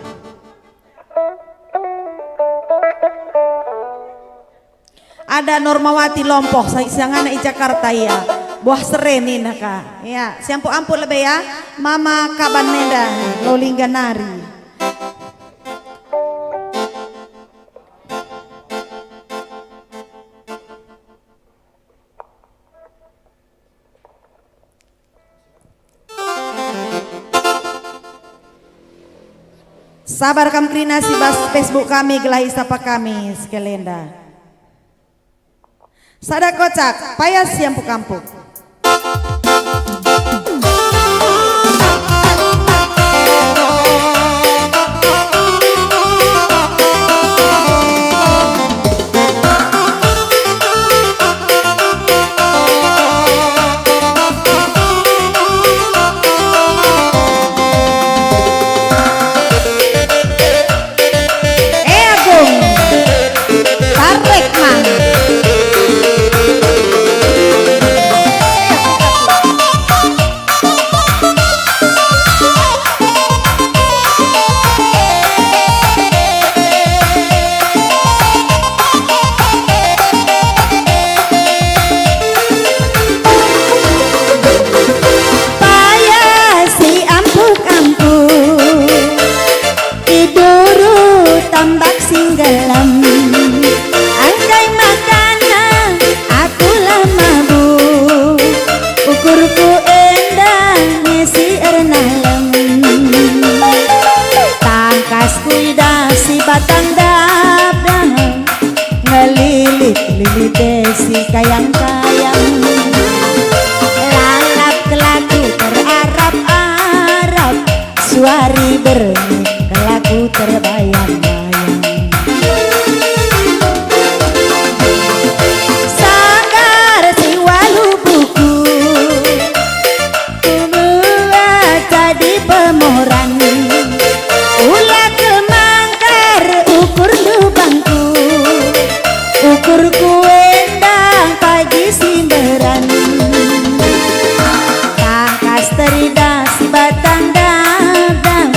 Ada Normawati Lompoh sangana i Jakarta ya buah sereni naka ya siampu ampun lebih ya Mama Kaban Neda Lolingga nari. Sabar kam krinasi bas Facebook kami gelahi sapa kami sekelenda. Sada kocak payas siampu kampung. si kayang-kayang. Lalap kelaku terarap-arap, suari bernyi kelaku terbayang-bayang. Sanggar si walu buku baca di pemoran, ulah kemangkar ukur lubangku, ukur kuendang pagi simberan. Tangkas terida si batang dadang,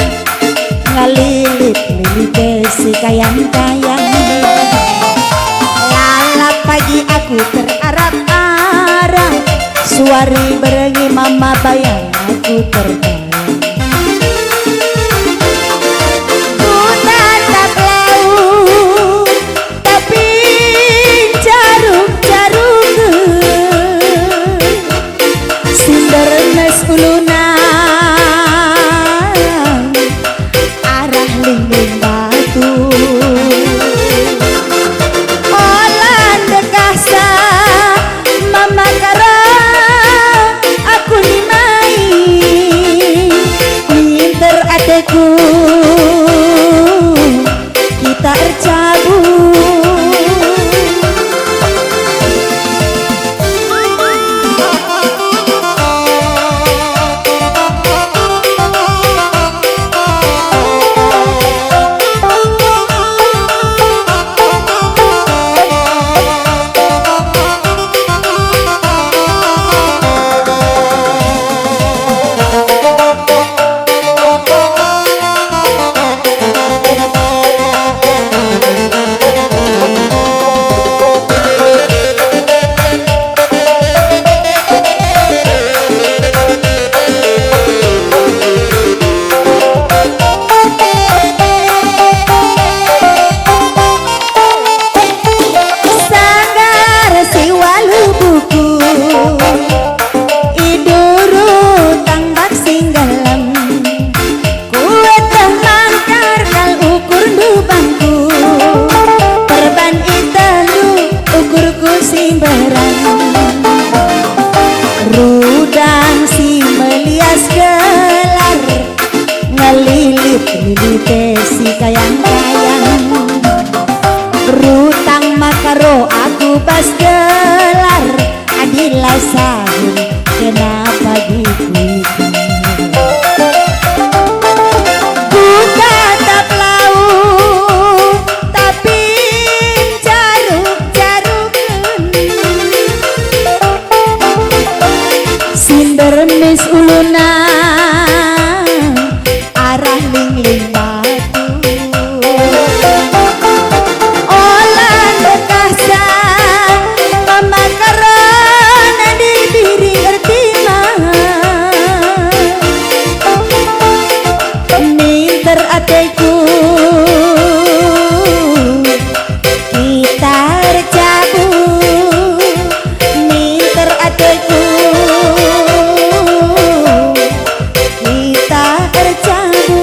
ngalilit-lilit si kayang-kayang. Lalap pagi aku terarap-arap, suari berengi mama bayang aku terbayang. Ku tatap laut tapi jaruk-jaruk, sinder mes ulunan arah lingling batu. Olan dekasa mama kara aku nimai, pinter adekku kita ercabu. Rudang si melias gelar, ngelilit-lilit si kayang-kayang. Rutang makaro aku bas gelar, adilah sahur kenapa gitu. Ku tatap laut tapi jaruk-jarukan, sinder mis ulunan arah lingling batu. Olan dekasa mama karana dibiri ertiman, minter ateku kita ercabu, minter ateku kita ercabu.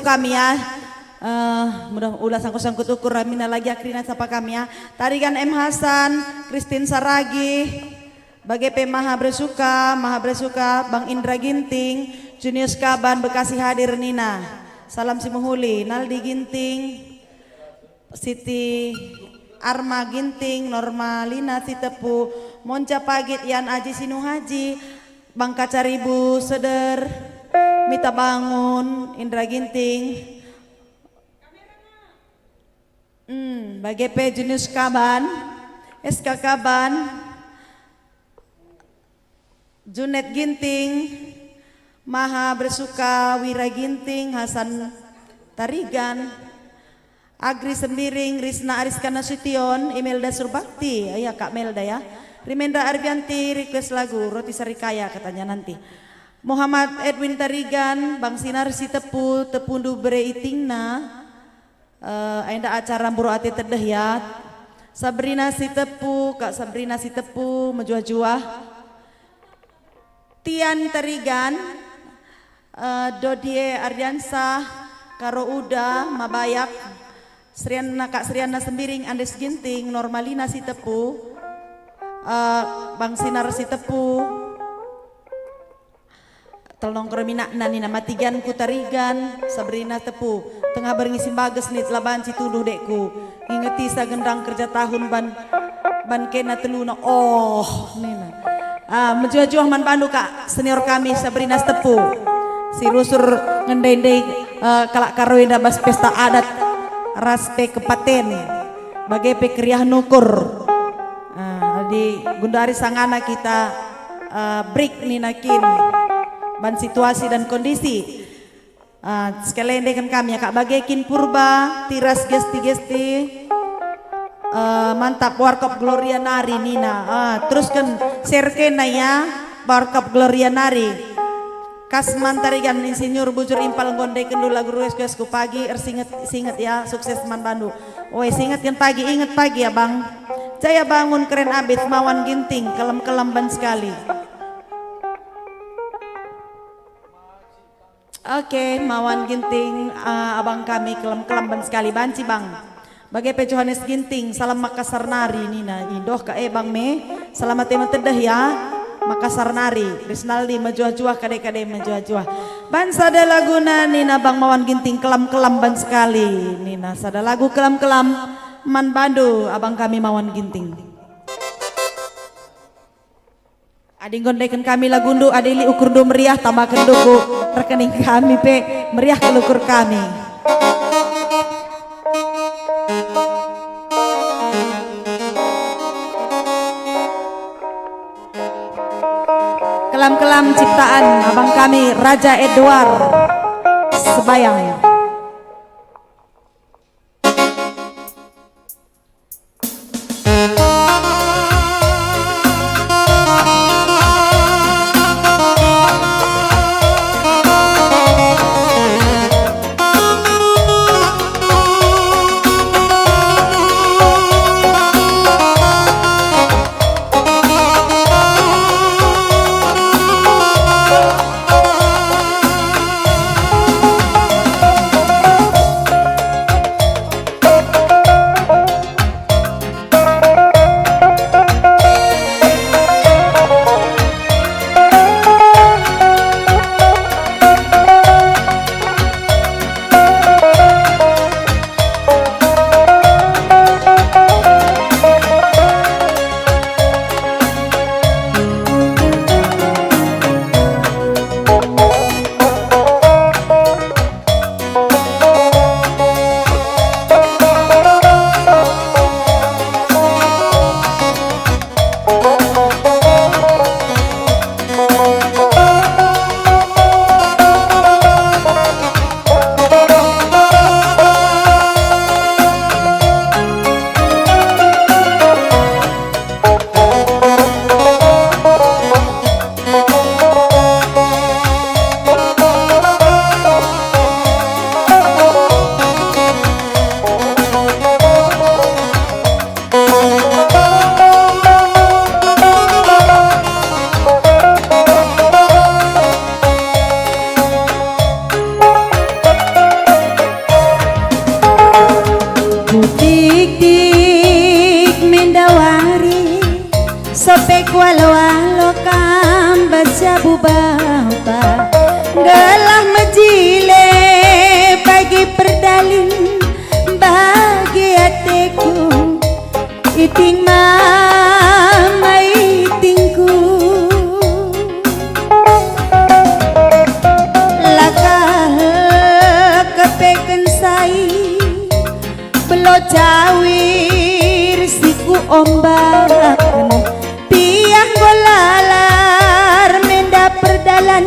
kami ya. Mudah ulah sangkut-sangkut ukur Ramina lagi akhirnya sapa kami ya. Tarigan M Hasan, Christine Saragi, Bagepe Maha Bersuka Bang Indra Ginting, Junius Kaban Bekasi hadir Nina. Salam Simuhuli, Naldi Ginting, Siti Arma Ginting, Normalina Sitepu, Monca Pagit Yan Aji Sinu Haji, Bang Kacaribu Seder, Mita Bangun, Indra Ginting. Bagepe Junius Kaban, SK Kaban, Junet Ginting, Maha Bersuka, Wira Ginting, Hasan Tarigan, Agri Sembiring, Risna Ariska Nasution, Imelda Surbakti, ya Kak Melda ya. Rimendra Arbianti request lagu Roti Sarikaya katanya nanti. Muhammad Edwin Tarigan, Bang Sinar Sitepu, Tepundu Bere Itingna. Ainda acara buru ati tedeh ya. Sabrina Sitepu, Kak Sabrina Sitepu menjuah-juah. Tian Tarigan, Dodie Ardiansah, Karo Uda, Mabayak, Kak Sriana Sembiring, Andes Ginting, Normalina Sitepu, Bang Sinar Sitepu, Telong Kremina Nani nama Tigan Kutarigan, Sabrina Tepu, tengah beringi simbages nit laban cituduh dekku, ingeti sa gendang kerja tahun ban kena teluna, nina. Menjual-jual man Bandu Kak senior kami Sabrina Tepu, si rusur ngendai kalak karwenda bas pesta adat raste kepaten, bagai pekriah nukur. Di Gundari Sangana kita break ninakin ban situasi dan kondisi. Sekalian dengan kami ya Kak Bagekin Purba, Tiras Gesti, mantap Warkop Gloria Nari Nina. Teruskan serkena ya Warkop Gloria Nari. Kasman Tarigan Insinyur Bujur Impal Gonde Kendu lagu rues-ruesku pagi singet ya sukses man Bandu. Singet kan pagi inget pagi ya Bang. Jaya bangun keren abis Mawan Ginting kelem-kelem ban sekali. Oke, Mawan Ginting, abang kami kelem-kelemban sekali banci bang. Bagai Pe Johannes Ginting, salam Makassar Nari Nina, indoh ka bang me, selamat tema tedah ya, Makassar Nari, Risnaldi menjuah-juah kade-kade menjuah-juah. Ban sada laguna Nina bang Mawan Ginting kelem-kelemban sekali Nina, sada lagu kelem-kelem man Bandu, abang kami Mawan Ginting. Ading gondaikan kami lagundu, adili ukur do meriah tambahkan duku rekening kami pe meriah kelukur kami. Kelam-kelam ciptaan abang kami Raja Edward Sebayang. dik mendawari sopek walo-walo kam baca bubapa gelah mejile bagi perdalin bagi hatiku iting mama itingku lakal kepeken sai belo cawir siku ombak piah golalar menda perdalan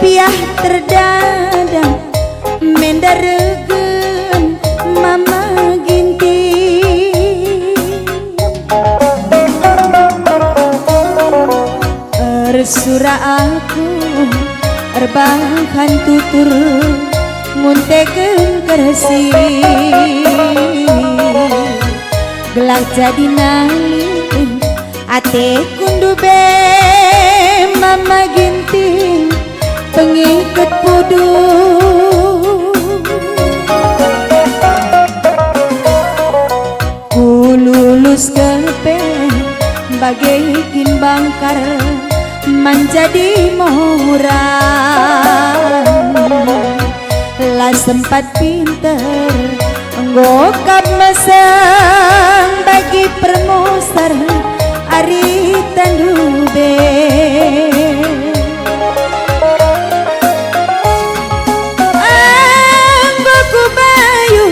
piah terdadang menda regen mama ginti ersura aku erbahan tutur nguntekeun kersi gelah jadi nali ate kundu be mama ginting pengikat pudu ku lulus kepe bagaikin bangkar menjadi mohuran lah sempat pinter ngokap mesang bagi permusar ari tandube anggoku bayu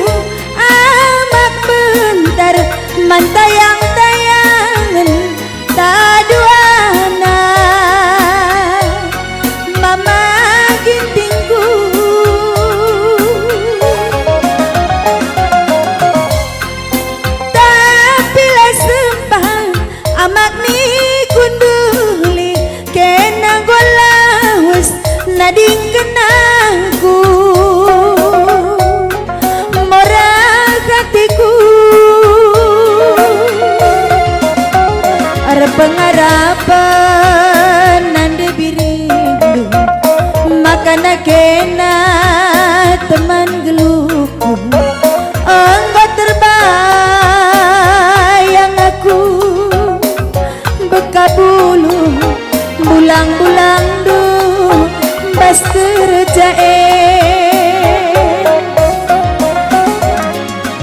amat bentar mantayang-tayangan taduana mama gintingku tapi lah sembah amak ni kunduli kena golawes nading kenaku morak hatiku pengharapan nande birindu makana kena teman geluku engkau terbayang aku bekabulu bulang-bulang du bas kerjae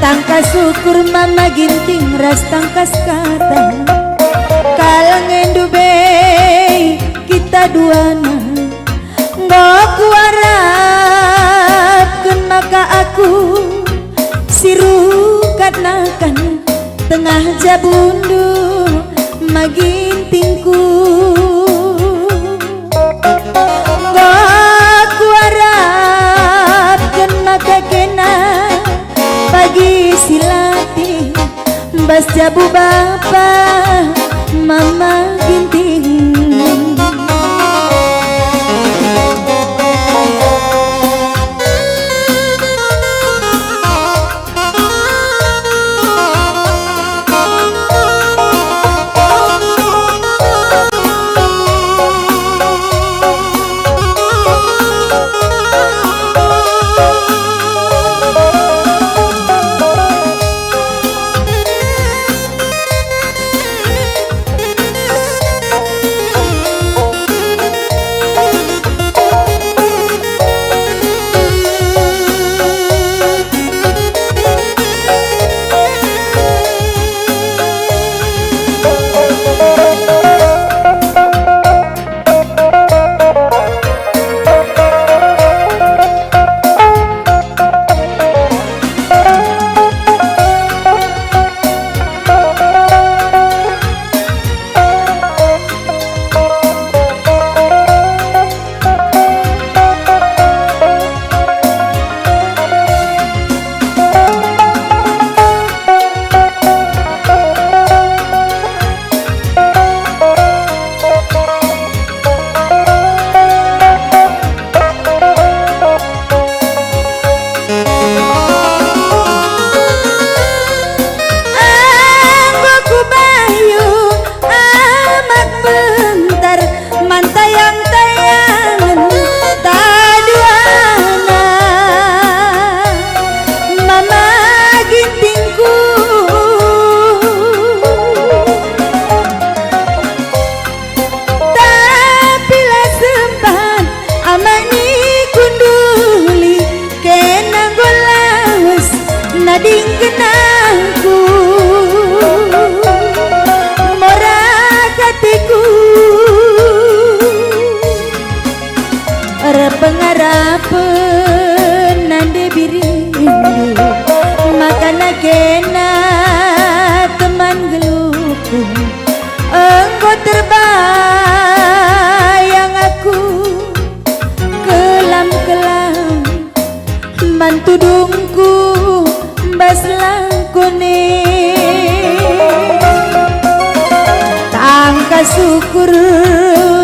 tangkas syukur mama ginting ras tangkas kata kalangan dube kita duana nggak kuarapkan maka aku sirukat nakan tengah jabundu magintingku nggak kuarapkan maka kena bagi silati bas jabu bapa mama ginting genangku mora hatiku pengarapan nande birindu makana kena teman geluku engkau terbayang aku kelam-kelam mantudungku bas langkone tangkas syukur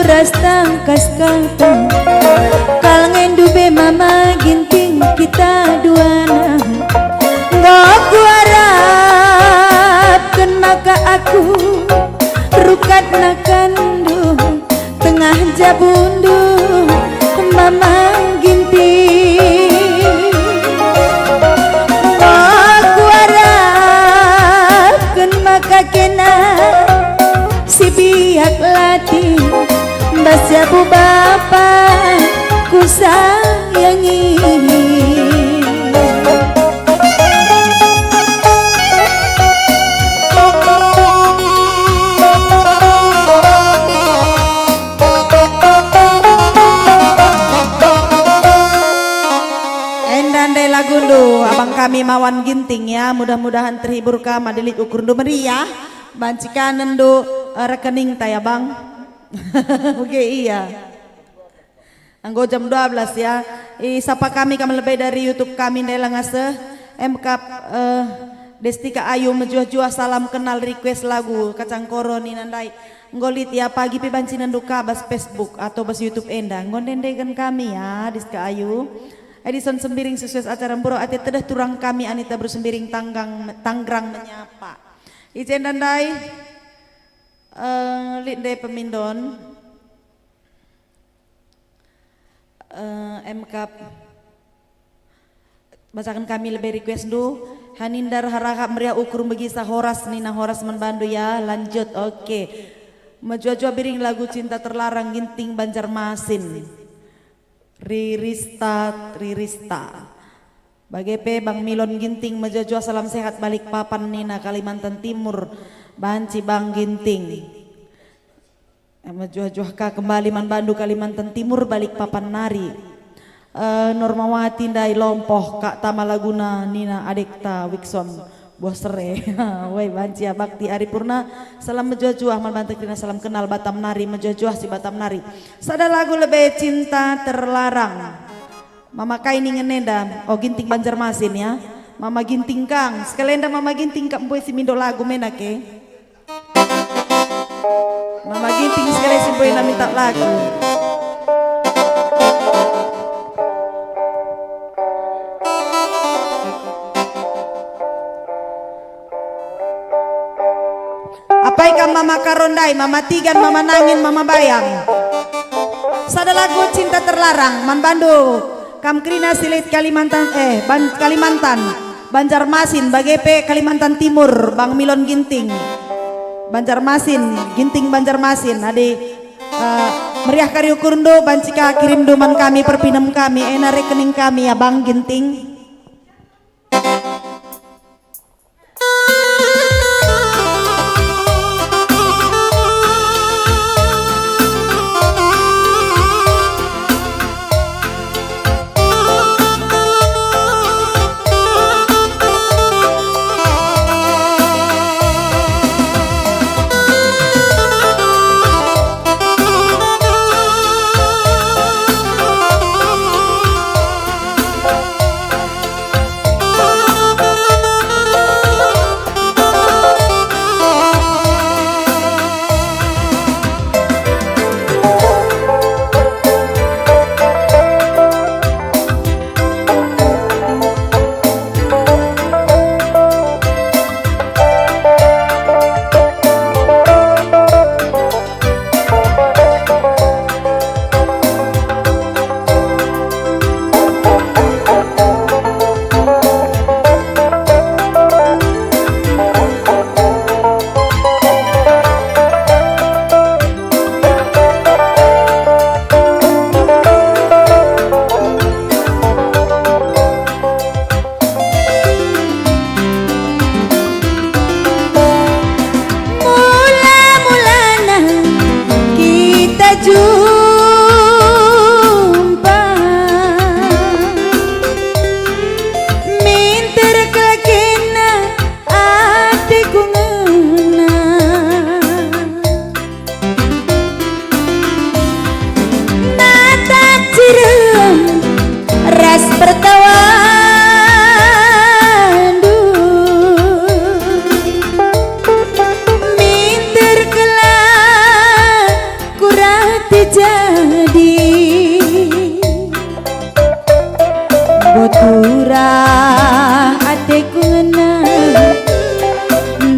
ras tangkas kantong kal ngendu be mama ginting kita duana ngaku harapkan maka aku rukat nakandu tengah jabundu mama ginting ngaku harapkan maka kena si biak latih Mbak Jabu Bapak ku sayangi Endandai lagundu abang kami Mawan Ginting ya, mudah-mudahan terhibur ka madelit ukur du meriah bancikan nendu rekening taya bang. Oke iya. Anggo jam 12 ya. Sapa kami lebih dari YouTube kami ndela ngase MK Destika Ayu menjuah-juah salam kenal request lagu kacang koro ni nandai. Nggolit ya pagi pi banci nanduka bas Facebook atau bas YouTube enda. Ngondendegan kami ya Destika Ayu. Edison Sembiring sukses acara mburo ati tedah turang kami Anita Bersembiring Tanggrang menyapa. Ijen nandai Linde Pemindon MK bacakan kami lebih request du Hanindar Harahap meriah ukur begisa Horas Nina Horas Menbandu ya lanjut oke. Menjua-jua biring lagu cinta terlarang Ginting Banjarmasin Rirista Bagepe Bang Milon Ginting menjua-jua salam sehat balik papan Nina Kalimantan Timur Banci Bang Ginting menjuah-juah ka kembali Manbandu Kalimantan Timur balik papan Nari Normawati Ndai Lompoh Kak Tamalaguna Nina Adekta Wikson Buah Sere Woi Banci Bakti Aripurna salam menjuah-juah Manbantu Krina salam kenal Batam Nari menjuah-juah si Batam Nari sada lagu lebih cinta terlarang Mama Kaini ngenenda oh Ginting Banjarmasin ya Mama Ginting Kang sekalenda Mama Ginting Kang boy si mindo lagu menake Mama Ginting sekali si boy na minta lagu apa ikan Mama Karondai Mama Tigan Mama Nangin Mama Bayang sada lagu cinta terlarang Manbandu Kamkrina Silit Kalimantan Kalimantan Banjarmasin Bagepe Kalimantan Timur Bang Milon Ginting Banjarmasin Ginting Banjarmasin ade meriah karyo kurndo bancika kirim duman kami perpinem kami ena rekening kami ya Bang Ginting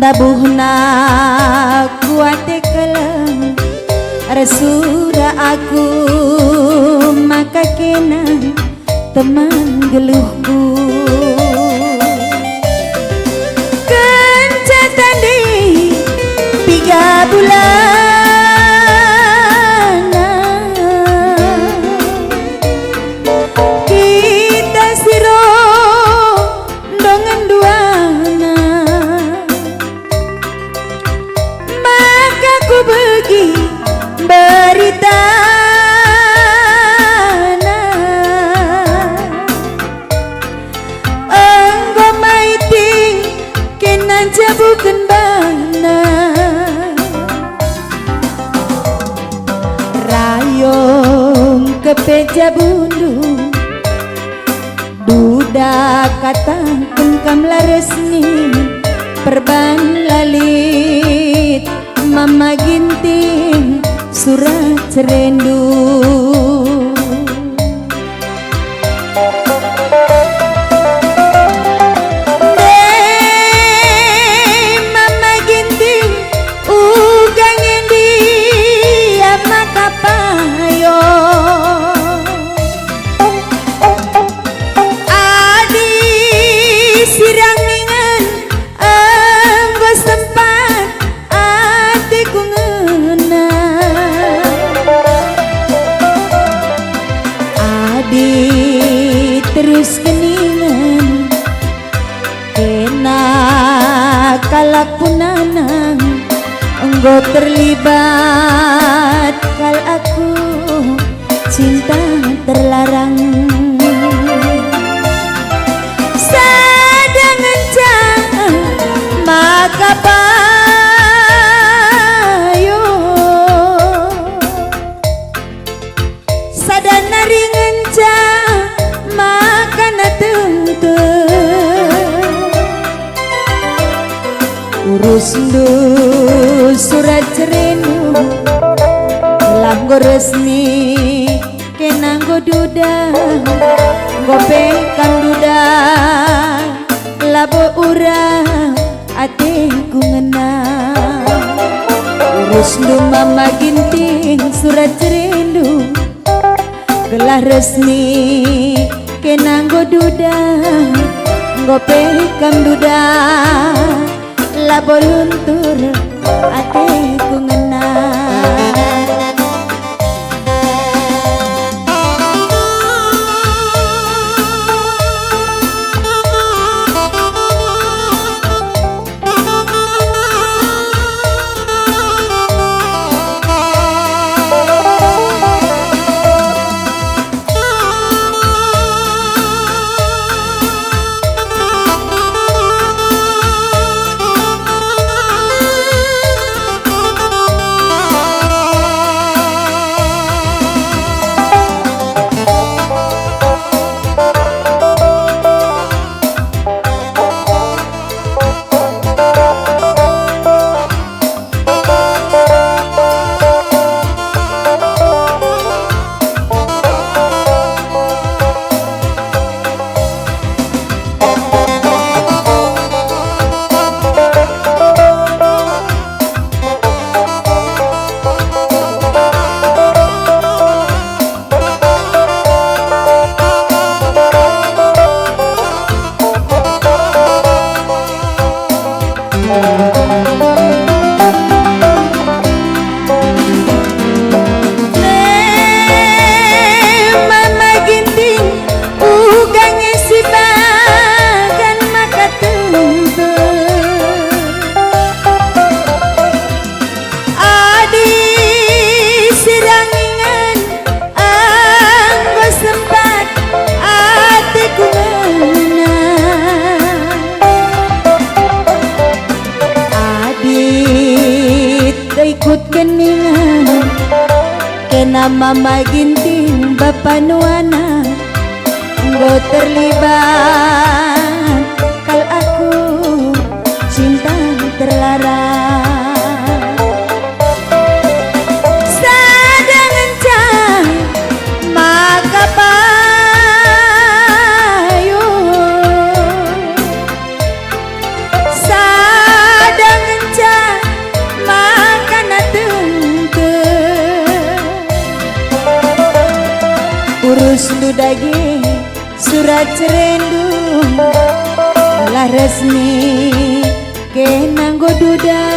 nabuhna kuate kelang resura aku maka kena teman geluhku kencatan di 3 bulan kita siro dongan duana maka ku bagi berita enggo maiting kena jabukan bana rayong kepeja bundu duda kata kengkam resmi perban lalit mama ginting surat cerendu mama ginting ugang endi maka payo adi sirang ningan anggo sempat atiku ngena adi terus keningan kena kalapunanang enggo terlibat kal aku cinta terlarang sadangan cah maka payo sadana ringan cah maka natengke urus ndu surat cerendu langgo resmi kena nggo duda gopekan duda labo urang atiku ngena urus ndu mama ginting surat cerendu gelah resmi kena nggo duda gopekan duda labo luntur atiku ngena kena mama ginting bapa nuana nggo terlibat kal aku cinta terlarang sadangan cah maka payo sadang sudage surat cerendung lah resmi ke nanggo duda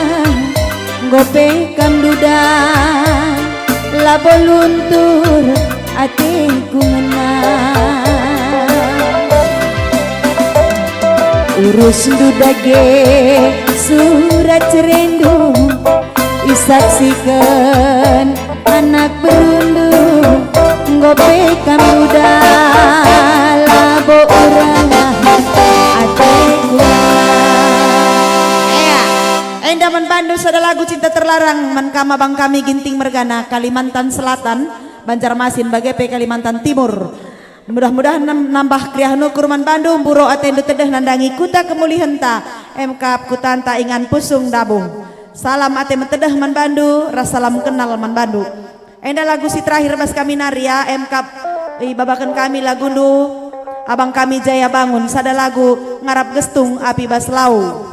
gope kam duda labo luntur atiku menang urus dudage surat cerendung isaksikan anak berundung gope kam duda labo urang atiku Endaman Bandung ada lagu cinta terlarang menkama bang kami ginting mergana Kalimantan Selatan Banjarmasin Bagepe Kalimantan Timur mudah-mudahan nambah kriah nukur man Bandung buro atendu tedeh nandangi kuta kemuli henta MK kutanta ingan pusung dabung salam ate metedeh man Bandung rasalam kenal man Bandung enda lagu si terakhir bas kami naria MK babakan kami lagu nu abang kami Jaya Bangun sada lagu ngarap gestung api bas lau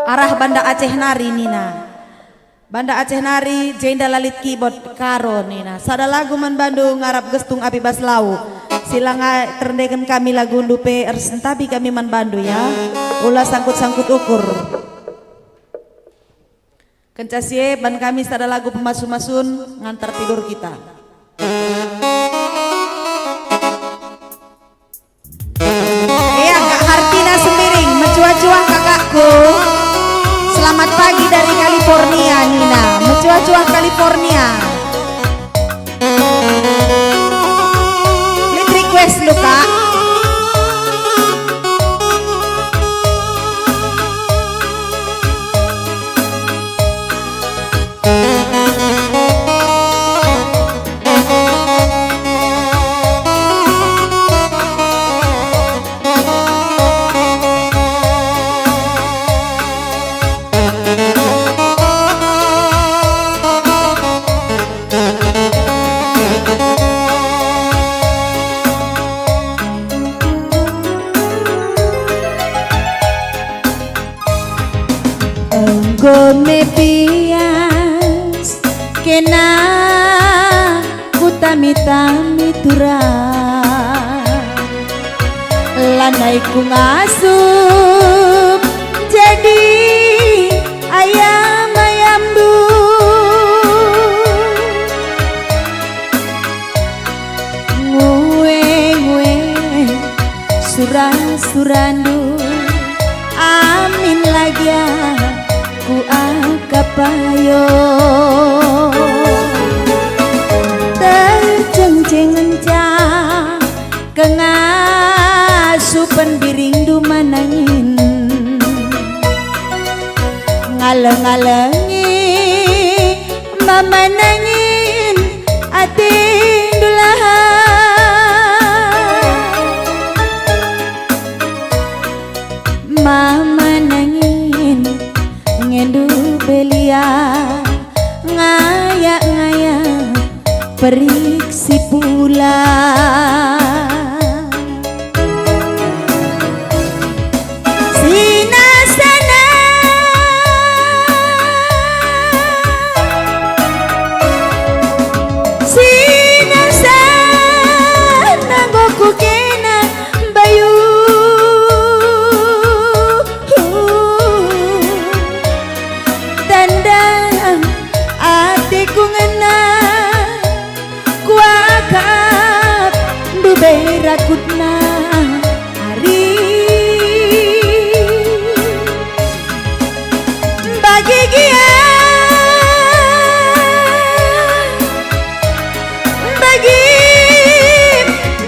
arah Banda Aceh Nari Nina Banda Aceh Nari Jenda Lalit Keyboard Karo Nina sada lagu man Bandung ngarap gestung api bas lau silang terendeken kami lagu dupe ersentabi kami man Bandung ya ulah sangkut-sangkut ukur kencasie ban kami sada lagu pemasu-masun ngantar tidur kita iya Kak Hartina Sembiring mencuah-cuah kakakku. Selamat pagi dari California Nina mencuah-cuah California Lead request lu Kak me pias kena kutami-tami turang lanai ku ngasup jadi ayam-ayam du nguwe-nguwe surang-surandu amin lagi ya ku akapayo terceng-ceng encang kengasupan biring dumanangin ngaleng-ngalengi mama nangin ating dulahan mama nangin ngendu belia ngaya-ngaya periksi pula sinasana sinasana goku kena bayu tandang atiku ngena kuakap duberakutna hari bagi gia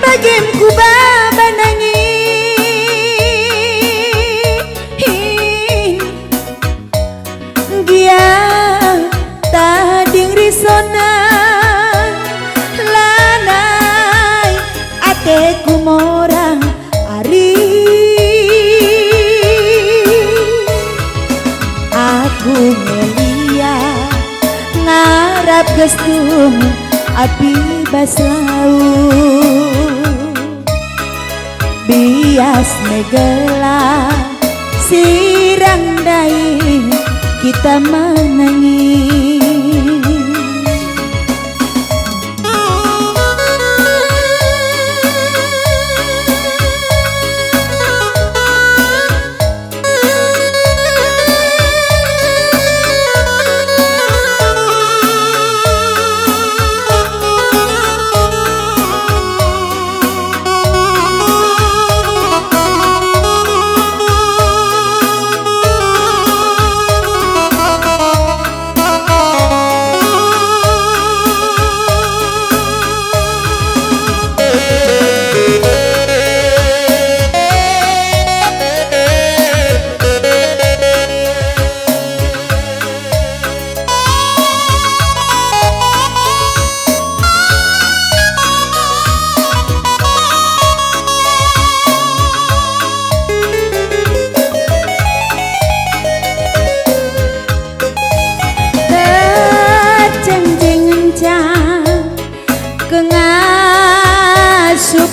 bagim kubaba nangin gia tading risona lanai ateku morang ari aku melia ngarap gestung api basau bias megela sirang dai kita menangis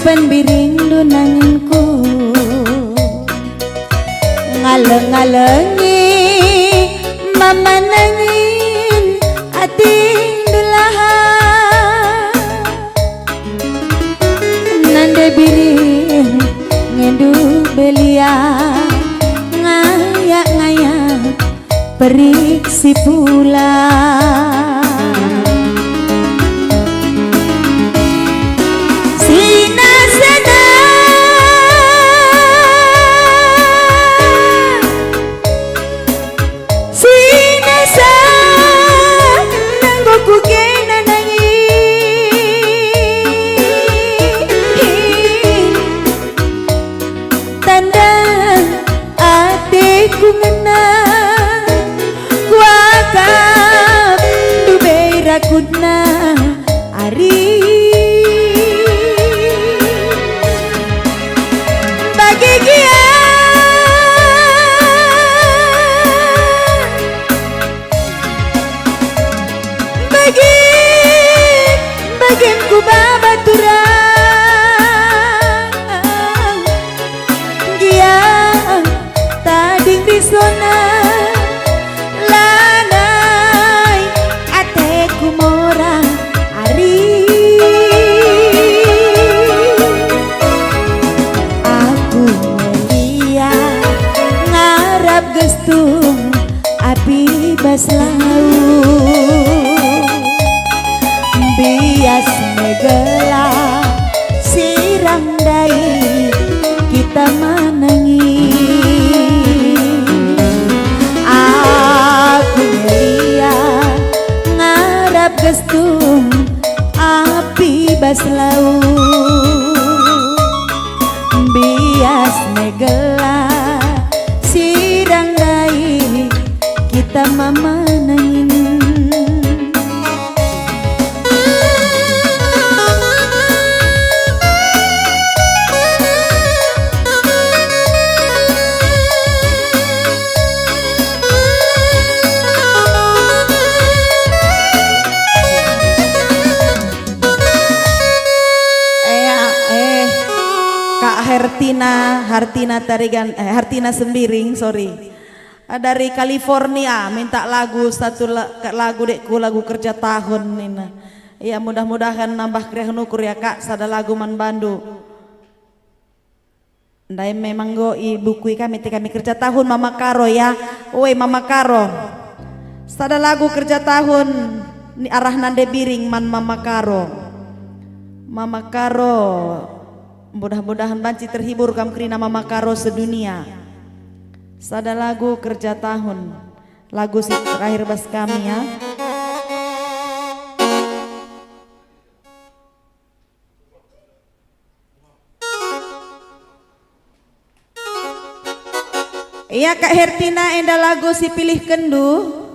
penbiring lunanganku ngaleng-ngalengi mama nangin ating dulaha nande biring ngendu belia ngayak-ngayak periksi pula kudna ari bahagia bagian ku babaturang giang tading di zona gestung api baslau bias megela sirang dai kita manangi aku melia ngarap gestung api baslau bias megela kita mama nangin Kak Hartina Tarigan Hartina Sembiring sorry dari California minta lagu satu lagu dekku lagu kerja tahun nina ya mudah-mudahan nambah krehan ukur ya kak sada lagu man bandu ndai memang go ibu kui kami kerja tahun Mama Karo ya woi Mama Karo sada lagu kerja tahun ni arah nande biring man Mama Karo mudah-mudahan banci terhibur kam krina Mama Karo sedunia. Sada lagu kerja tahun lagu si terakhir bas kami ya iya Kak Hertina enda lagu si pilih kendu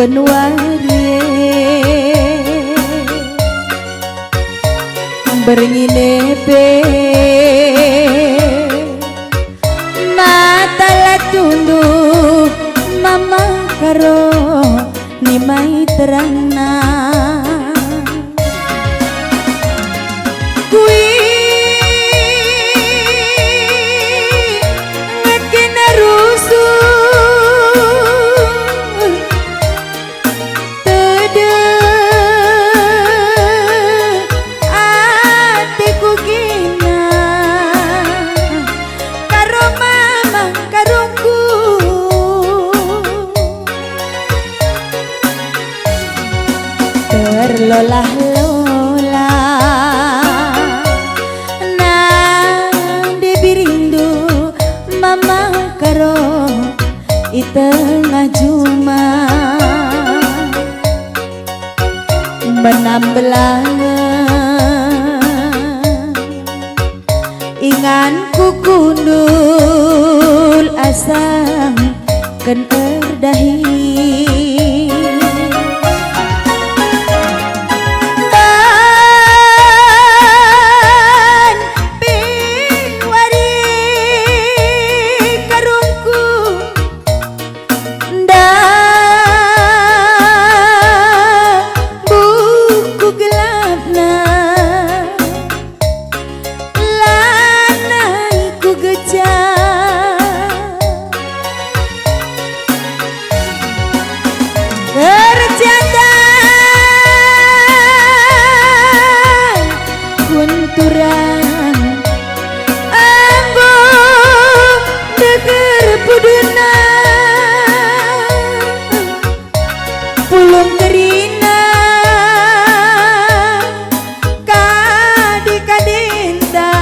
benuarie beringinepe natala tundu terangna kui ngekena rusuh tede atiku kena karo mama karungku terlolah-lolah nade birindu mama karo i tengah juma menambelangan ingan kukundul asam ken erdahi pulung kerina kadi-kadinta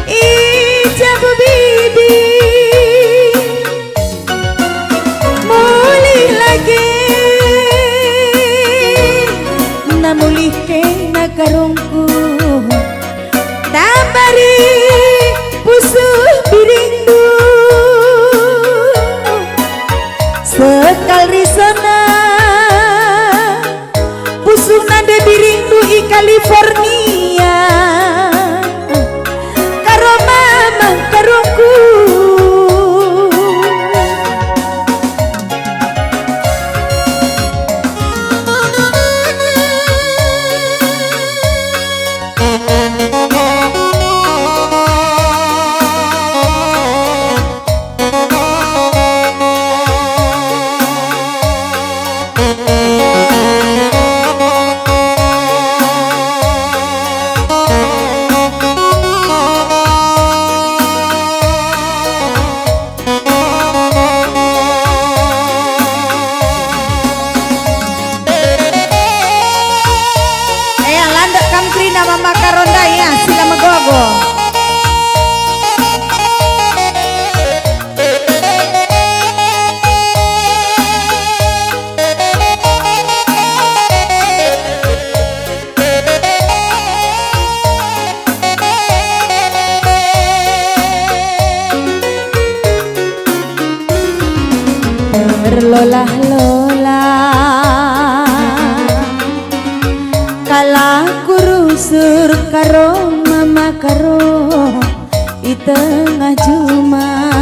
ijabu bibi mulih lagi namulih kena karungku tambari pusuh birindu sekal risana pusuh nade birindu i California karo mama karungku mama karonda ya sila magogo berlolah-lolah kala kurusur karo mama karo i tengah juma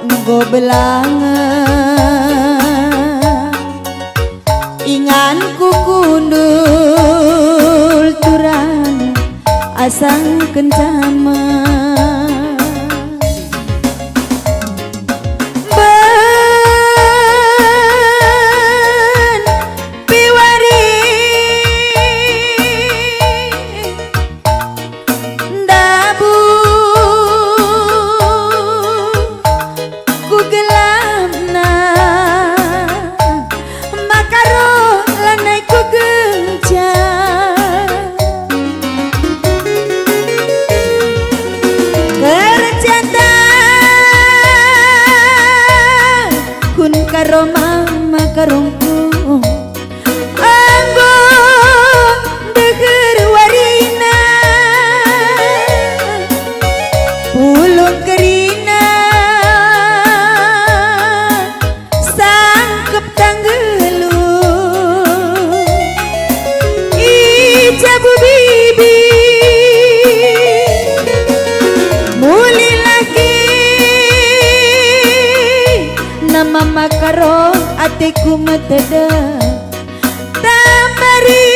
nggo belangan ingan kukundul turang asang kencama karo mama karungku anggo deger warina pulung kerina sangkep tanggelu ijabu bibi muli lagi karo atiku mateda tamari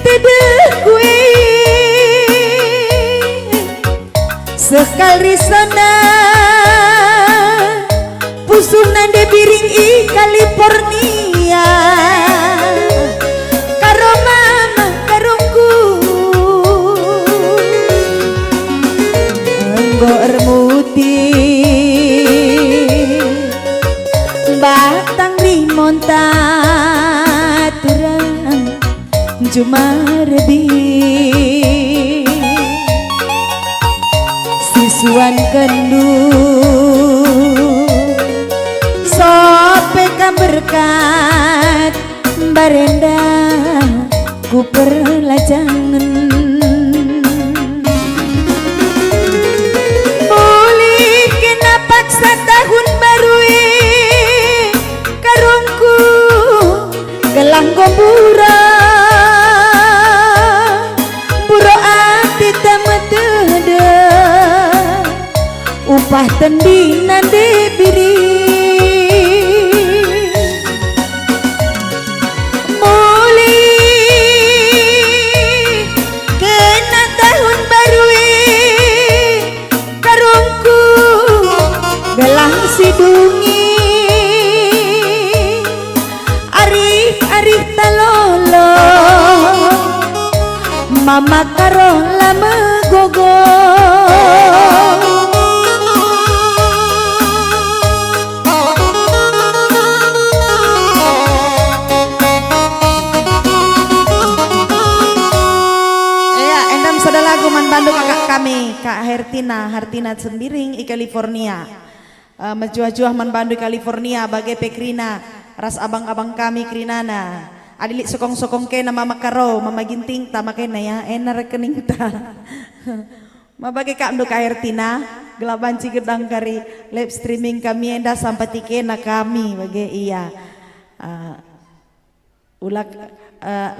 tedeh kue sekali sana pusung nande biring i California karo mama karungku anggor mutih batang limonta turang jumarbi siswan kendu sope kam berkat barenda ku perlajangan boleh kena paksa tahun baru karungku gelang gombura buro ati tamateda upah tendinan debiri sidungi arif talolo mama karo lama gogo ya endam sada lagu man Bandung kakak kami Kak Hartina Sembiring i California menjuah-juah man Bandung California bagai pekrina ras abang-abang kami krinana adilik sokong-sokong ke nama makaro mama ginting ta makena ya enar rekening ta mabagai Kak Mdu Kak Hertina gelaban gedang kari live streaming kami enda sampai tikena kami bagai iya ulak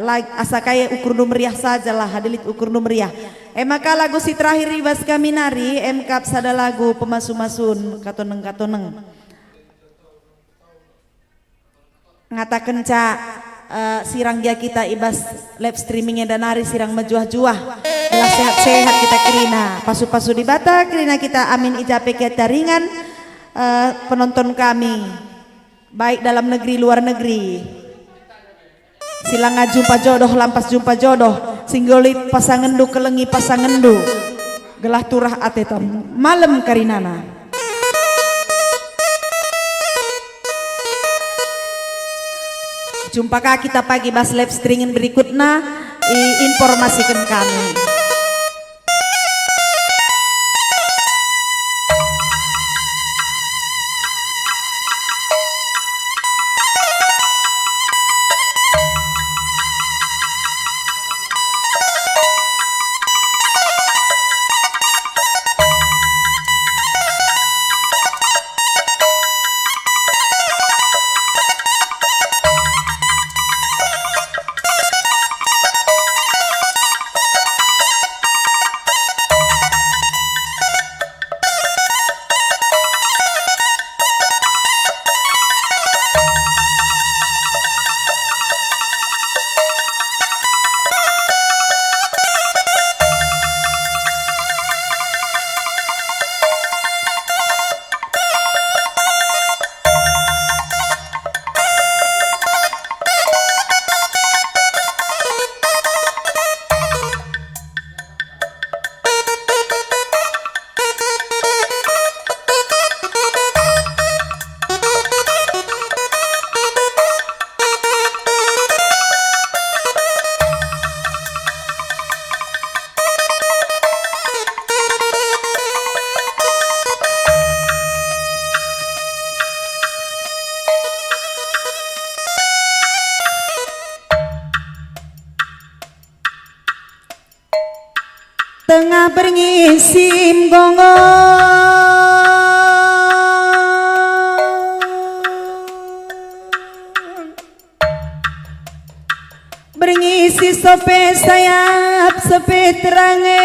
like asa kaya ukur numeriah sajalah hadilit ukur numeriah maka lagu si terakhir ribas kami nari kap sada lagu pemasu-masun katoneng ngatakan cak sirang dia kita ibas live streamingnya dan nari sirang menjuah-juah belah sehat-sehat kita kerina pasu-pasu di bata kerina kita amin ijape kita ringan penonton kami baik dalam negeri luar negeri silang jumpa jodoh lampas jumpa jodoh singgolit pasangendu kelengi pasangendu gelah turah atetom malam karinana jumpakah kita pagi bas live streaming berikutnya informasikan kami tengah berngisim gongo berngisis sope sayap sope terange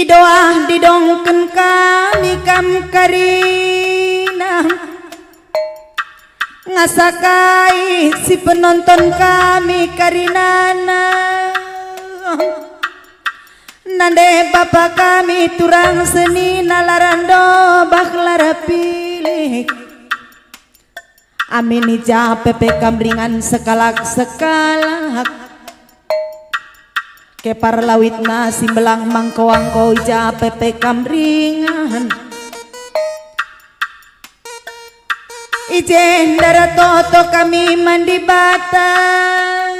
Idoah didongken kami kam karina ngasakai si penonton kami karinana nande bapak kami turang seni nalarando baklara pilih amin ija pepe kamringan sekalak ke parlawitna simbelang mangko-angko ija pepe kamringan ijen dara toto kami mandi batang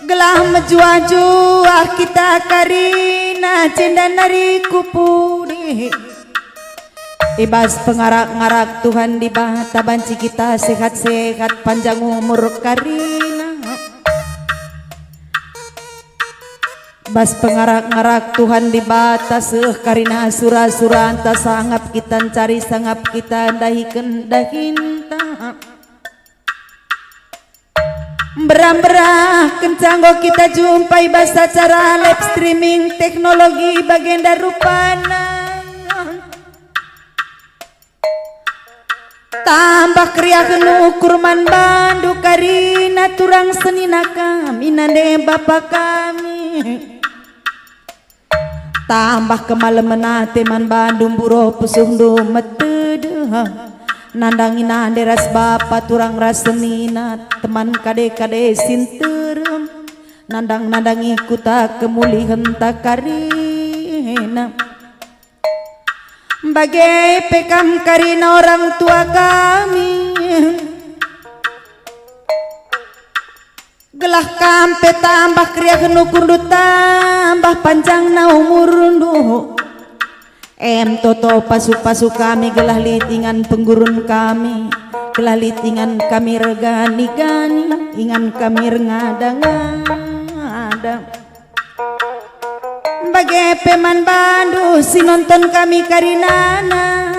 gelah menjuah-juah kita karina cenda nari kupudi ibas pengarak-ngarak Tuhan di bata banci kita sehat-sehat panjang umur karina bas pengarak-ngarak Tuhan di batas karina surah-surah anta sangap kita cari sangap kita dahikan dahinta berah kencanggo kita jumpai bahasa cara live streaming teknologi bagenda rupana tambah kriakeun ukurman bandu karina turang senina kami nande bapak kami tambah kemalemen teman Bandung buro pusuh dumeteudeung nandangina deras bapa turang rasenina teman kade-kade sinterem nandang-nandangi kuta kemulihan tak karina bagai pekam karina orang tua kami gelah kampe tambah kriya genukundu tambah panjang na umur ndu toto pasuk-pasuk kami gelah litingan penggurun kami gelah litingan kami regani-gani ingan kami ngadang-ngadang bagai peman bandu si nonton kami karinana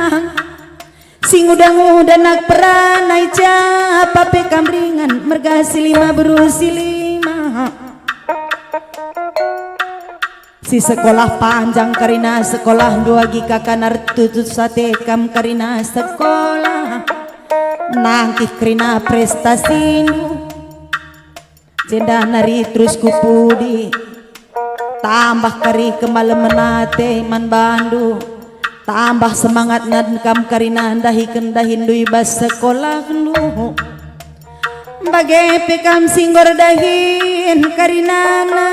sing udang-udanak peranai japa pe kamringan mergasi lima berusi lima si sekolah panjang karina sekolah dua gika kanar tutut sate kam karina sekolah nangkih karina prestasi jenda nari terus kupudi tambah kari kemalemenate man bandu tambah semangat nan kam karina dahikan dahindui bas sekolah lu bagai pekam singgor dahin karinana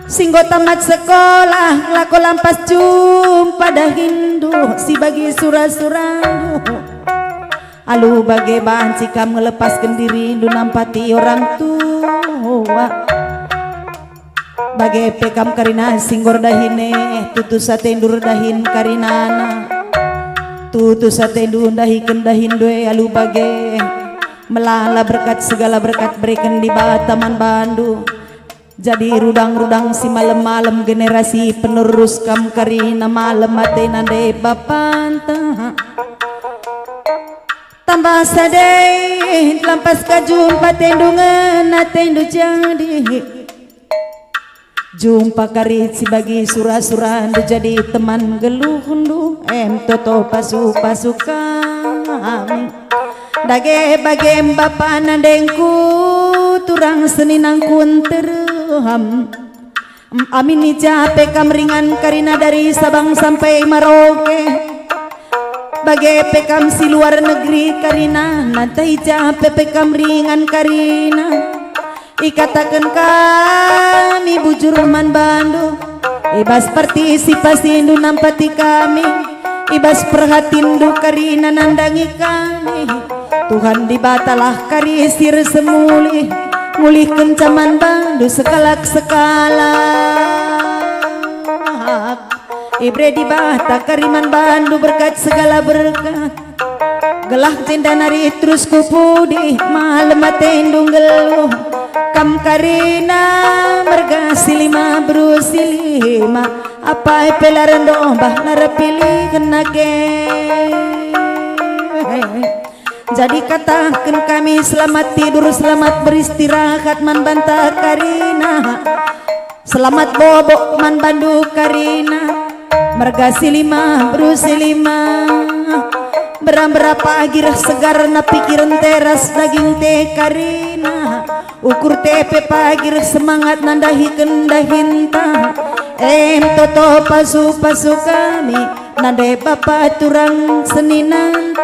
singgo tamat sekolah lako lampas jumpa dahindu si bagi surah-surah alu bagai banci kam melepaskan diri indu nampati orang tua bagai pekam karina singgor dahine tutu satendur dahin karinana tutu satendur dahikan dahin due alu bagai melala berkat segala berkat berikan di Bataman Bandu jadi rudang-rudang si malam-malam generasi penerus kam karina malam mate nande bapanta tambah sadai lampas kajumpa tendungan atendu jadi jumpa karit si bagi surah-surah jadi teman geluhundu toto pasuk-pasuk kami dage bagem bapa nandengku turang seninang kunterham amin nijape kamringan karina dari Sabang sampai Maroke bagai pekam si luar negeri karina nanti jape pekam ringan karina ikatakan kami bujur man Bandu ibas partisipasi indu nampati kami ibas perhatiin du karina nandangi kami Tuhan dibatalah karisir semuli mulih kencaman Bandu sekalak-sekalak ibre dibata kariman Bandu berkat segala berkat gelah jenda nari terus kupudi malam matendung geluh kam karina mergasi lima berusi lima apa pelaran dombah narapili kenage Jadi katakan kami selamat tidur, selamat beristirahat man banta karina. Selamat bobok man bandu karina. Merga silima berusilima. Berapa agirah segar na pikiran teras daging te karina. Ukur tepe pagir semangat nandahi kendahinta. Toto pasu kami nande bapa turang seninan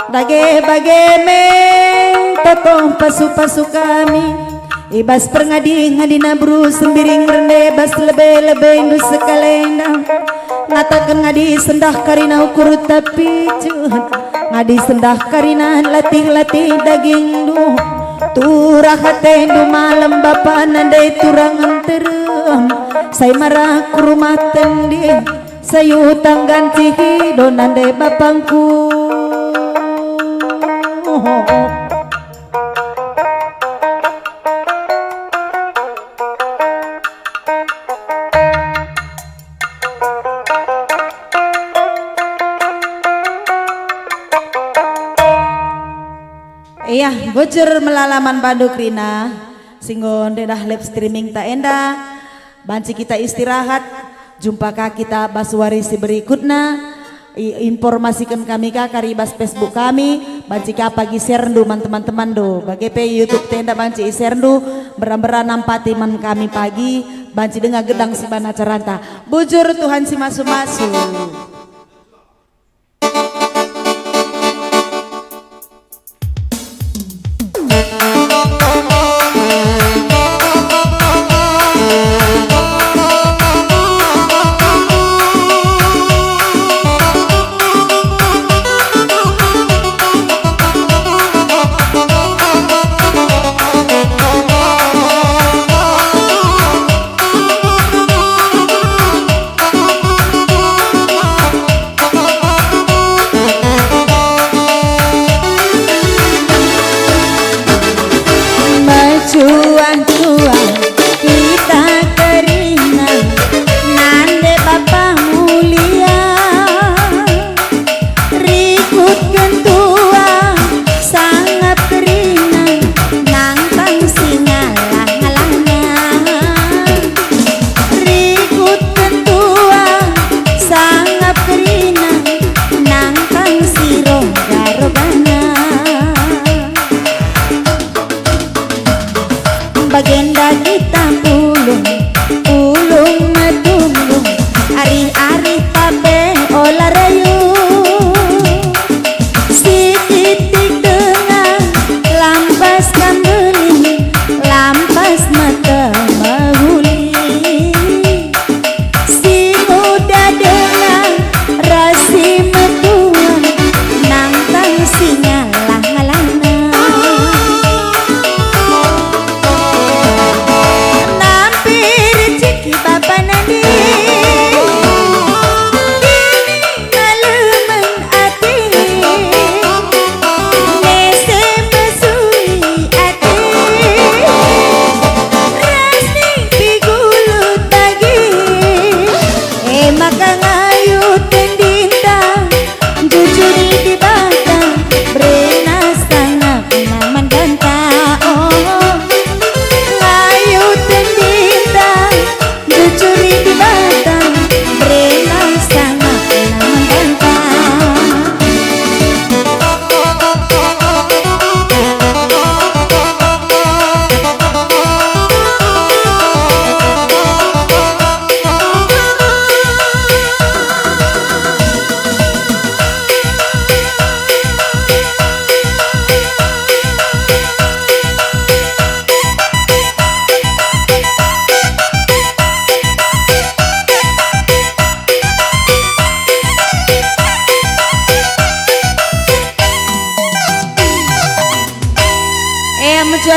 bage me toto pasu kami ibas perngadi ngadina bru sembiring rende bas lebe indus sekalenda ngatakan ngadi sendah karina ukur tapi cuhan ngadi sendah karina latih daging du turah hatendu malam bapa nandai turang anterum saya marah ke rumah tendi sayu tanggan cihido nandai bapangku. Iya, bocor melalaman Bandung Rina, singgon dedah live streaming tak enda, banci kita istirahat, jumpa kita baswarisi berikutnya, informasikan kami karibas Facebook kami, banci pagi share du teman-teman do, bagi YouTube tenda banci share du, beran nampati man kami pagi, banci dengar gedang si bana caranta, bujur Tuhan si masu-masu. Cuan-cuan kita kerina nande bapa mulia rikut kentua sangat kerina nantang singalah-alahnya rikut kentua sangat kerina nantang sirong garobana bagenda kita pulung matulung ari-ari tabe olarayu sikitik tengah lampas kambeli lampas mata mahuli si muda dengan rasi metua nangtang singalah-ngalana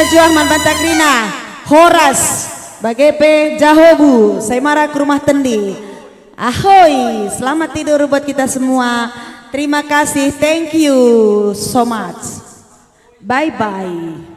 Juah man bantak Rina Horas bagepe Jahobu saya marah ke rumah tendi ahoy selamat tidur buat kita semua terima kasih thank you so much bye bye.